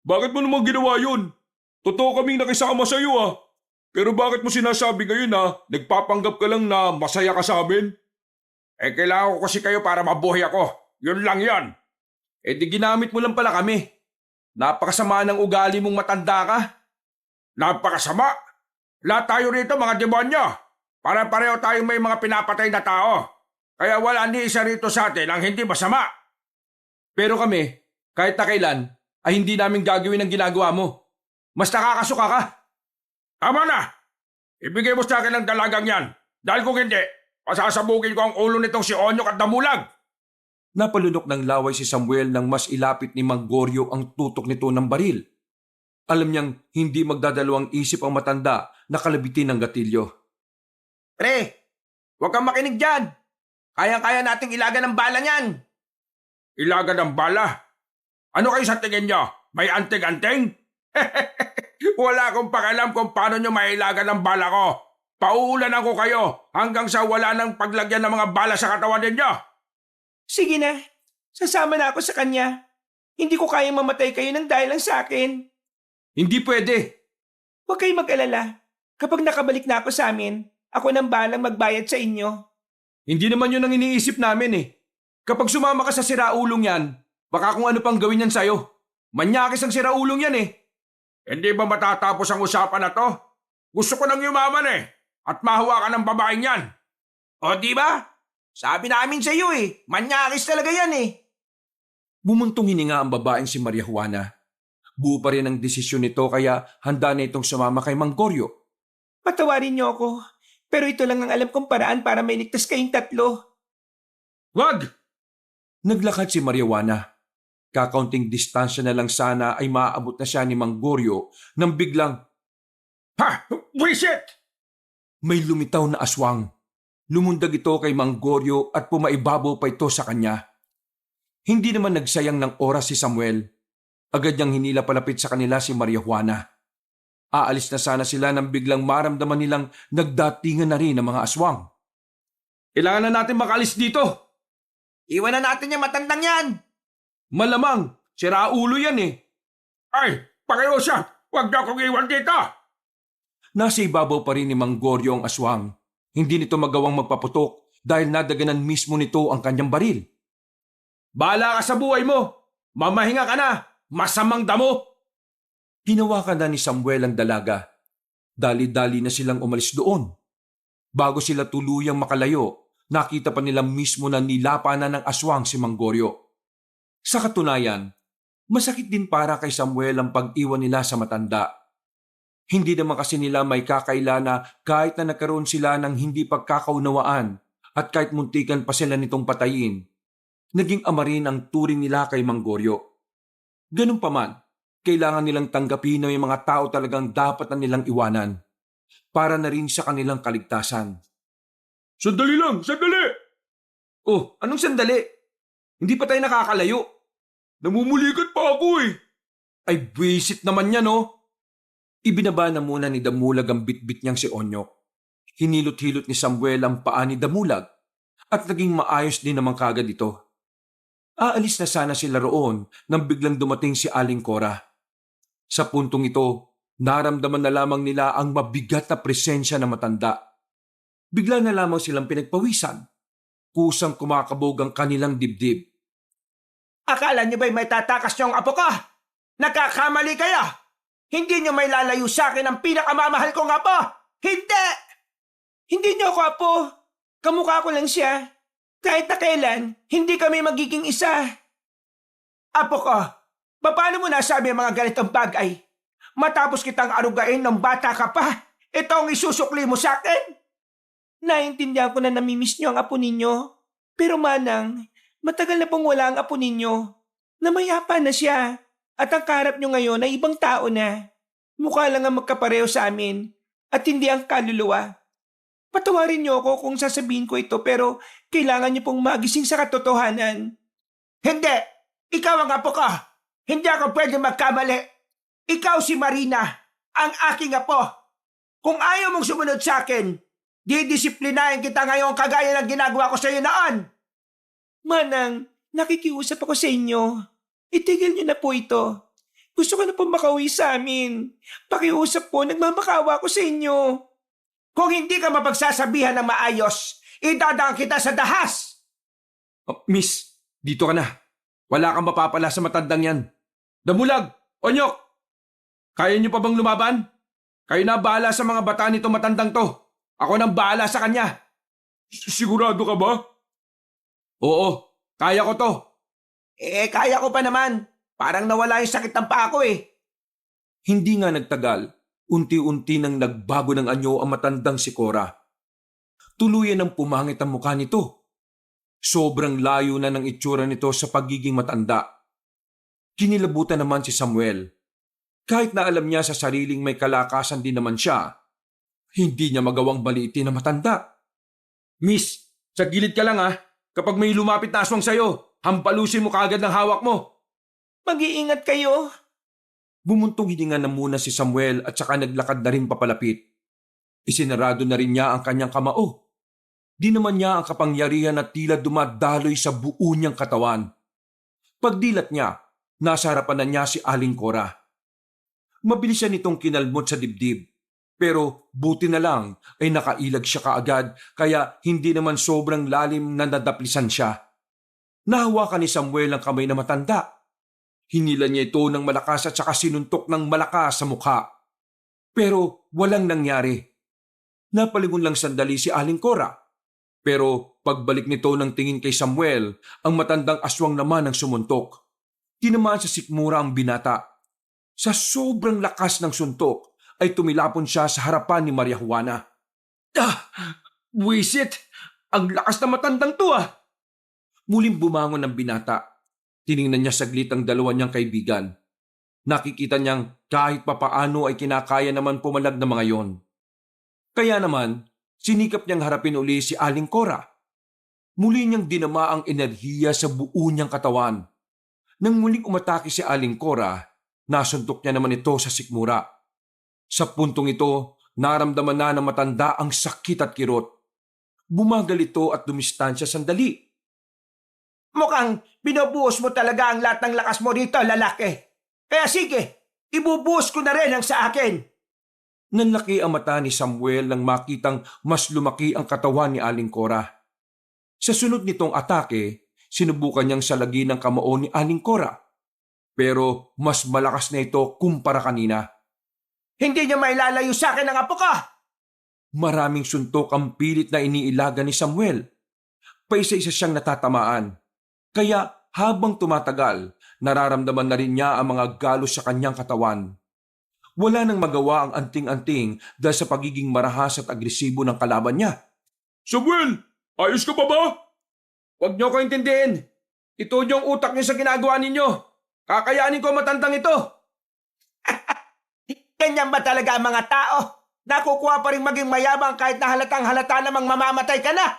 bakit mo naman ginawa yun? Totoo kaming nakisama sa iyo Pero bakit mo sinasabi ngayon nagpapanggap ka lang na masaya ka sa amin? Kailangan ko kasi kayo para mabuhay ako. Yun lang yan. Di ginamit mo lang pala kami. Napakasama ng ugali mong matanda ka. Napakasama. Lahat tayo rito mga demonyo. Para-pareho tayong may mga pinapatay na tao. Kaya wala ni isa rito sa atin ang hindi masama. Pero kami, kahit na kailan, ay hindi namin gagawin ang ginagawa mo. Mas nakakasuka ka. Tama na! Ibigay mo sa akin ang dalagang yan. Dahil kung hindi, pasasabugin ko ang ulo nitong si Onyok at Damulag. Napalunok ng laway si Samuel nang mas ilapit ni Mang Goryo ang tutok nito ng baril. Alam niyang hindi magdadalawang isip ang matanda na kalabitin ng gatilyo. Pre, huwag kang makinig dyan! Kayang-kaya nating ilagan ng bala niyan! Ilaga ng bala? Ano kayo sa tingin nyo? May anting-anting? Wala akong pakialam kung paano nyo mailaga ng bala ko. Pauulanan ko kayo hanggang sa wala nang paglagyan ng mga bala sa katawan ninyo. Sige na, sasama na ako sa kanya. Hindi ko kayang mamatay kayo ng dahil lang sa akin. Hindi pwede. Huwag kayong mag-alala. Kapag nakabalik na ako sa amin, ako nang balang magbayad sa inyo. Hindi naman yun ang iniisip namin Kapag sumama ka sa siraulong yan, baka kung ano pang gawin yan sa'yo. Manyakis ang siraulong yan Hindi ba matatapos ang usapan na to? Gusto ko nang yumaman at mahawakan ng babaeng yan. O di ba? Sabi namin sa iyo manyakis talaga yan Bumuntong hininga ang babaeng si Maria Juana. Buo pa rin ang desisyon nito kaya handa na itong sumama kay Mang Goryo. Patawarin niyo ako, pero ito lang ang alam kong paraan para mailigtas kayong tatlo. Wag! Naglakad si Maria Juana. Kakaunting distansya na lang sana ay maaabot na siya ni Mang Goryo nang biglang Ha! Wisit! may lumitaw na aswang. Lumundag ito kay Mang Goryo at pumaibabaw pa ito sa kanya. Hindi naman nagsayang ng oras si Samuel. Agad niyang hinila palapit sa kanila si Maria Juana. Aalis na sana sila nang biglang maramdaman nilang nagdatingan na rin ang mga aswang. Kailangan na natin makalis dito. Iwan na natin yung matandang yan. Malamang, sira ulo yan eh. Ay, pakiusap, huwag na akong iwan dito. Nasa ibabaw pa rin ni Mang Goryo ang aswang. Hindi nito magawang magpaputok dahil nadaganan mismo nito ang kanyang baril. Bahala ka sa buhay mo. Mamahinga ka na. Masamang damo. Hinawakan na ni Samuel ang dalaga. Dali-dali na silang umalis doon. Bago sila tuluyang makalayo, nakita pa nila mismo na nilapanan ng aswang si Mang Goryo. Sa katunayan, masakit din para kay Samuel ang pag-iwan nila sa matanda. Hindi naman kasi nila may kakaila na kahit na nagkaroon sila ng hindi pagkakaunawaan at kahit muntikan pa sila nitong patayin, naging ama rin ang turing nila kay Mang Goryo. Ganun pa man, kailangan nilang tanggapin na may mga tao talagang dapat na nilang iwanan para na rin sa kanilang kaligtasan. Sandali lang, sandali! Oh, anong sandali? Hindi pa tayo nakakalayo. Namumulikat pa ako eh. Ay, buwisit naman yan, oh. Ibinaba na muna ni Damulag ang bitbit niyang si Onyok. Hinilot-hilot ni Samuel ang paa ni Damulag at naging maayos din naman kagad ito. Aalis na sana sila roon nang biglang dumating si Aling Cora. Sa puntong ito, naramdaman na lamang nila ang mabigat na presensya ng matanda. Bigla na lamang silang pinagpawisan. Kusang kumakabog ang kanilang dibdib. Akala niyo ba'y may tatakas niyong apo ka? Nakakamali kayo! Hindi niyo may lalayo sa akin ang pinakamamahal kong apo! Hindi! Hindi niyo ako apo. Kamukha ko lang siya. Kahit na kailan, hindi kami magiging isa. Apo ko, paano mo nasabi ang mga ganitong bagay? Matapos kitang arugain ng bata ka pa, ito ang isusukli mo sa akin? Naintindihan ko na namimiss niyo ang apo ninyo. Pero manang, matagal na pong wala ang apo ninyo. Namayapa na siya. At ang kaharap niyo ngayon ay ibang tao na. Mukha lang ang magkapareho sa amin. At hindi ang kaluluwa. Patawarin niyo ako kung sasabihin ko ito pero kailangan niyo pong magising sa katotohanan. Hindi! Ikaw ang apo ko! Hindi ako pwede magkamali! Ikaw si Marina, ang aking apo! Kung ayaw mong sumunod sa akin, didisiplinahin kita ngayon kagaya ng ginagawa ko sa iyo noon! Manang, nakikiusap ako sa inyo. Itigil niyo na po ito. Gusto ko na po makauwi sa amin. Pakiusap po, nagmamakawa ko sa inyo. Kung hindi ka mapagsasabihan ng maayos, idadaan kita sa dahas! Miss, dito ka na. Wala kang mapapala sa matandang yan. Damulag! Onyok! Kaya niyo pa bang lumaban? Kayo na bahala sa mga bata nito matandang to. Ako nang bahala sa kanya. Sigurado ka ba? Oo, kaya ko to. Kaya ko pa naman. Parang nawala yung sakit ng paa ko eh. Hindi nga nagtagal, unti-unti nang nagbago ng anyo ang matandang si Cora. Tuluyan ang pumangit ang mukha nito. Sobrang layo na ng itsura nito sa pagiging matanda. Kinilabutan naman si Samuel. Kahit na alam niya sa sariling may kalakasan din naman siya, hindi niya magawang baliitin na matanda. Miss, sa gilid ka lang Kapag may lumapit na aswang sa'yo, hampalusin mo kaagad ng hawak mo. Mag-iingat kayo. Bumuntong hininga na muna si Samuel at saka naglakad na rin papalapit. Isinarado na rin niya ang kanyang kamao. Di naman niya ang kapangyarihan na tila dumadaloy sa buo niyang katawan. Pagdilat niya, nasa harapan na niya si Aling Cora. Mabilis siya nitong kinalmot sa dibdib. Pero buti na lang ay nakailag siya kaagad kaya hindi naman sobrang lalim na nadaplisan siya. Nahawakan ni Samuel ang kamay na matanda. Hinila niya ito ng malakas at saka sinuntok ng malakas sa mukha. Pero walang nangyari. Napalingon lang sandali si Aling Cora. Pero pagbalik nito ng tingin kay Samuel, ang matandang aswang naman ang sumuntok. Tinamaan sa sikmura ang binata. Sa sobrang lakas ng suntok, ay tumilapon siya sa harapan ni Maria Juana. Buwisit! Ang lakas na matandang to Muling bumangon ang binata. Tiningnan niya saglit ang dalawa niyang kaibigan. Nakikita niyang kahit papaano ay kinakaya naman pumalag na mga yon. Kaya naman, sinikap niyang harapin uli si Aling Cora. Muli niyang dinama ang enerhiya sa buo niyang katawan. Nang muling umatake si Aling Cora, nasuntok niya naman ito sa sikmura. Sa puntong ito, naramdaman na ng matanda ang sakit at kirot. bumagal ito at dumistansya sandali. Mukhang binubuhos mo talaga ang lahat ng lakas mo rito, lalaki. Kaya sige, ibubuhos ko na rin ang sa akin. Nanlaki ang mata ni Samuel nang makitang mas lumaki ang katawan ni Aling Cora. Sa sunod nitong atake, sinubukan niyang salagi ng kamao ni Aling Cora. Pero mas malakas na ito kumpara kanina. Hindi niya mailalayo sa akin ang apo ko. Maraming suntok ang pilit na iniilaga ni Samuel. Paisa-isa siyang natatamaan. Kaya habang tumatagal, nararamdaman na rin niya ang mga galos sa kanyang katawan. Wala nang magawa ang anting-anting dahil sa pagiging marahas at agresibo ng kalaban niya. Samuel, ayos ka pa ba? Huwag niyo ko intindihin. Ito yung utak niyo sa ginagawa ninyo. Kakayanin ko matandang ito. Ganyan ba talaga ang mga tao? Nakukuha pa rin maging mayabang kahit na halatang halata namang mamamatay ka na.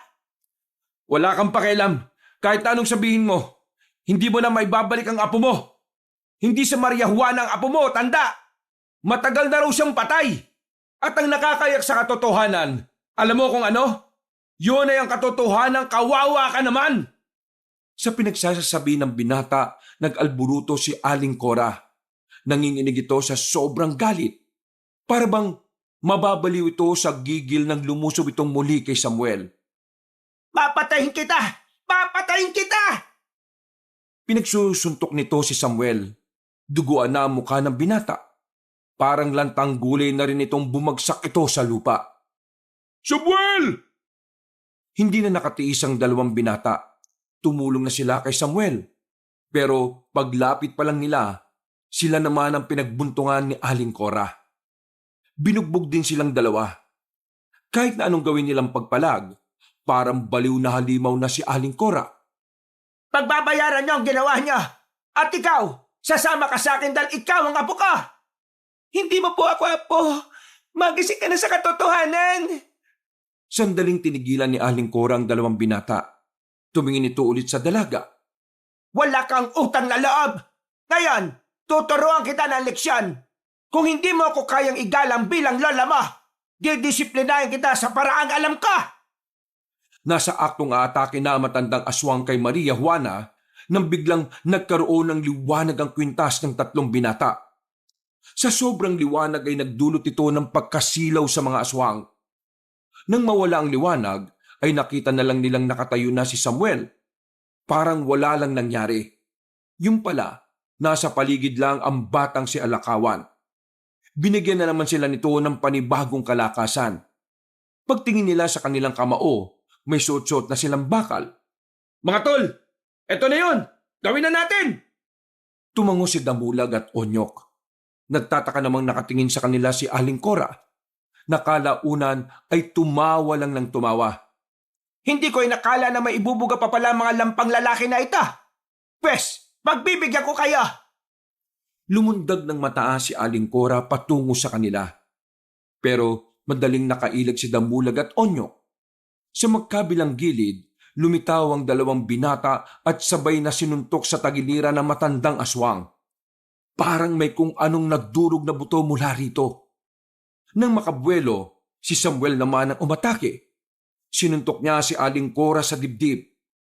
Wala kang pakialam. Kahit anong sabihin mo, hindi mo na maibabalik ang apo mo. Hindi sa Maria Juana ang apo mo, tanda. Matagal na raw siyang patay. At ang nakakayak sa katotohanan, alam mo kung ano? Yun ay ang katotohanan, kawawa ka naman. Sa pinagsasasabi ng binata, nag-alburuto si Aling Cora. Nanginginig ito sa sobrang galit. Para bang mababaliw ito sa gigil ng lumusob itong muli kay Samuel. Papatayin kita! Papatayin kita! Pinagsusuntok nito si Samuel. Duguan na ang mukha ng binata. Parang lantang gulay na rin itong bumagsak ito sa lupa. Samuel! Hindi na nakatiis ang dalawang binata. Tumulong na sila kay Samuel. Pero paglapit pa lang nila, sila naman ang pinagbuntungan ni Aling Cora. Binugbog din silang dalawa. Kahit na anong gawin nilang pagpalag, parang baliw na halimaw na si Aling Cora. Pagbabayaran niyo ang ginawa niya. At ikaw, sasama ka sa akin dahil ikaw ang apo ka. Hindi mo po ako apo. Magising ka na sa katotohanan. Sandaling tinigilan ni Aling Cora ang dalawang binata. Tumingin ito ulit sa dalaga. Wala kang utang na loob. Ngayon, tuturuan kita ng leksyon. Kung hindi mo ako kayang igalang bilang lola mo, didisiplinahin kita sa paraang alam ko. Nasa aktong aatake na ang matandang aswang kay Maria Juana nang biglang nagkaroon ng liwanag ang kwintas ng tatlong binata. Sa sobrang liwanag ay nagdulot ito ng pagkasilaw sa mga aswang. Nang mawala ang liwanag, ay nakita na lang nilang nakatayo na si Samuel. Parang wala lang nangyari. Yung pala, nasa paligid lang ang batang si Alakawan. Binigyan na naman sila nito ng panibagong kalakasan. Pagtingin nila sa kanilang kamao, may suot-suot na silang bakal. Mga tol, eto na yun. Gawin na natin. Tumango si Damulag at Onyok. Nagtataka namang nakatingin sa kanila si Aling Cora. Nakalaunan ay tumawa lang ng tumawa. Hindi ko inakala na may ibubuga pa pala mga lampang lalaki na ito. Pwes, pagbibigyan ko kayo. Lumundag ng mataas si Aling Cora patungo sa kanila. Pero madaling nakailag si Damulag at Onyok. Sa magkabilang gilid, lumitaw ang dalawang binata at sabay na sinuntok sa tagiliran ng matandang aswang. Parang may kung anong nagdurog na buto mula rito. Nang makabuelo, si Samuel naman ang umatake. Sinuntok niya si Aling Cora sa dibdib.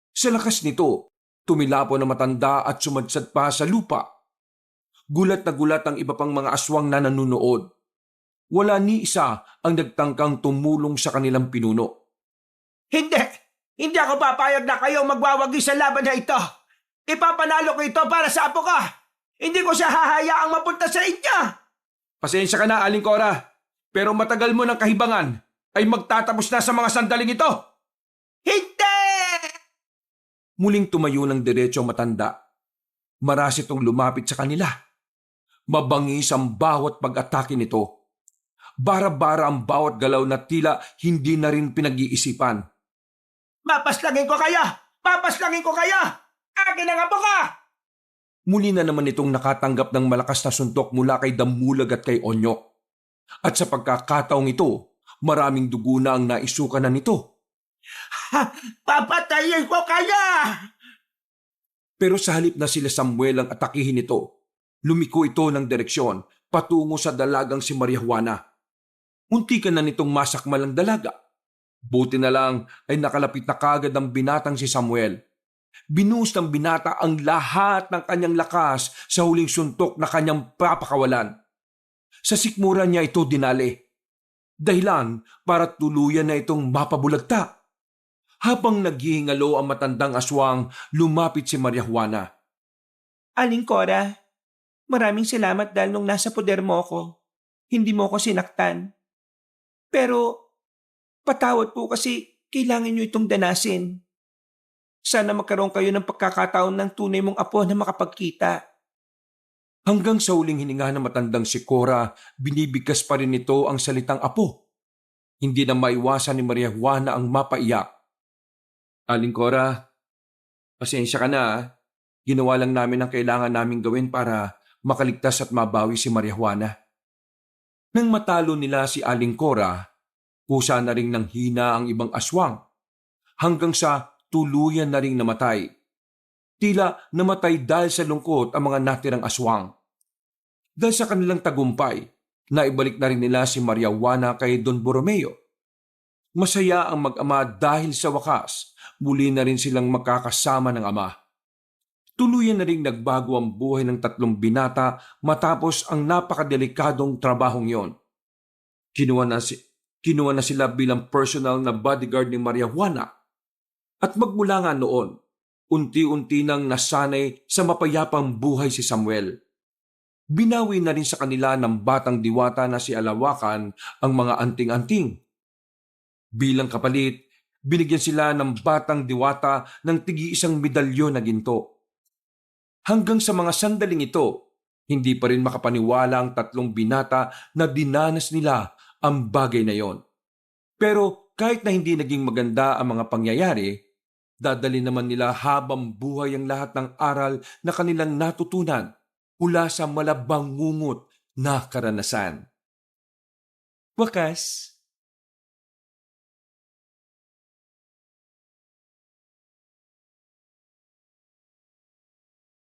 Sa lakas nito, tumilapo na matanda at sumadsad pa sa lupa. Gulat na gulat ang iba pang mga aswang na nanunood. Wala ni isa ang nagtangkang tumulong sa kanilang pinuno. Hindi! Hindi ako papayag na kayo magwawagi sa laban na ito. Ipapanalo ko ito para sa apo ko. Hindi ko siya hahayaang mapunta sa inyo. Pasensya ka na, Aling Cora. Pero matagal mo ng kahibangan ay magtatapos na sa mga sandaling ito. Hindi! Muling tumayo ng diretso ang matanda. Maras itong lumapit sa kanila. Mabangis ang bawat pag-atake nito. Bara-bara ang bawat galaw na tila hindi na rin pinag-iisipan. Papaslangin ko kayo! Papaslangin ko kayo! Akin ang apo ko! Muli na naman itong nakatanggap ng malakas na suntok mula kay Damulag at kay Onyok. At sa pagkakataong ito, maraming dugo na ang naisuka na nito. Ha! Papatayin ko kayo! Pero sa halip na sila Samuel ang atakihin nito, lumiko ito ng direksyon patungo sa dalagang si Maria Juana. Muntikan na nitong masakmal ang dalaga. Buti na lang ay nakalapit na kagad ang binatang si Samuel. Binuhos ng binata ang lahat ng kanyang lakas sa huling suntok na kanyang papakawalan. Sa sikmura niya ito dinali. Dahilan para tuluyan na itong mapabulagta. Habang naghihingalo ang matandang aswang, lumapit si Maria Juana. Aling Cora, maraming salamat dahil nung nasa poder mo ako, hindi mo ako sinaktan. Pero patawad po kasi kailangan niyo itong danasin. Sana magkaroon kayo ng pagkakataon ng tunay mong apo na makapagkita. Hanggang sa huling hininga ng matandang si Cora, binibigkas pa rin nito ang salitang apo. Hindi na maiwasan ni Maria Juana ang mapaiyak. Aling Cora, pasensya ka na ah. Ginawa lang namin ang kailangan naming gawin para makaligtas at mabawi si Maria Juana. Nang matalo nila si Aling Cora, kusa na ring nanghina ang ibang aswang. Hanggang sa tuluyan na ring namatay. Tila namatay dahil sa lungkot ang mga natirang aswang. Dahil sa kanilang tagumpay, naibalik na rin nila si Maria Juana kay Don Borromeo. Masaya ang mag-ama dahil sa wakas, muli na rin silang makakasama ng ama. Tuluyan na ring nagbago ang buhay ng tatlong binata matapos ang napakadelikadong trabahong yon. Kinuha na sila bilang personal na bodyguard ni Maria Juana. At magmula nga noon, unti-unti nang nasanay sa mapayapang buhay si Samuel. Binawi na rin sa kanila ng batang diwata na si Alawakan ang mga anting-anting. Bilang kapalit, binigyan sila ng batang diwata ng tig-iisang medalyon na ginto. Hanggang sa mga sandaling ito, hindi pa rin makapaniwala ang tatlong binata na dinanas nila ang bagay na yon. Pero kahit na hindi naging maganda ang mga pangyayari, dadali naman nila habang buhay ang lahat ng aral na kanilang natutunan mula sa malabangungot na karanasan. Wakas,